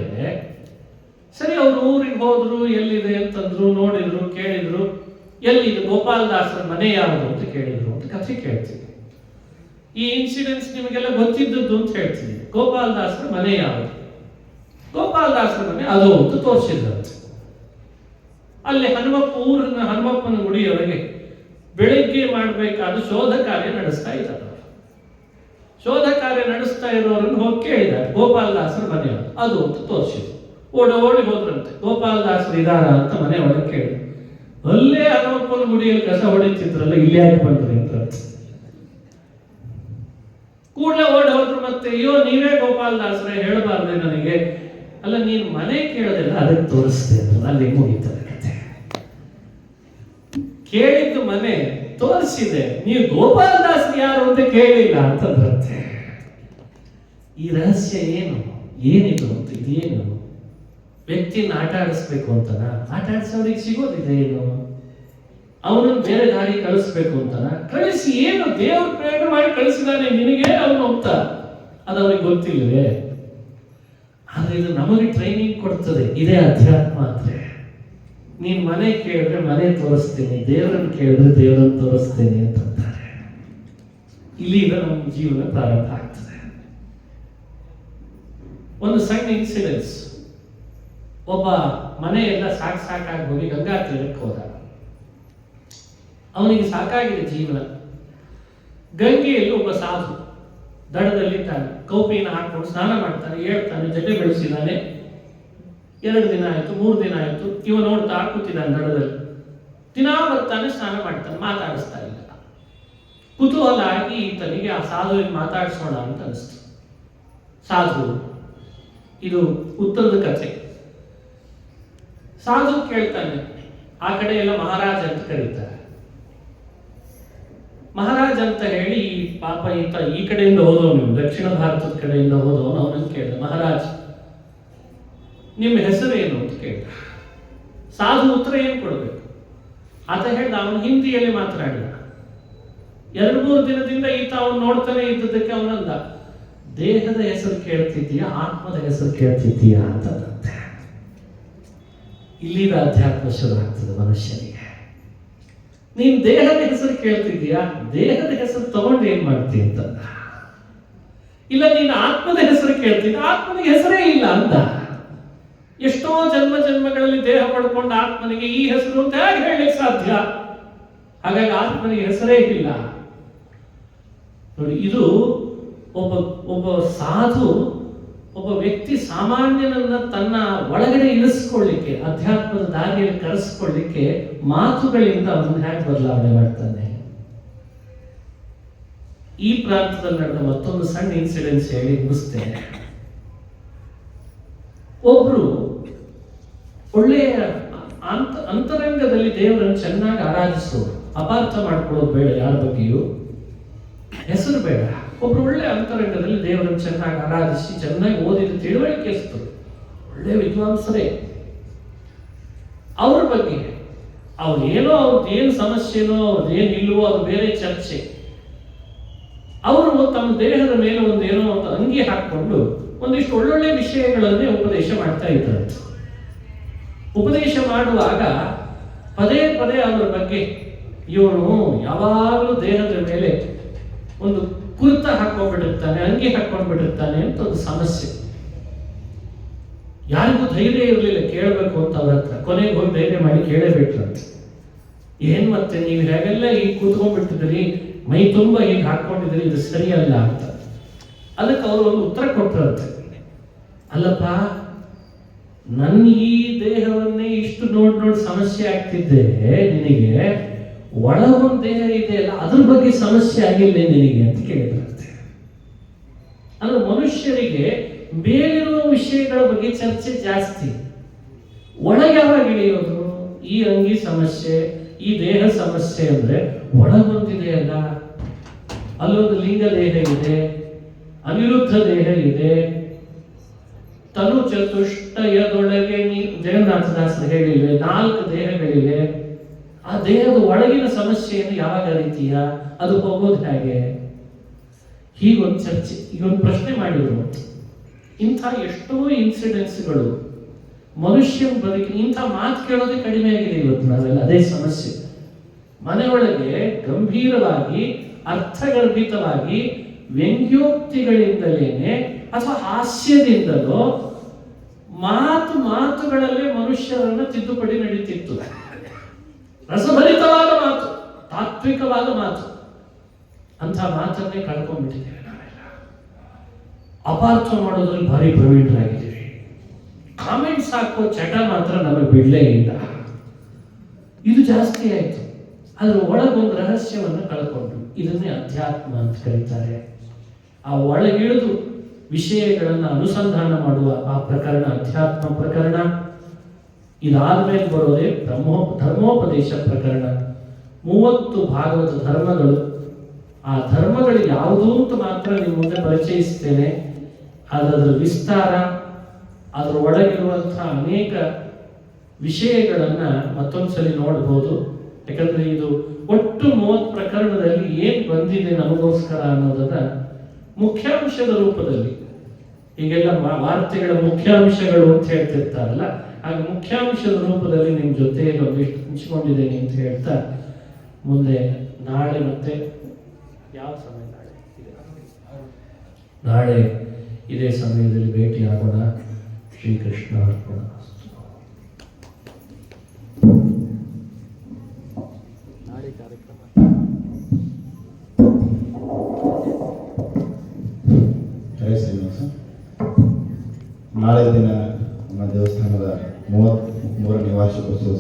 ಸರಿ, ಅವ್ರು ಊರಿಗೆ ಹೋದ್ರು, ಎಲ್ಲಿದೆ ಅಂತಂದ್ರು, ನೋಡಿದ್ರು, ಕೇಳಿದ್ರು. ಎಲ್ಲಿದೆ ಗೋಪಾಲದಾಸರ ಮನೆ ಯಾವುದು ಅಂತ ಕೇಳಿದ್ರು ಅಂತ ಕಥೆ ಕೇಳ್ತೀವಿ. ಈ ಇನ್ಸಿಡೆನ್ಸ್ ನಿಮಗೆಲ್ಲ ಗೊತ್ತಿದ್ದದ್ದು ಅಂತ ಹೇಳ್ತೀವಿ. ಗೋಪಾಲದಾಸರ ಮನೆ ಯಾವುದು? ಗೋಪಾಲದಾಸರ ಮನೆ ಅದು ಅಂತ ತೋರಿಸಿದ್ರಂತೆ. ಅಲ್ಲಿ ಹನುಮಪ್ಪನ ಗುಡಿಯೊಳಗೆ ಬೆಳಿಗ್ಗೆ ಮಾಡಬೇಕಾದ ಶೋಧ ಕಾರ್ಯ ನಡೆಸ್ತಾ ಇದ್ದಾರೆ. ಶೋಧ ಕಾರ್ಯ ನಡೆಸ್ತಾ ಇರೋರನ್ನು ಹೋಗಿ ಕೇಳಿದ್ದಾರೆ, ಗೋಪಾಲದಾಸರ ಮನೆ ಅದು ಅಂತ ತೋರಿಸಿದ್ರು. ಓಡಿ ಹೋದ್ರಂತೆ. ಗೋಪಾಲದಾಸರು ಇದಾರ ಅಂತ ಮನೆ ಒಳಗೆ ಕೇಳಿ, ಅಲ್ಲೇ ಹನುಮಪ್ಪನ ಗುಡಿಯಲ್ಲಿ ಕಸ ಹೊಡಿತಿದ್ರಲ್ಲ, ಇಲ್ಲಿ ಯಾಕೆ ಬಂದ್ರಿ ಅಂತ ಕೂಡಲೇ ಓಡಿ ಹೋದ್ರು. ಮತ್ತೆ ಅಯ್ಯೋ, ನೀವೇ ಗೋಪಾಲದಾಸರೇ, ಹೇಳಬಾರ್ದೆ ನನಗೆ? ಅಲ್ಲ, ನೀನು ಮನೆ ಕೇಳೋದಿಲ್ಲ, ಅದಕ್ಕೆ ತೋರಿಸ್ತೆ ಅಂತ. ಅಲ್ಲಿ ಮುಗಿತಾರೆ ಕತೆ. ಕೇಳಿದ್ದು ಮನೆ ತೋರಿಸಿದೆ, ನೀವು ಗೋಪಾಲದಾಸರು ಯಾರು ಅಂತ ಕೇಳಿಲ್ಲ ಅಂತಂದ್ರಂತೆ. ಈ ರಹಸ್ಯ ಏನಿದು ಅಂತ? ಇದೇನು? ವ್ಯಕ್ತಿಯನ್ನು ಆಟ ಆಡಿಸ್ಬೇಕು ಅಂತನ? ಆಟ ಆಡಿಸೋರಿಗೆ ಸಿಗೋದಿದೆ ಏನು? ಅವನನ್ನು ಬೇರೆ ದಾರಿ ಕಳಿಸ್ಬೇಕು ಅಂತನ? ಕಳಿಸಿ ಏನು? ದೇವರು ಪ್ರೇರಣೆ ಮಾಡಿ ಕಳಿಸಿದಾನೆ ನಿನಗೆ, ಅವನು ಅಂತ ಅದು ಅವ್ರಿಗೆ ಗೊತ್ತಿಲ್ಲವೇ? ಆದ್ರೆ ಇದು ನಮಗೆ ಟ್ರೈನಿಂಗ್ ಕೊಡ್ತದೆ. ಇದೇ ಅಧ್ಯಾತ್ಮ ಅಂದ್ರೆ. ನೀನ್ ಮನೆ ಕೇಳಿದ್ರೆ ಮನೆ ತೋರಿಸ್ತೇನೆ, ದೇವರನ್ನು ಕೇಳಿದ್ರೆ ದೇವರನ್ನು ತೋರಿಸ್ತೇನೆ ಅಂತಾರೆ. ಇಲ್ಲಿಂದ ನಮ್ಮ ಜೀವನ ಪ್ರಾರಂಭ ಆಗ್ತದೆ. ಒಂದು ಸಣ್ಣ ಇನ್ಸಿಡೆನ್ಸ್. ಒಬ್ಬ ಮನೆಯೆಲ್ಲ ಸಾಕಾಗಿ ಹೋಗಿ ಗಂಗಾ ತೀರಕ್ಕೆ ಹೋದ. ಅವನಿಗೆ ಸಾಕಾಗಿದೆ ಜೀವನ. ಗಂಗೆಯಲ್ಲಿ ಒಬ್ಬ ಸಾಧು ದಡದಲ್ಲಿದ್ದಾನೆ. ಕೌಪಿನ ಹಾಕೊಂಡು ಸ್ನಾನ ಮಾಡ್ತಾನೆ, ಹೇಳ್ತಾನೆ, ಜಡೆ ಬೆಳೆಸಿದ್ದಾನೆ. 2 ದಿನ ಆಯ್ತು, 3 ದಿನ ಆಯ್ತು. ಇವ ನೋಡ್ತಾ ಕೂತಿದ್ದಾನೆ ದಡದಲ್ಲಿ. ದಿನಾ ಬರ್ತಾನೆ, ಸ್ನಾನ ಮಾಡ್ತಾನೆ, ಮಾತಾಡಿಸ್ತಾ ಇಲ್ಲ. ಕುತೂಹಲ ಆಗಿ ಈತನಿಗೆ ಆ ಸಾಧುವಿಗೆ ಮಾತಾಡಿಸೋಣ ಅಂತ ಅನಿಸ್ತು. ಸಾಧು ಇದು ಉತ್ತರದ ಕಥೆ. ಸಾಧು ಕೇಳ್ತಾನೆ, ಆ ಕಡೆ ಎಲ್ಲ ಮಹಾರಾಜ ಅಂತ ಕರೀತಾರೆ. ಮಹಾರಾಜ್ ಅಂತ ಹೇಳಿ ಪಾಪ ಈ ಕಡೆಯಿಂದ ಹೋದವನು, ದಕ್ಷಿಣ ಭಾರತದ ಕಡೆಯಿಂದ ಹೋದವನು ಅವನನ್ನು ಕೇಳಿದ, ಮಹಾರಾಜ್ ನಿಮ್ಮ ಹೆಸರೇನು ಅಂತ ಕೇಳಿದ. ಸಾಧು ಉತ್ತರ ಏನು ಕೊಡಬೇಕು? ಆತ ಹೇಳ್ದ, ಅವನು ಹಿಂದಿಯಲ್ಲಿ ಮಾತನಾಡಿದ. 2-3 ದಿನದಿಂದ ಈತ ಅವನು ನೋಡ್ತಾನೆ ಇದ್ದದಕ್ಕೆ ಅವನಂದ, ದೇಹದ ಹೆಸರು ಕೇಳ್ತಿದ್ದೀಯಾ ಆತ್ಮದ ಹೆಸರು ಕೇಳ್ತಿದ್ದೀಯಾ ಅಂತಂತೆ. ಇಲ್ಲಿದ ಅಧ್ಯಾತ್ಮ ಶುರು ಆಗ್ತದೆ ಮನುಷ್ಯನಿಗೆ. ನೀನ್ ದೇಹದ ಹೆಸರು ಕೇಳ್ತಿದ್ದೀಯಾ, ದೇಹದ ಹೆಸರು ತಗೊಂಡು ಏನ್ ಮಾಡ್ತೀಯ ಅಂತಂದ. ಇಲ್ಲ ನೀನು ಆತ್ಮದ ಹೆಸರು ಕೇಳ್ತಿದ್ದ, ಆತ್ಮನಿಗೆ ಹೆಸರೇ ಇಲ್ಲ ಅಂತ. ಎಷ್ಟೋ ಜನ್ಮಗಳಲ್ಲಿ ದೇಹ ಪಡ್ಕೊಂಡು ಆತ್ಮನಿಗೆ ಈ ಹೆಸರು ಅಂತ ಹೇಗೆ ಹೇಳಲಿಕ್ಕೆ ಸಾಧ್ಯ? ಹಾಗಾಗಿ ಆತ್ಮನಿಗೆ ಹೆಸರೇ ಇಲ್ಲ. ನೋಡಿ, ಇದು ಒಬ್ಬ ಸಾಧು, ಒಬ್ಬ ವ್ಯಕ್ತಿ ಸಾಮಾನ್ಯನನ್ನ ತನ್ನ ಒಳಗಡೆ ಇಳಿಸ್ಕೊಳ್ಳಿಕ್ಕೆ, ಅಧ್ಯಾತ್ಮದ ದಾರಿಯಲ್ಲಿ ಕರೆಸ್ಕೊಳ್ಳಿಕ್ಕೆ ಮಾತುಗಳಿಂದ ಅವನು ಹೇಗೆ ಬದಲಾವಣೆ ಮಾಡ್ತಾನೆ. ಈ ಪ್ರಾಂತದಲ್ಲಿ ನಡೆದ ಮತ್ತೊಂದು ಸಣ್ಣ ಇನ್ಸಿಡೆನ್ಸ್ ಹೇಳಿ ಮುಗಿಸ್ತೇನೆ. ಒಬ್ರು ಒಳ್ಳೆಯ ಅಂತರಂಗದಲ್ಲಿ ದೇವರನ್ನು ಚೆನ್ನಾಗಿ ಆರಾಧಿಸೋರು, ಅಪಾರ್ಥ ಮಾಡ್ಕೊಳ್ಳೋದು ಬೇಡ, ಯಾರ ಬಗ್ಗೆಯೂ ಹೆಸರು ಬೇಡ. ಒಬ್ರು ಒಳ್ಳೆ ಅಂತರಂಗದಲ್ಲಿ ದೇವರನ್ನು ಚೆನ್ನಾಗಿ ಆರಾಧಿಸಿ ಚೆನ್ನಾಗಿ ಓದಿದ ತಿಳುವಳಿಕೆ ಇತ್ತು, ಒಳ್ಳೆ ವಿದ್ವಾಂಸರೇ. ಅವ್ರ ಬಗ್ಗೆ ಅವ್ರದ್ದೇನು ಸಮಸ್ಯೆನೋ ಅವ್ರದ್ದೇನು ಇಲ್ವೋ ಅದು ಬೇರೆ ಚರ್ಚೆ. ಅವರು ತಮ್ಮ ದೇಹದ ಮೇಲೆ ಒಂದು ಅಂಗಿ ಹಾಕೊಂಡು ಒಂದಿಷ್ಟು ಒಳ್ಳೊಳ್ಳೆ ವಿಷಯಗಳನ್ನೇ ಉಪದೇಶ ಮಾಡ್ತಾ ಇದ್ರಂತೆ. ಉಪದೇಶ ಮಾಡುವಾಗ ಪದೇ ಪದೇ ಅವರ ಬಗ್ಗೆ, ಇವನು ಯಾವಾಗಲೂ ದೇಹದ ಮೇಲೆ ಒಂದು ಕುರ್ತ ಹಾಕೊಂಡ್ಬಿಟ್ಟಿರ್ತಾನೆ, ಅಂಗಿ ಹಾಕೊಂಡ್ಬಿಟ್ಟಿರ್ತಾನೆ ಅಂತ ಒಂದು ಸಮಸ್ಯೆ. ಯಾರಿಗೂ ಧೈರ್ಯ ಇರಲಿಲ್ಲ ಕೇಳಬೇಕು ಅಂತ ಅವ್ರ ಹತ್ರ. ಕೊನೆಗೆ ಹೋಗಿ ಧೈರ್ಯ ಮಾಡಿ ಕೇಳೇಬಿಟ್ರಂತೆ. ಏನ್ ಮತ್ತೆ ನೀವು ಹೇಗೆಲ್ಲ ಈಗ ಕೂತ್ಕೊಂಡ್ಬಿಟ್ಟಿದ್ರಿ, ಮೈ ತುಂಬ ಈಗ ಹಾಕೊಂಡಿದ್ರಿ, ಇದು ಸರಿಯಲ್ಲ ಅಂತ. ಅದಕ್ಕೆ ಅವರು ಒಂದು ಉತ್ತರ ಕೊಟ್ಟರಂತೆ, ಅಲ್ಲಪ್ಪ ನನ್ನ ಈ ದೇಹವನ್ನೇ ಇಷ್ಟು ನೋಡಿ ಸಮಸ್ಯೆ ಆಗ್ತಿದ್ದೆ ನಿನಗೆ, ಒಳಗೊಂದು ದೇಹ ಇದೆಯಲ್ಲ ಅದ್ರ ಬಗ್ಗೆ ಸಮಸ್ಯೆ ಆಗಿಲ್ಲ ನಿನಗೆ ಅಂತ ಕೇಳಿದ್ರಂತೆ. ಅಂದ್ರೆ ಮನುಷ್ಯರಿಗೆ ಬೇರೆಯಿರುವ ವಿಷಯಗಳ ಬಗ್ಗೆ ಚರ್ಚೆ ಜಾಸ್ತಿ, ಒಳಗೆ ಯಾವಾಗ ಇಳಿಯೋದು? ಈ ಅಂಗಿ ಸಮಸ್ಯೆ, ಈ ದೇಹ ಸಮಸ್ಯೆ ಅಂದ್ರೆ ಒಳಗೊಂದಿದೆಯಲ್ಲ, ಅಲ್ಲೊಂದು ಲಿಂಗ ದೇಹ ಇದೆ, ಅನಿರುದ್ಧ ದೇಹ ಇದೆ, ತನು ಚತುಷ್ಟಯದೊಳಗೆ ಜಗನ್ನಾಥದಾಸರು ಹೇಳಿವೆ 4 ದೇಹಗಳಿವೆ. ಆ ದೇಹದ ಒಳಗಿನ ಸಮಸ್ಯೆಯನ್ನು ಯಾವಾಗ ಅರಿತೀಯ, ಅದು ಹೋಗೋದು ಹೇಗೆ? ಹೀಗೊಂದು ಚರ್ಚೆ, ಈಗೊಂದು ಪ್ರಶ್ನೆ ಮಾಡಿದ್ರು. ಇಂಥ ಎಷ್ಟೋ ಇನ್ಸಿಡೆನ್ಸ್ಗಳು ಮನುಷ್ಯನ ಬದುಕಿ, ಇಂಥ ಮಾತು ಕೇಳೋದೇ ಕಡಿಮೆ ಆಗಿದೆ ಇವತ್ತು ನಾವೆಲ್ಲ. ಅದೇ ಸಮಸ್ಯೆ. ಮನೆಯೊಳಗೆ ಗಂಭೀರವಾಗಿ ಅರ್ಥಗರ್ಭಿತವಾಗಿ ವ್ಯಂಗ್ಯೋಕ್ತಿಗಳಿಂದಲೇನೆ ಅಥವಾ ಹಾಸ್ಯದಿಂದಲೋ ಮಾತುಗಳಲ್ಲೇ ಮನುಷ್ಯರನ್ನ ತಿದ್ದುಪಡಿ ನಡೀತಿತ್ತು. ರಸಭರಿತವಾದ ಮಾತು, ತಾತ್ವಿಕವಾದ ಮಾತು, ಅಂಥ ಮಾತನ್ನೇ ಕಳ್ಕೊಂಡ್ಬಿಟ್ಟಿದ್ದೇವೆ ನಾವೆಲ್ಲ. ಅಪಾರ್ಥ ಮಾಡೋದ್ರಲ್ಲಿ ಭಾರಿ ಪ್ರವೀಣರಾಗಿದ್ದೀವಿ. ಕಾಮೆಂಟ್ಸ್ ಹಾಕೋ ಚಟ ಮಾತ್ರ ನಮಗೆ ಬಿಡಲೇ ಇಲ್ಲ. ಇದು ಜಾಸ್ತಿ ಆಯ್ತು. ಅದ್ರ ಒಳಗೊಂದು ರಹಸ್ಯವನ್ನು ಕಳ್ಕೊಂಡು, ಇದನ್ನೇ ಅಧ್ಯಾತ್ಮ ಅಂತ ಕರೀತಾರೆ. ಆ ಒಳಗಿಳಿದು ವಿಷಯಗಳನ್ನು ಅನುಸಂಧಾನ ಮಾಡುವ ಆ ಪ್ರಕರಣ ಅಧ್ಯಾತ್ಮ ಪ್ರಕರಣ. ಇದಾದ್ಮೇಲೆ ಬರೋದೇ ಧರ್ಮೋಪದೇಶ ಪ್ರಕರಣ. 30 ಭಾಗವತ ಧರ್ಮಗಳು. ಆ ಧರ್ಮಗಳು ಯಾವುದು ಅಂತ ಮಾತ್ರ ನಿಮ್ಮ ಮುಂದೆ ಪರಿಚಯಿಸ್ತೇನೆ. ಅದರ ವಿಸ್ತಾರ, ಅದರ ಒಳಗಿರುವಂತಹ ಅನೇಕ ವಿಷಯಗಳನ್ನ ಮತ್ತೊಂದ್ಸಲಿ ನೋಡ್ಬೋದು. ಯಾಕಂದ್ರೆ ಇದು ಒಟ್ಟು 30 ಪ್ರಕರಣದಲ್ಲಿ ಏನ್ ಬಂದಿದೆ ನಮಗೋಸ್ಕರ ಅನ್ನೋದನ್ನ ಮುಖ್ಯಾಂಶದ ರೂಪದಲ್ಲಿ, ಈಗೆಲ್ಲ ವಾರ್ತೆಗಳ ಮುಖ್ಯಾಂಶಗಳು ಅಂತ ಹೇಳ್ತಿರ್ತಾರಲ್ಲ, ಹಾಗೆ ಮುಖ್ಯಾಂಶದ ರೂಪದಲ್ಲಿ ನಿಮ್ಮ ಜೊತೆಯಲ್ಲಿ ಒಂದಿಷ್ಟು ಹಂಚಿಕೊಂಡಿದ್ದೇನೆ ಅಂತ ಹೇಳ್ತಾ, ಮುಂದೆ ನಾಳೆ ಮತ್ತೆ ಯಾವ ಸಮಯ, ನಾಳೆ ಇದೇ ಸಮಯದಲ್ಲಿ ಭೇಟಿಯಾಗೋಣ. ಶ್ರೀಕೃಷ್ಣ ಅರ್ಪಣ. ನಾಳೆ ಕಾರ್ಯಕ್ರಮ ನಾಳೆ ದಿನ ನಮ್ಮ ದೇವಸ್ಥಾನದ 33ನೇ ವಾರ್ಷಿಕೋತ್ಸವ